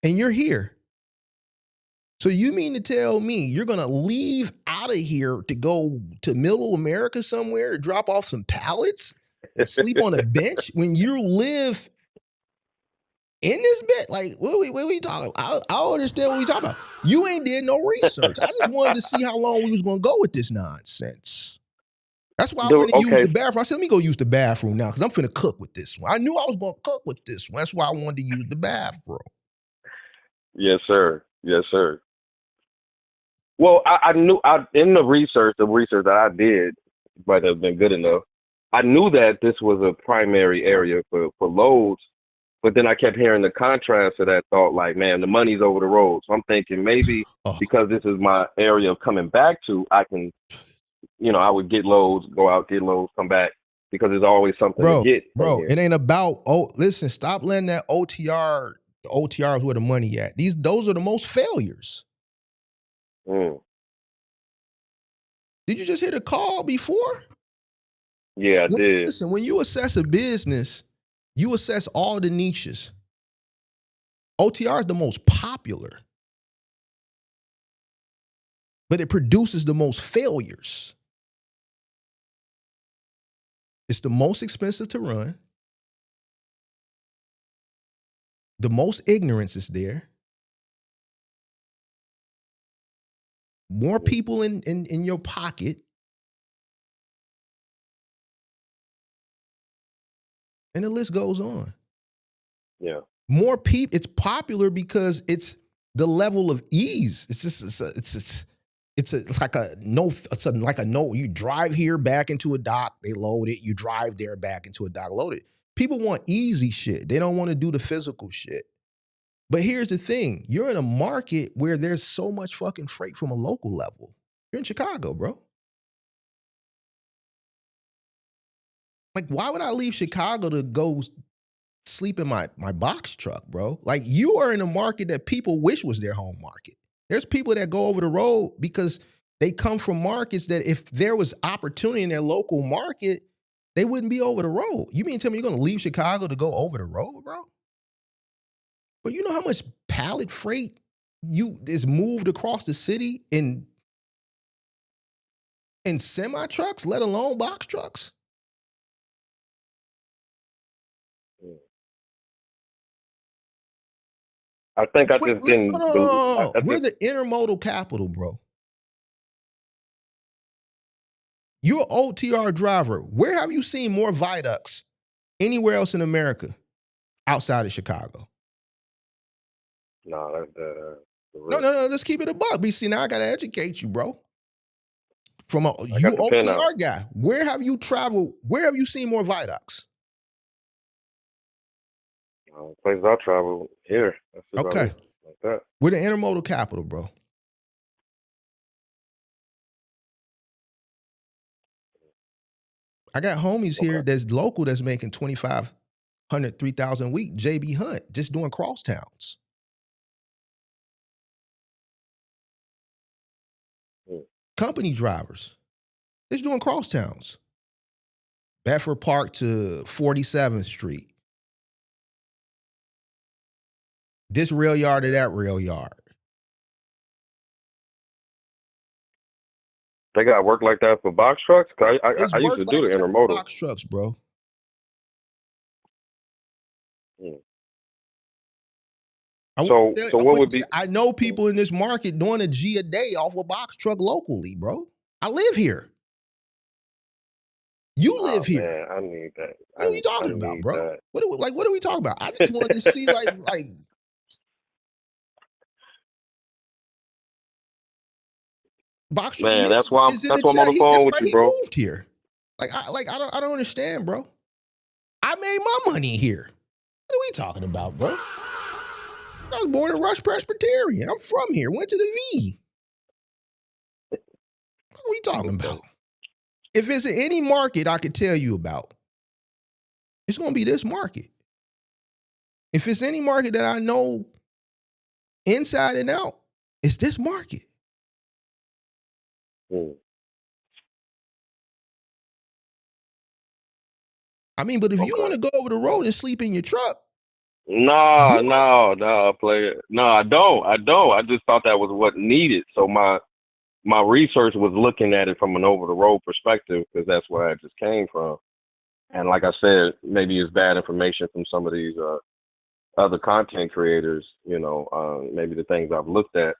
And you're here. So you mean to tell me you're going to leave out of here to go to middle America somewhere to drop off some pallets and sleep on a bench when you live in this bed? Like, what we talking about? I don't understand what we talking about. You ain't did no research. I just wanted to see how long we was going to go with this nonsense. That's why I went to use the bathroom. I said, let me go use the bathroom now because I'm finna cook with this one. I knew I was going to cook with this one. That's why I wanted to use the bathroom. Yes, sir. Well, I knew in the research that I did might have been good enough. I knew that this was a primary area for loads, but then I kept hearing the contrast to that thought, like, man, the money's over the road. So I'm thinking maybe Oh, because this is my area of coming back to, I can, I would get loads, go out, get loads, come back, because there's always something to get from bro, here. it ain't about, listen, stop letting that OTR is where the money at. Those are the most failures. Mm. Did you just hear the call before? Yeah, I did. Listen, when you assess a business, you assess all the niches. OTR is the most popular, but it produces the most failures. It's the most expensive to run. The most ignorance is there. More people in your pocket. And the list goes on. Yeah. More people. It's popular because it's the level of ease. It's like a no. You drive here back into a dock, they load it. You drive there back into a dock, load it. People want easy shit. They don't want to do the physical shit. But here's the thing: you're in a market where there's so much fucking freight from a local level. You're in Chicago, bro. Like, why would I leave Chicago to go sleep in my box truck, bro? Like, you are in a market that people wish was their home market. There's people that go over the road because they come from markets that if there was opportunity in their local market, they wouldn't be over the road. You mean to tell me you're going to leave Chicago to go over the road, bro? But you know how much pallet freight is moved across the city in semi trucks, let alone box trucks? I think I just didn't. No. We're the intermodal capital, bro. You're an OTR driver. Where have you seen more viaducts anywhere else in America outside of Chicago? No, No. Let's keep it a buck. BC, now I got to educate you, bro. From you OTR guy, where have you traveled? Where have you seen more viaducts? Places I travel here. That's Okay. like that. We're the intermodal capital, bro. I got homies here that's local that's making $2,500, $3,000 a week. JB Hunt, just doing crosstowns. Company drivers, just doing crosstowns. Bedford Park to 47th Street. This rail yard to that rail yard. They got work like that for box trucks? I used to do the intermodal. Box trucks, bro. So what would be? I know people in this market doing a G a day off a box truck locally, bro. I live here. You live here. Man, I need that. What are we talking about, bro? What are we talking about? I just wanted to see like box truck. Man, that's why I'm on the phone with you, bro. He moved here. I don't understand, bro. I made my money here. What are we talking about, bro? I was born in Rush Presbyterian. I'm from here. Went to the V. What are we talking about? If it's in any market I could tell you about, it's going to be this market. If it's any market that I know inside and out, it's this market. I mean, but if you want to go over the road and sleep in your truck, no, player. No, I don't. I just thought that was what needed. So my research was looking at it from an over the road perspective because that's where I just came from. And like I said, maybe it's bad information from some of these other content creators. Maybe the things I've looked at,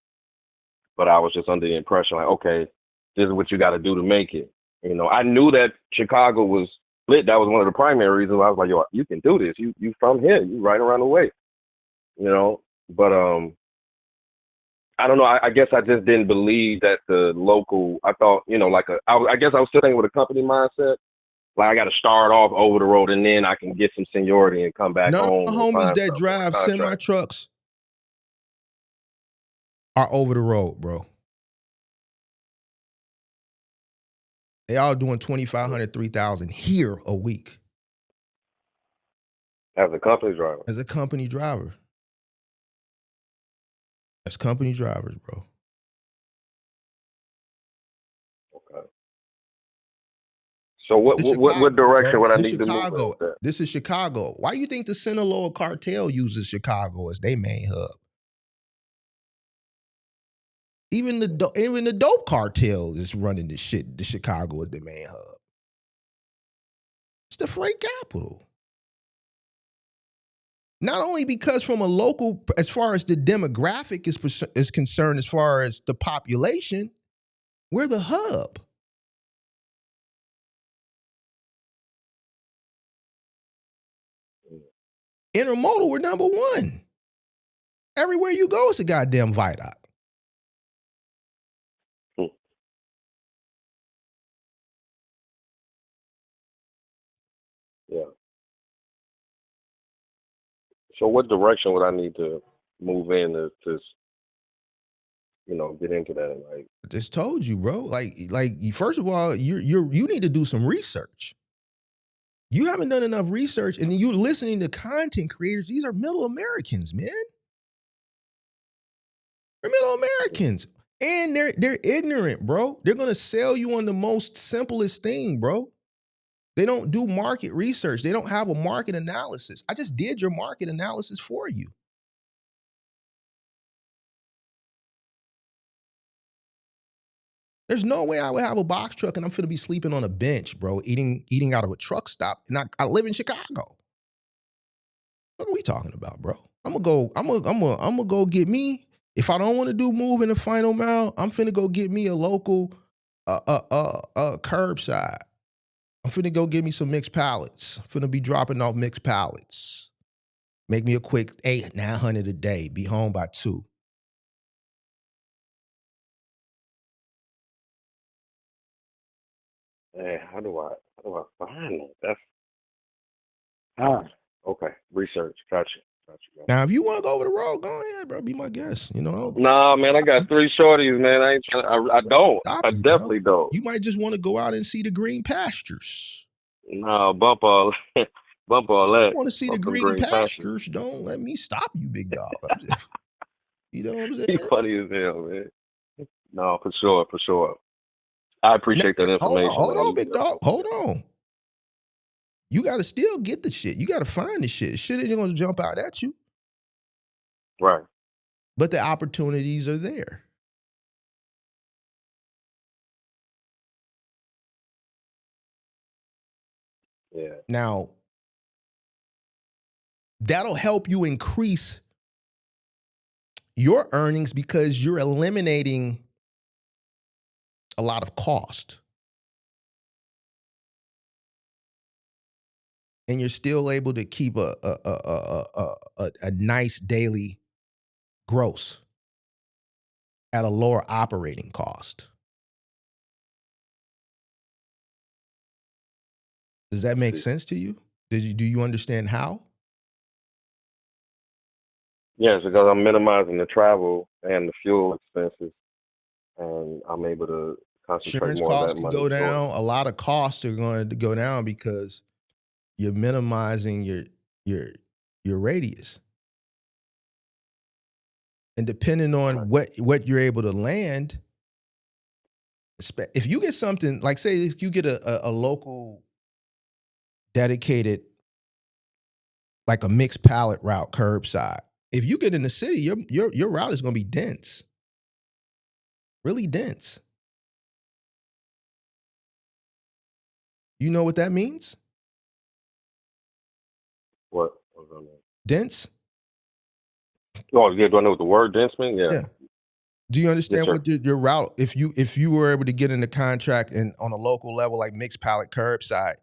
but I was just under the impression like, okay, this is what you got to do to make it. I knew that Chicago was lit. That was one of the primary reasons I was like, yo, you can do this. You from here. You right around the way. But I don't know. I guess I just didn't believe that the local. I thought, I guess I was still thinking with a company mindset. Like I got to start off over the road and then I can get some seniority and come back None of home the and homies find that something on drive a semi contract. trucks are over the road, bro. They all doing 2,500, 3,000 here a week As a company driver. as a company driver. As company drivers, bro. Okay. So what This what direction bro. would I This need to move in Chicago. with that? This is Chicago. Why you think the Sinaloa cartel uses Chicago as their main hub? Even the dope cartel is running this shit. The Chicago is the main hub. It's the freight capital. Not only because from a local, as far as the demographic is concerned, as far as the population, we're the hub. Intermodal, we're number one. Everywhere you go, it's a goddamn viaduct. Yeah. So what direction would I need to move in to get into that? Like, I just told you, bro. Like, first of all, you need to do some research. You haven't done enough research, and you're listening to content creators. These are middle Americans, man. They're middle Americans. And they're ignorant, bro. They're gonna sell you on the most simplest thing, bro. They don't do market research. They don't have a market analysis. I just did your market analysis for you. There's no way I would have a box truck and I'm finna be sleeping on a bench, bro, eating out of a truck stop. And I live in Chicago. What are we talking about, bro? I'm gonna go get me. If I don't want to do move in the final mile, I'm finna go get me a local curbside. I'm finna go get me some mixed pallets. I'm finna be dropping off mixed pallets. Make me a quick 800-900 a day. Be home by 2. man, how do I find that? Okay. Research. Gotcha, man. Now, if you want to go over the road, go ahead, bro. Be my guest. Nah, man, I got 3 shorties, man. I ain't trying. I don't. Stop I you, definitely bro. don't. You might just want to go out and see the green pastures. Nah, bump all that. You want to see the Bump them green green pastures. pastures? Don't let me stop you, big dog. You know what I'm You saying? funny as hell, man. No, for sure. I appreciate that information. Hold man. on, big dog. Hold on. You got to still get the shit. You got to find the shit. Shit ain't going to jump out at you. Right. But the opportunities are there. Yeah. Now, that'll help you increase your earnings because you're eliminating a lot of cost. And you're still able to keep a nice daily gross at a lower operating cost. Does that make sense to you? Do you understand how? Yes, because I'm minimizing the travel and the fuel expenses, and I'm able to concentrate Insurance more of costs that can money. go down. A lot of costs are going to go down because you're minimizing your radius. And depending on what you're able to land, if you get something like, say, if you get a local dedicated, like a mixed pallet route curbside, if you get in the city, your route is going to be dense, really dense. You know what that means? What was that mean? Dense? Oh, yeah. Do I know what the word dense means? Yeah. Do you understand Yes, what your route, if you were able to get in the contract and on a local level, like mixed pallet curbside,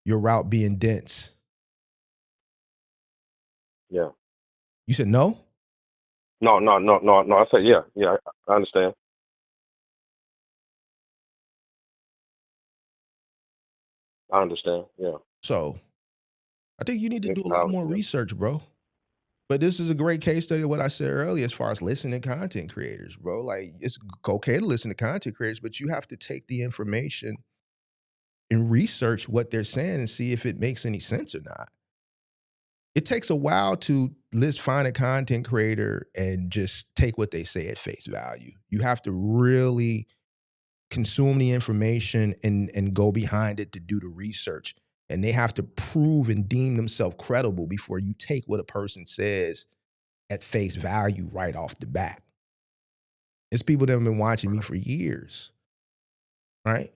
your route being dense? Yeah. You said no? No. I said yeah. I understand. I understand. Yeah. So I think you need to do Mixed a lot knowledge. more Yeah. research, bro. But this is a great case study of what I said earlier as far as listening to content creators, bro. Like, it's okay to listen to content creators, but you have to take the information and research what they're saying and see if it makes any sense or not. It takes a while to find a content creator and just take what they say at face value. You have to really consume the information and go behind it to do the research. And they have to prove and deem themselves credible before you take what a person says at face value right off the bat. It's people that have been watching me for years, right?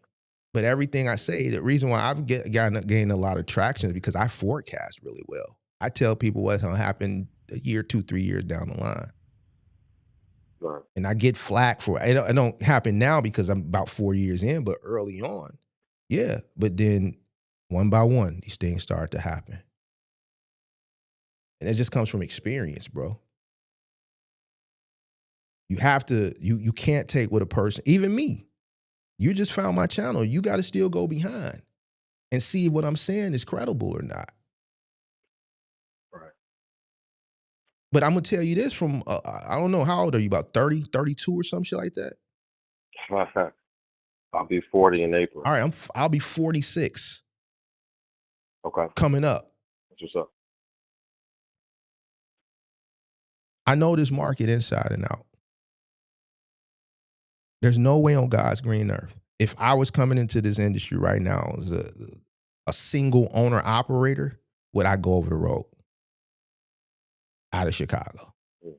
But everything I say, the reason why I've gained a lot of traction is because I forecast really well. I tell people what's going to happen a year, 2, 3 years down the line. Right. And I get flack for it. It don't happen now because I'm about 4 years in, but early on, yeah. But then one by one, these things start to happen. And it just comes from experience, bro. You have to, you can't take what a person, even me, you just found my channel. You got to still go behind and see what I'm saying is credible or not. Right. But I'm going to tell you this from, I don't know, how old are you? About 30, 32 or some shit like that? I'll be 40 in April. All right, I'll be 46 Okay. coming up. That's what's up. I know this market inside and out. There's no way on God's green earth. If I was coming into this industry right now as a single owner operator, would I go over the road out of Chicago? Yeah.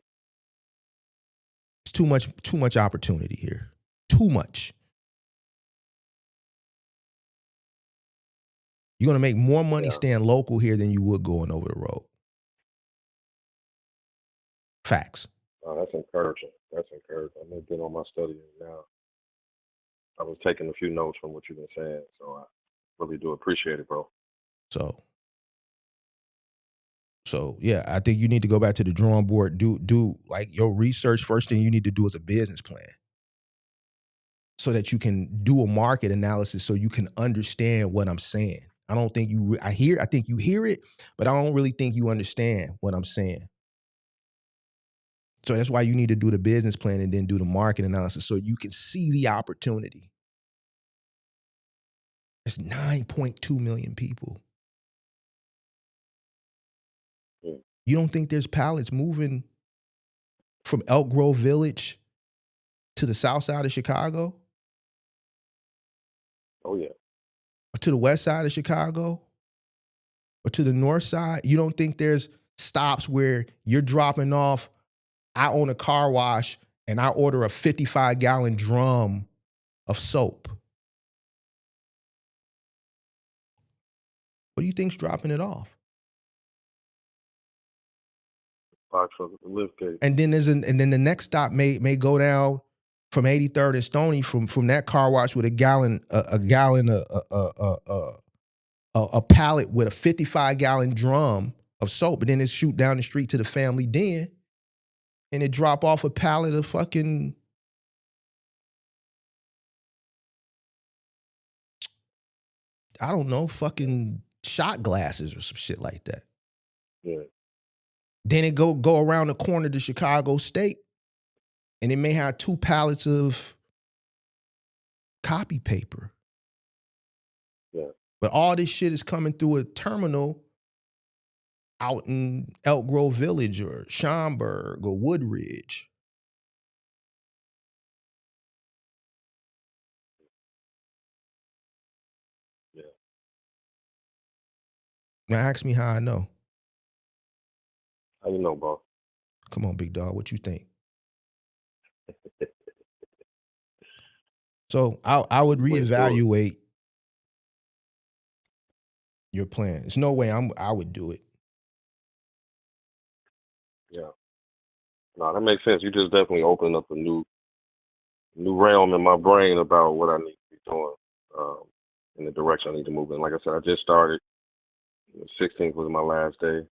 It's too much opportunity here. Too much. You're going to make more money staying local here than you would going over the road. Facts. Oh, that's encouraging. That's encouraging. I'm getting on my studying now. I was taking a few notes from what you've been saying, so I really do appreciate it, bro. So yeah, I think you need to go back to the drawing board. Do like your research. First thing you need to do is a business plan, so that you can do a market analysis, so you can understand what I'm saying. I don't think I think you hear it, but I don't really think you understand what I'm saying. So that's why you need to do the business plan and then do the market analysis so you can see the opportunity. There's 9.2 million people. Yeah. You don't think there's pallets moving from Elk Grove Village to the south side of Chicago? Oh, yeah. Or to the west side of Chicago? Or to the north side? You don't think there's stops where you're dropping off, I own a car wash, and I order a 55-gallon drum of soap? What do you think's dropping it off? Box of the lift gate. And then the next stop may go down from 83rd and Stony from that car wash with a pallet with a 55-gallon drum of soap, and then it shoot down the street to the Family Den, and it drop off a pallet of fucking I don't know, fucking shot glasses or some shit like that. Yeah. Then it go around the corner to Chicago State, and it may have 2 pallets of copy paper. Yeah. But all this shit is coming through a terminal out in Elk Grove Village or Schaumburg or Woodridge. Yeah. Now ask me how I know. How you know, bro? Come on, big dog, what you think? So I would reevaluate your plan. There's no way I would do it. Yeah. No, that makes sense. You just definitely opened up a new realm in my brain about what I need to be doing, in the direction I need to move in. Like I said, I just started. The 16th was my last day,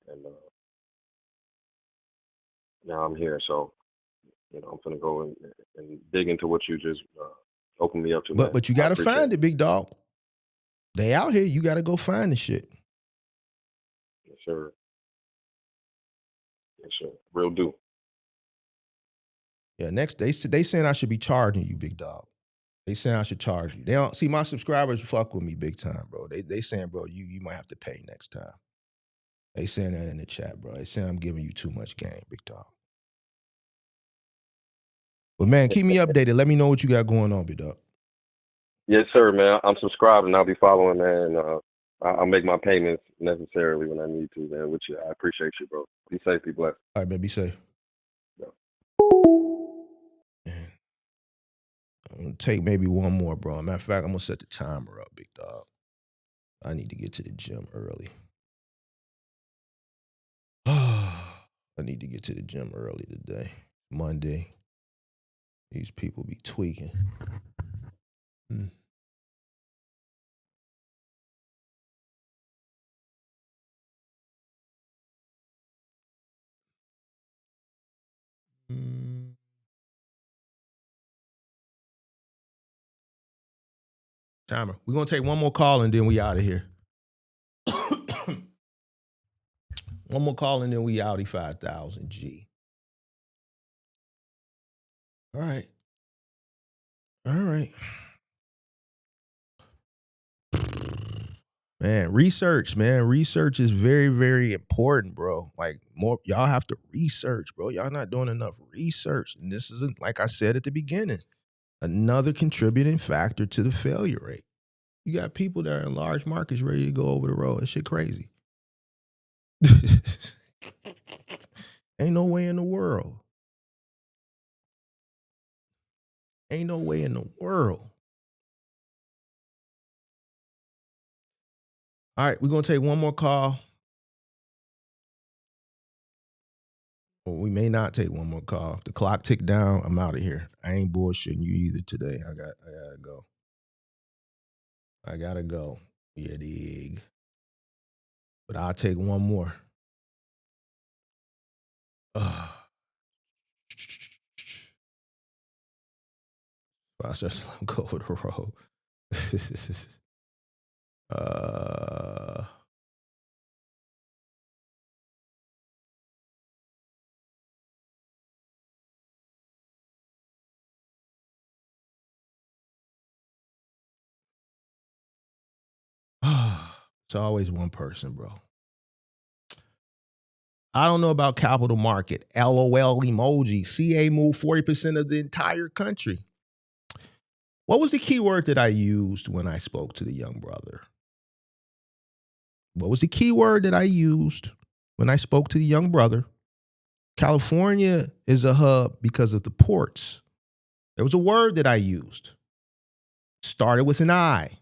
and now I'm here. So, I'm gonna go and dig into what you just opened me up to, man. But you I gotta appreciate find it, big dog. They out here. You gotta go find the shit. Yes, sir. Yes, sir. Real do. Yeah. Next, they saying I should be charging you, big dog. They saying I should charge you. They don't see my subscribers fuck with me big time, bro. They saying, bro, you might have to pay next time. They saying that in the chat, bro. They saying I'm giving you too much game, big dog. But man, keep me updated. Let me know what you got going on, big dog. Yes, sir, man. I'm subscribed and I'll be following, man. I'll make my payments necessarily when I need to, man. With you, I appreciate you, bro. Be safe, be blessed. All right, man, be safe. Yeah. Man. I'm gonna take maybe one more, bro. Matter of fact, I'm gonna set the timer up, big dog. I need to get to the gym early. I need to get to the gym early today. Monday. These people be tweaking. Timer. We're gonna take one more call and then we out of here. One more call and then we outie 5,000 G. All right. All right. Man, research, man. Research is very, very important, bro. Like, more, y'all have to research, bro. Y'all not doing enough research. And this isn't, like I said at the beginning, another contributing factor to the failure rate. You got people that are in large markets ready to go over the road. That shit crazy. Ain't no way in the world. Ain't no way in the world. All right, we're going to take one more call. Or we may not take one more call. If the clock tick down, I'm out of here. I ain't bullshitting you either today. I gotta go. I gotta go. Yeah, dig. But I'll take one more. I'll just let him go over the road. It's always one person, bro. I don't know about capital market. LOL emoji. CA moved 40% of the entire country. What was the keyword that I used when I spoke to the young brother? What was the keyword that I used when I spoke to the young brother? California is a hub because of the ports. There was a word that I used. Started with an I.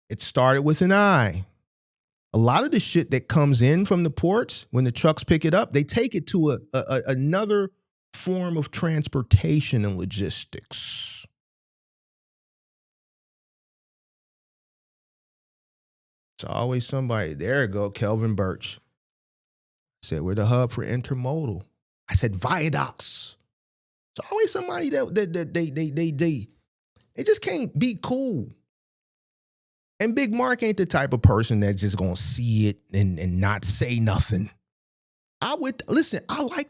It started with an I. A lot of the shit that comes in from the ports, when the trucks pick it up, they take it to another form of transportation and logistics. It's always somebody. There you go, Kelvin Birch. Said we're the hub for intermodal. I said viaducts. It's always somebody that they just can't be cool. And Big Mark ain't the type of person that's just gonna see it and not say nothing. I like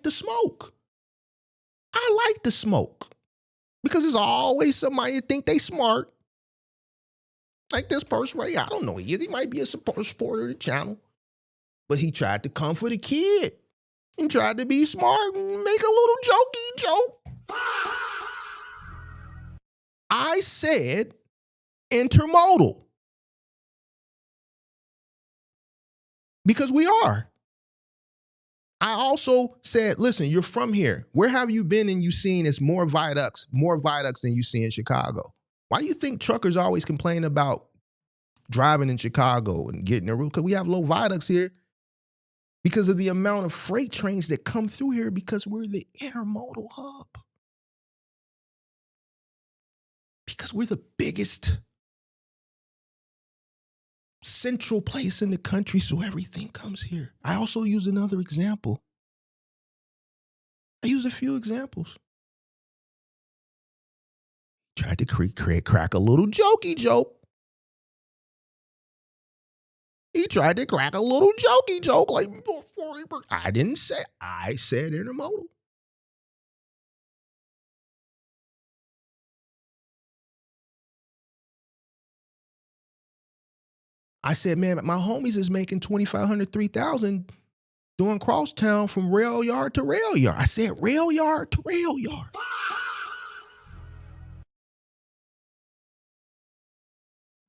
the smoke. I like the smoke. Because there's always somebody that think they smart. Like this person right here. I don't know who he is. He might be a supporter of the channel. But he tried to come for the kid. He tried to be smart and make a little jokey joke. I said intermodal. Because we are. I also said, listen, you're from here. Where have you been and you seen it's more viaducts than you see in Chicago? Why do you think truckers always complain about driving in Chicago and getting a route? Because we have low viaducts here because of the amount of freight trains that come through here because we're the intermodal hub. Because we're the biggest central place in the country, so everything comes here. I also use another example. I use a few examples. Tried to crack a little jokey joke. He tried to crack a little jokey joke like 40%. I didn't say, I said intermodal. I said, man, my homies is making $2,500, $3,000 doing crosstown from rail yard to rail yard. I said rail yard to rail yard.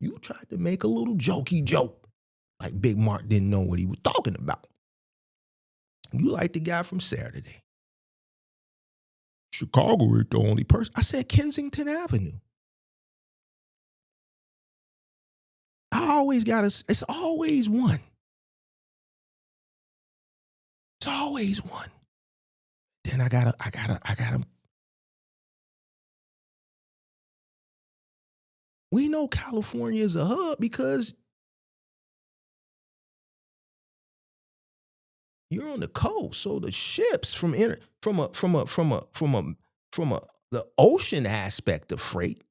You tried to make a little jokey joke. Like Big Mark didn't know what he was talking about. You like the guy from Saturday. Chicago is the only person. I said Kensington Avenue. I always got it's always one. It's always one. Then I gotta. We know California is a hub because you're on the coast, so the ships from the ocean aspect of freight,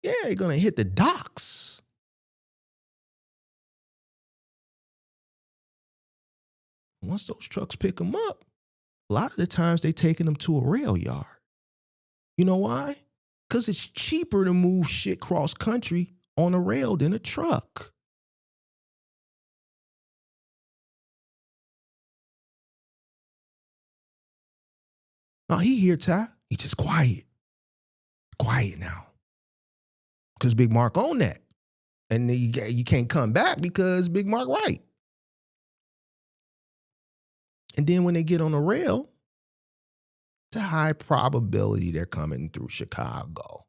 yeah, they're gonna hit the docks. Once those trucks pick them up, a lot of the times they taking them to a rail yard. You know why? Because it's cheaper to move shit cross country on a rail than a truck. No, he here, Ty. He just quiet. Quiet now. Because Big Mark own that. And you can't come back because Big Mark right. And then when they get on the rail, it's a high probability they're coming through Chicago.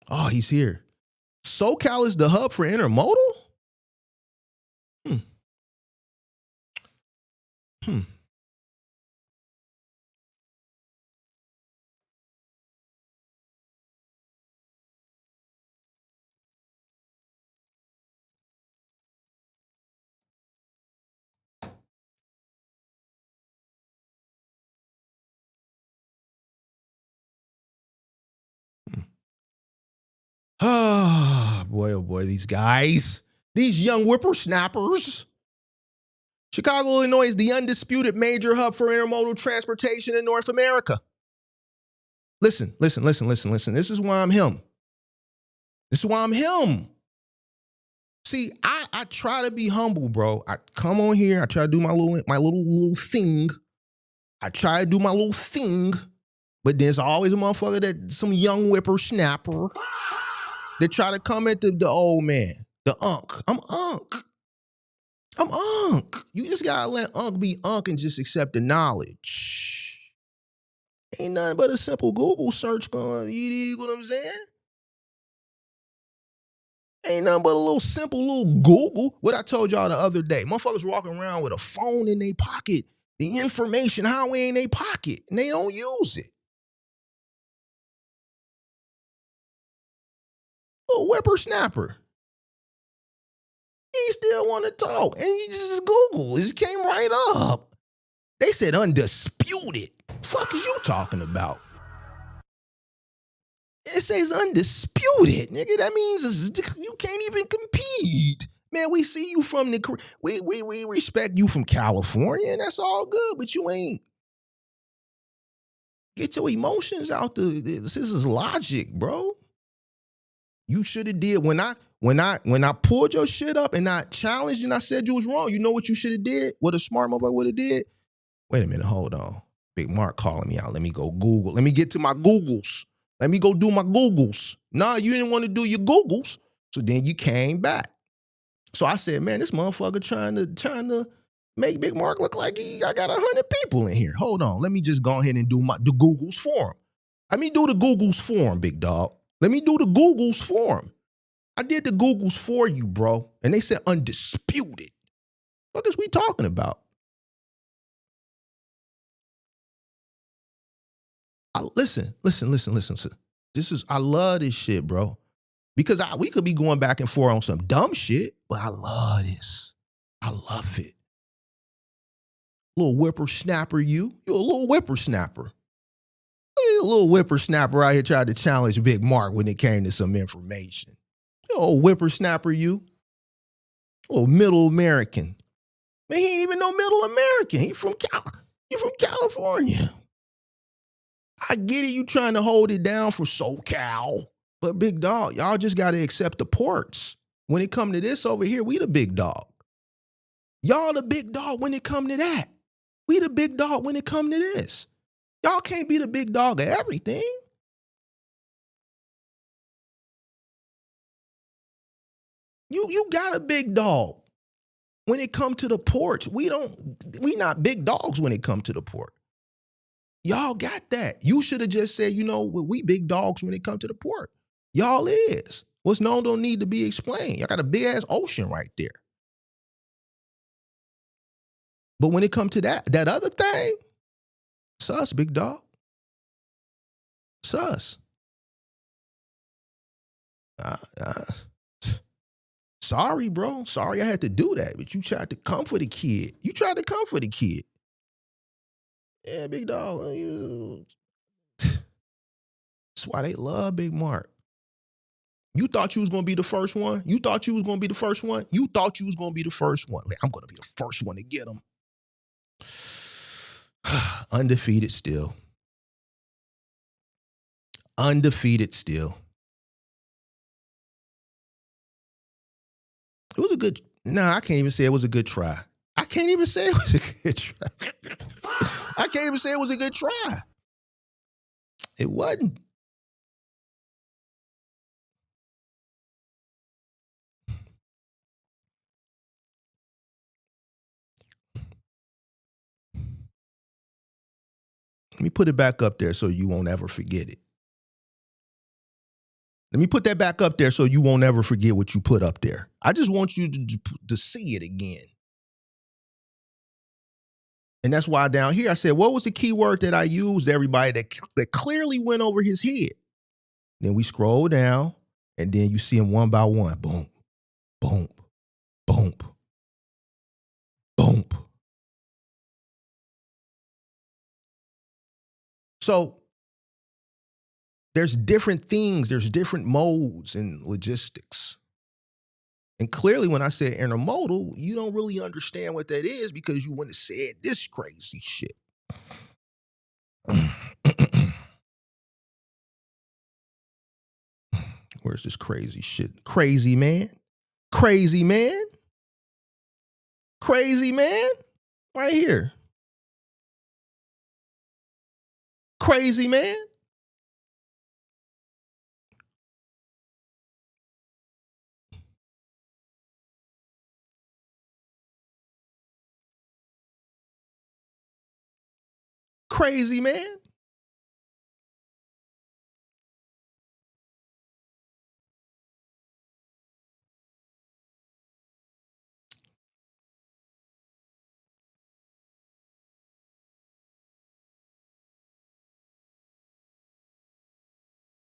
Oh, he's here. SoCal is the hub for intermodal? Oh boy, these guys. These young whippersnappers. Chicago, Illinois is the undisputed major hub for intermodal transportation in North America. Listen. This is why I'm him. See, I try to be humble, bro. I come on here, I try to do my little thing. But there's always a motherfucker that some young whippersnapper that try to come at the old man, the unk. I'm unk. You just gotta let unk be unk and just accept the knowledge. Ain't nothing but a simple Google search going, you know what I'm saying? Ain't nothing but a little simple little Google. What I told y'all the other day, motherfuckers walking around with a phone in their pocket, the information highway in their pocket, and they don't use it. Little whippersnapper. He still want to talk. And he just Google. It just came right up. They said undisputed. Fuck is you talking about? It says undisputed, nigga. That means you can't even compete. Man, we see you from we respect you from California, and that's all good, but you ain't. Get your emotions out. This is logic, bro. You should have did when I pulled your shit up and I challenged and I said you was wrong. You know what you should have did? What a smart motherfucker would have did? Wait a minute, hold on. Big Mark calling me out. Let me go Google. Let me get to my Googles. Let me go do my Googles. Nah, you didn't want to do your Googles. So then you came back. So I said, man, this motherfucker trying to make Big Mark look like I got 100 people in here. Hold on. Let me just go ahead and do the Googles for him. Let me do the Googles for him, big dog. Let me do the Googles for him. I did the Googles for you, bro. And they said undisputed. What is we talking about? Listen. I love this shit, bro. Because we could be going back and forth on some dumb shit, but I love this. I love it. Little whippersnapper, you. You're a little whippersnapper. You're a little whippersnapper out here trying to challenge Big Mark when it came to some information. You're a old whippersnapper, you. A little middle American. Man, he ain't even no middle American. He from California. I get it, you trying to hold it down for SoCal. But big dog, y'all just got to accept the ports. When it come to this over here, we the big dog. Y'all the big dog when it come to that. We the big dog when it come to this. Y'all can't be the big dog of everything. You got a big dog. When it come to the ports, we not big dogs when it come to the port. Y'all got that. You should have just said, we big dogs when it come to the port. Y'all is. What's known don't need to be explained. Y'all got a big ass ocean right there. But when it come to that other thing, sus, big dog. Sus. Sorry, bro. Sorry I had to do that, but you tried to comfort the kid. Yeah, big dog. That's why they love Big Mark. You thought you was going to be the first one? Man, I'm going to be the first one to get him. Undefeated still. It was a good, I can't even say it was a good try. It wasn't. Let me put it back up there so you won't ever forget it. Let me put that back up there so you won't ever forget what you put up there. I just want you to see it again. And that's why down here I said, what was the key word that I used, everybody, that clearly went over his head? Then we scroll down, and then you see them one by one. Boom, boom, boom, boom. So there's different things, there's different modes in logistics. And clearly when I said intermodal, you don't really understand what that is because you wouldn't have said this crazy shit. Where's this crazy shit? Crazy man. Right here. Crazy man. Crazy man.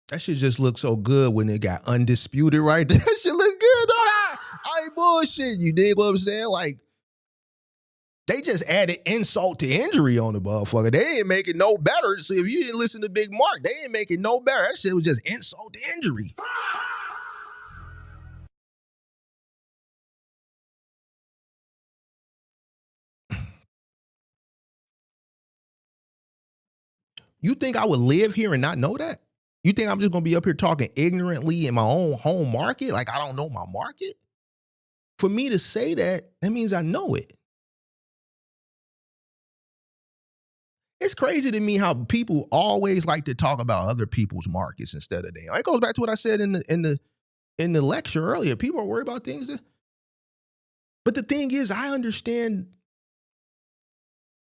That shit just looked so good when it got undisputed right there. That shit look good. I ain't bullshit. You dig what I'm saying? Like, they just added insult to injury on the motherfucker. They ain't make it no better. So if you didn't listen to Big Mark, they ain't make it no better. That shit was just insult to injury. You think I would live here and not know that? You think I'm just going to be up here talking ignorantly in my own home market? Like I don't know my market? For me to say that means I know it. It's crazy to me how people always like to talk about other people's markets instead of their own. It goes back to what I said in the lecture earlier. People are worried about things. But the thing is, I understand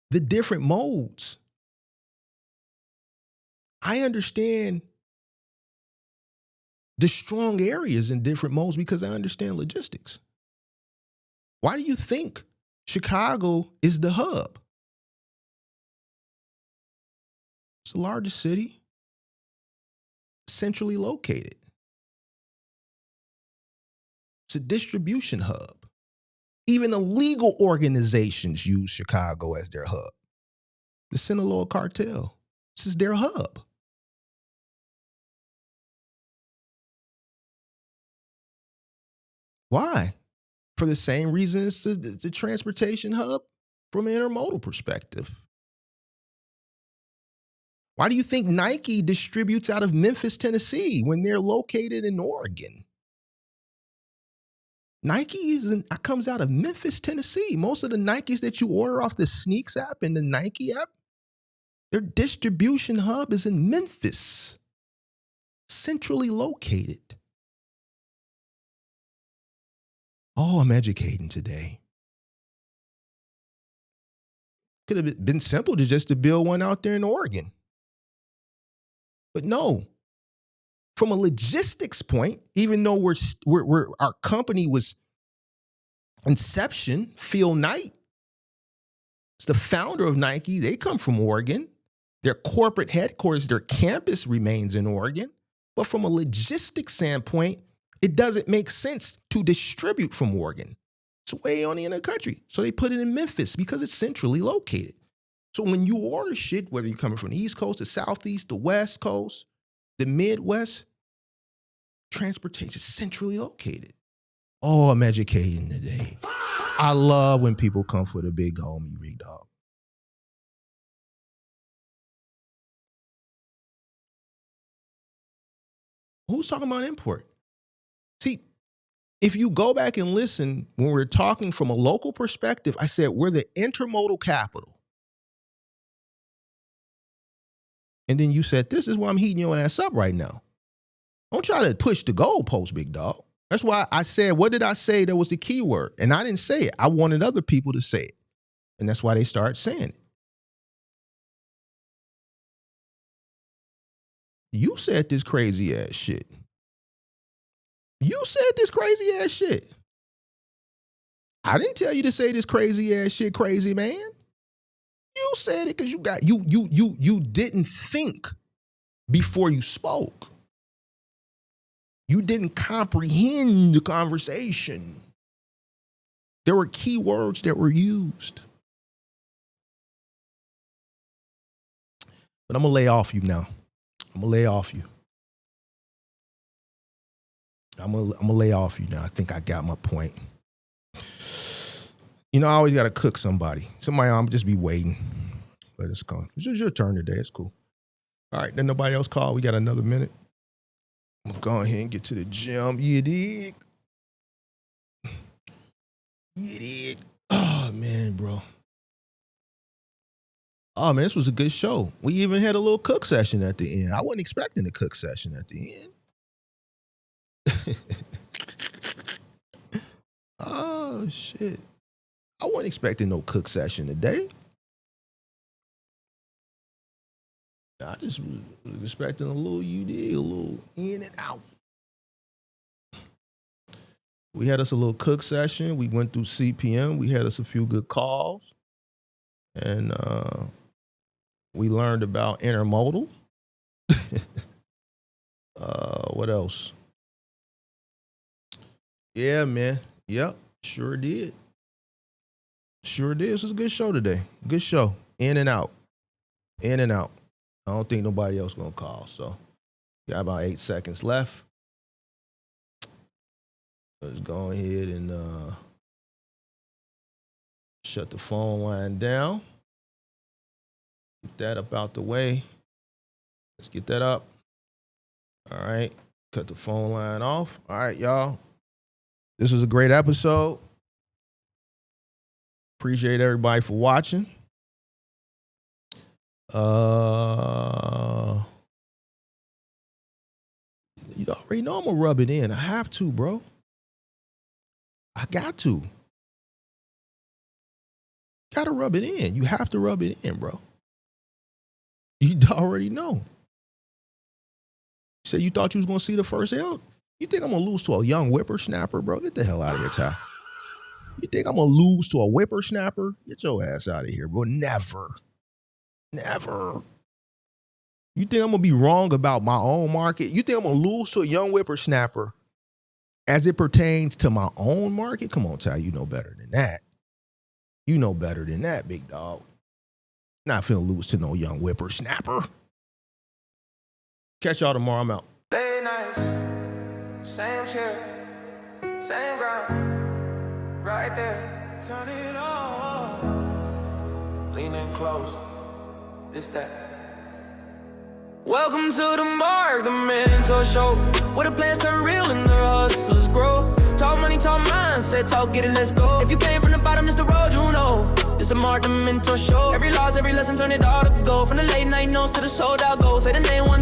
the different modes. I understand the strong areas in different modes because I understand logistics. Why do you think Chicago is the hub? It's the largest city, centrally located. It's a distribution hub. Even the legal organizations use Chicago as their hub. The Sinaloa cartel, this is their hub. Why? For the same reason it's the transportation hub from an intermodal perspective. Why do you think Nike distributes out of Memphis, Tennessee when they're located in Oregon? Nike comes out of Memphis, Tennessee. Most of the Nikes that you order off the Sneaks app and the Nike app, their distribution hub is in Memphis, centrally located. Oh, I'm educating today. Could have been simple to build one out there in Oregon. But no, from a logistics point, even though our company was inception, Phil Knight, it's the founder of Nike. They come from Oregon. Their corporate headquarters, their campus remains in Oregon. But from a logistics standpoint, it doesn't make sense to distribute from Oregon. It's way on the end of the country. So they put it in Memphis because it's centrally located. So when you order shit, whether you're coming from the East Coast, the Southeast, the West Coast, the Midwest, transportation is centrally located. Oh, I'm educating today. I love when people come for the big homie, Big Dog. Who's talking about import? See, if you go back and listen, when we're talking from a local perspective, I said we're the intermodal capital. And then you said, this is why I'm heating your ass up right now. Don't try to push the goalpost, Big Dog. That's why I said, what did I say that was the key word? And I didn't say it. I wanted other people to say it. And that's why they started saying it. You said this crazy ass shit. You said this crazy ass shit. I didn't tell you to say this crazy ass shit, crazy man. You said it because you didn't think before you spoke. You didn't comprehend the conversation. There were key words that were used. But I'm going to lay off you now. I'm going to lay off you. I'm gonna lay off you now. I think I got my point. You know, I always got to cook somebody. I'm just be waiting. Let us go. It's just your turn today. It's cool. All right, then nobody else called. We got another minute. I'm going to go ahead and get to the gym. You dig? You dig? Oh, man, bro. Oh, man, this was a good show. We even had a little cook session at the end. I wasn't expecting a cook session at the end. Oh, shit. I wasn't expecting no cook session today. I just was expecting a little UD, a little in and out. We had us a little cook session. We went through CPM. We had us a few good calls. And we learned about intermodal. What else? Yeah, man. Yep, sure did. Sure did. This was a good show today. Good show. In and out. In and out. I don't think nobody else gonna call, so got about 8 seconds left. Let's go ahead and shut the phone line down. Get that up out the way. Let's get that up. All right. Cut the phone line off. All right, y'all. This was a great episode. Appreciate everybody for watching. You already know I'm gonna rub it in. I have to, bro. I got to. Gotta rub it in. You have to rub it in, bro. You already know. You said you thought you was gonna see the first L? You think I'm gonna lose to a young whippersnapper, bro? Get the hell out of here, Ty. You think I'm gonna lose to a whippersnapper? Get your ass out of here, bro. Never. Never. You think I'm gonna be wrong about my own market? You think I'm gonna lose to a young whippersnapper as it pertains to my own market? Come on, Ty, you know better than that. You know better than that, big dog. Not finna lose to no young whippersnapper. Catch y'all tomorrow. I'm out. Stay nice, same chair, same ground, right there. Turn it on, lean in close, this that. Welcome to the Mark, the mentor show, where the plans turn real and the hustlers grow. Talk money, talk mindset, talk get it, let's go. If you came from the bottom, it's the road you know. It's the Mark, the mentor show. Every loss, every lesson, turn it all to gold. From the late night notes to the sold out goals. Say the name one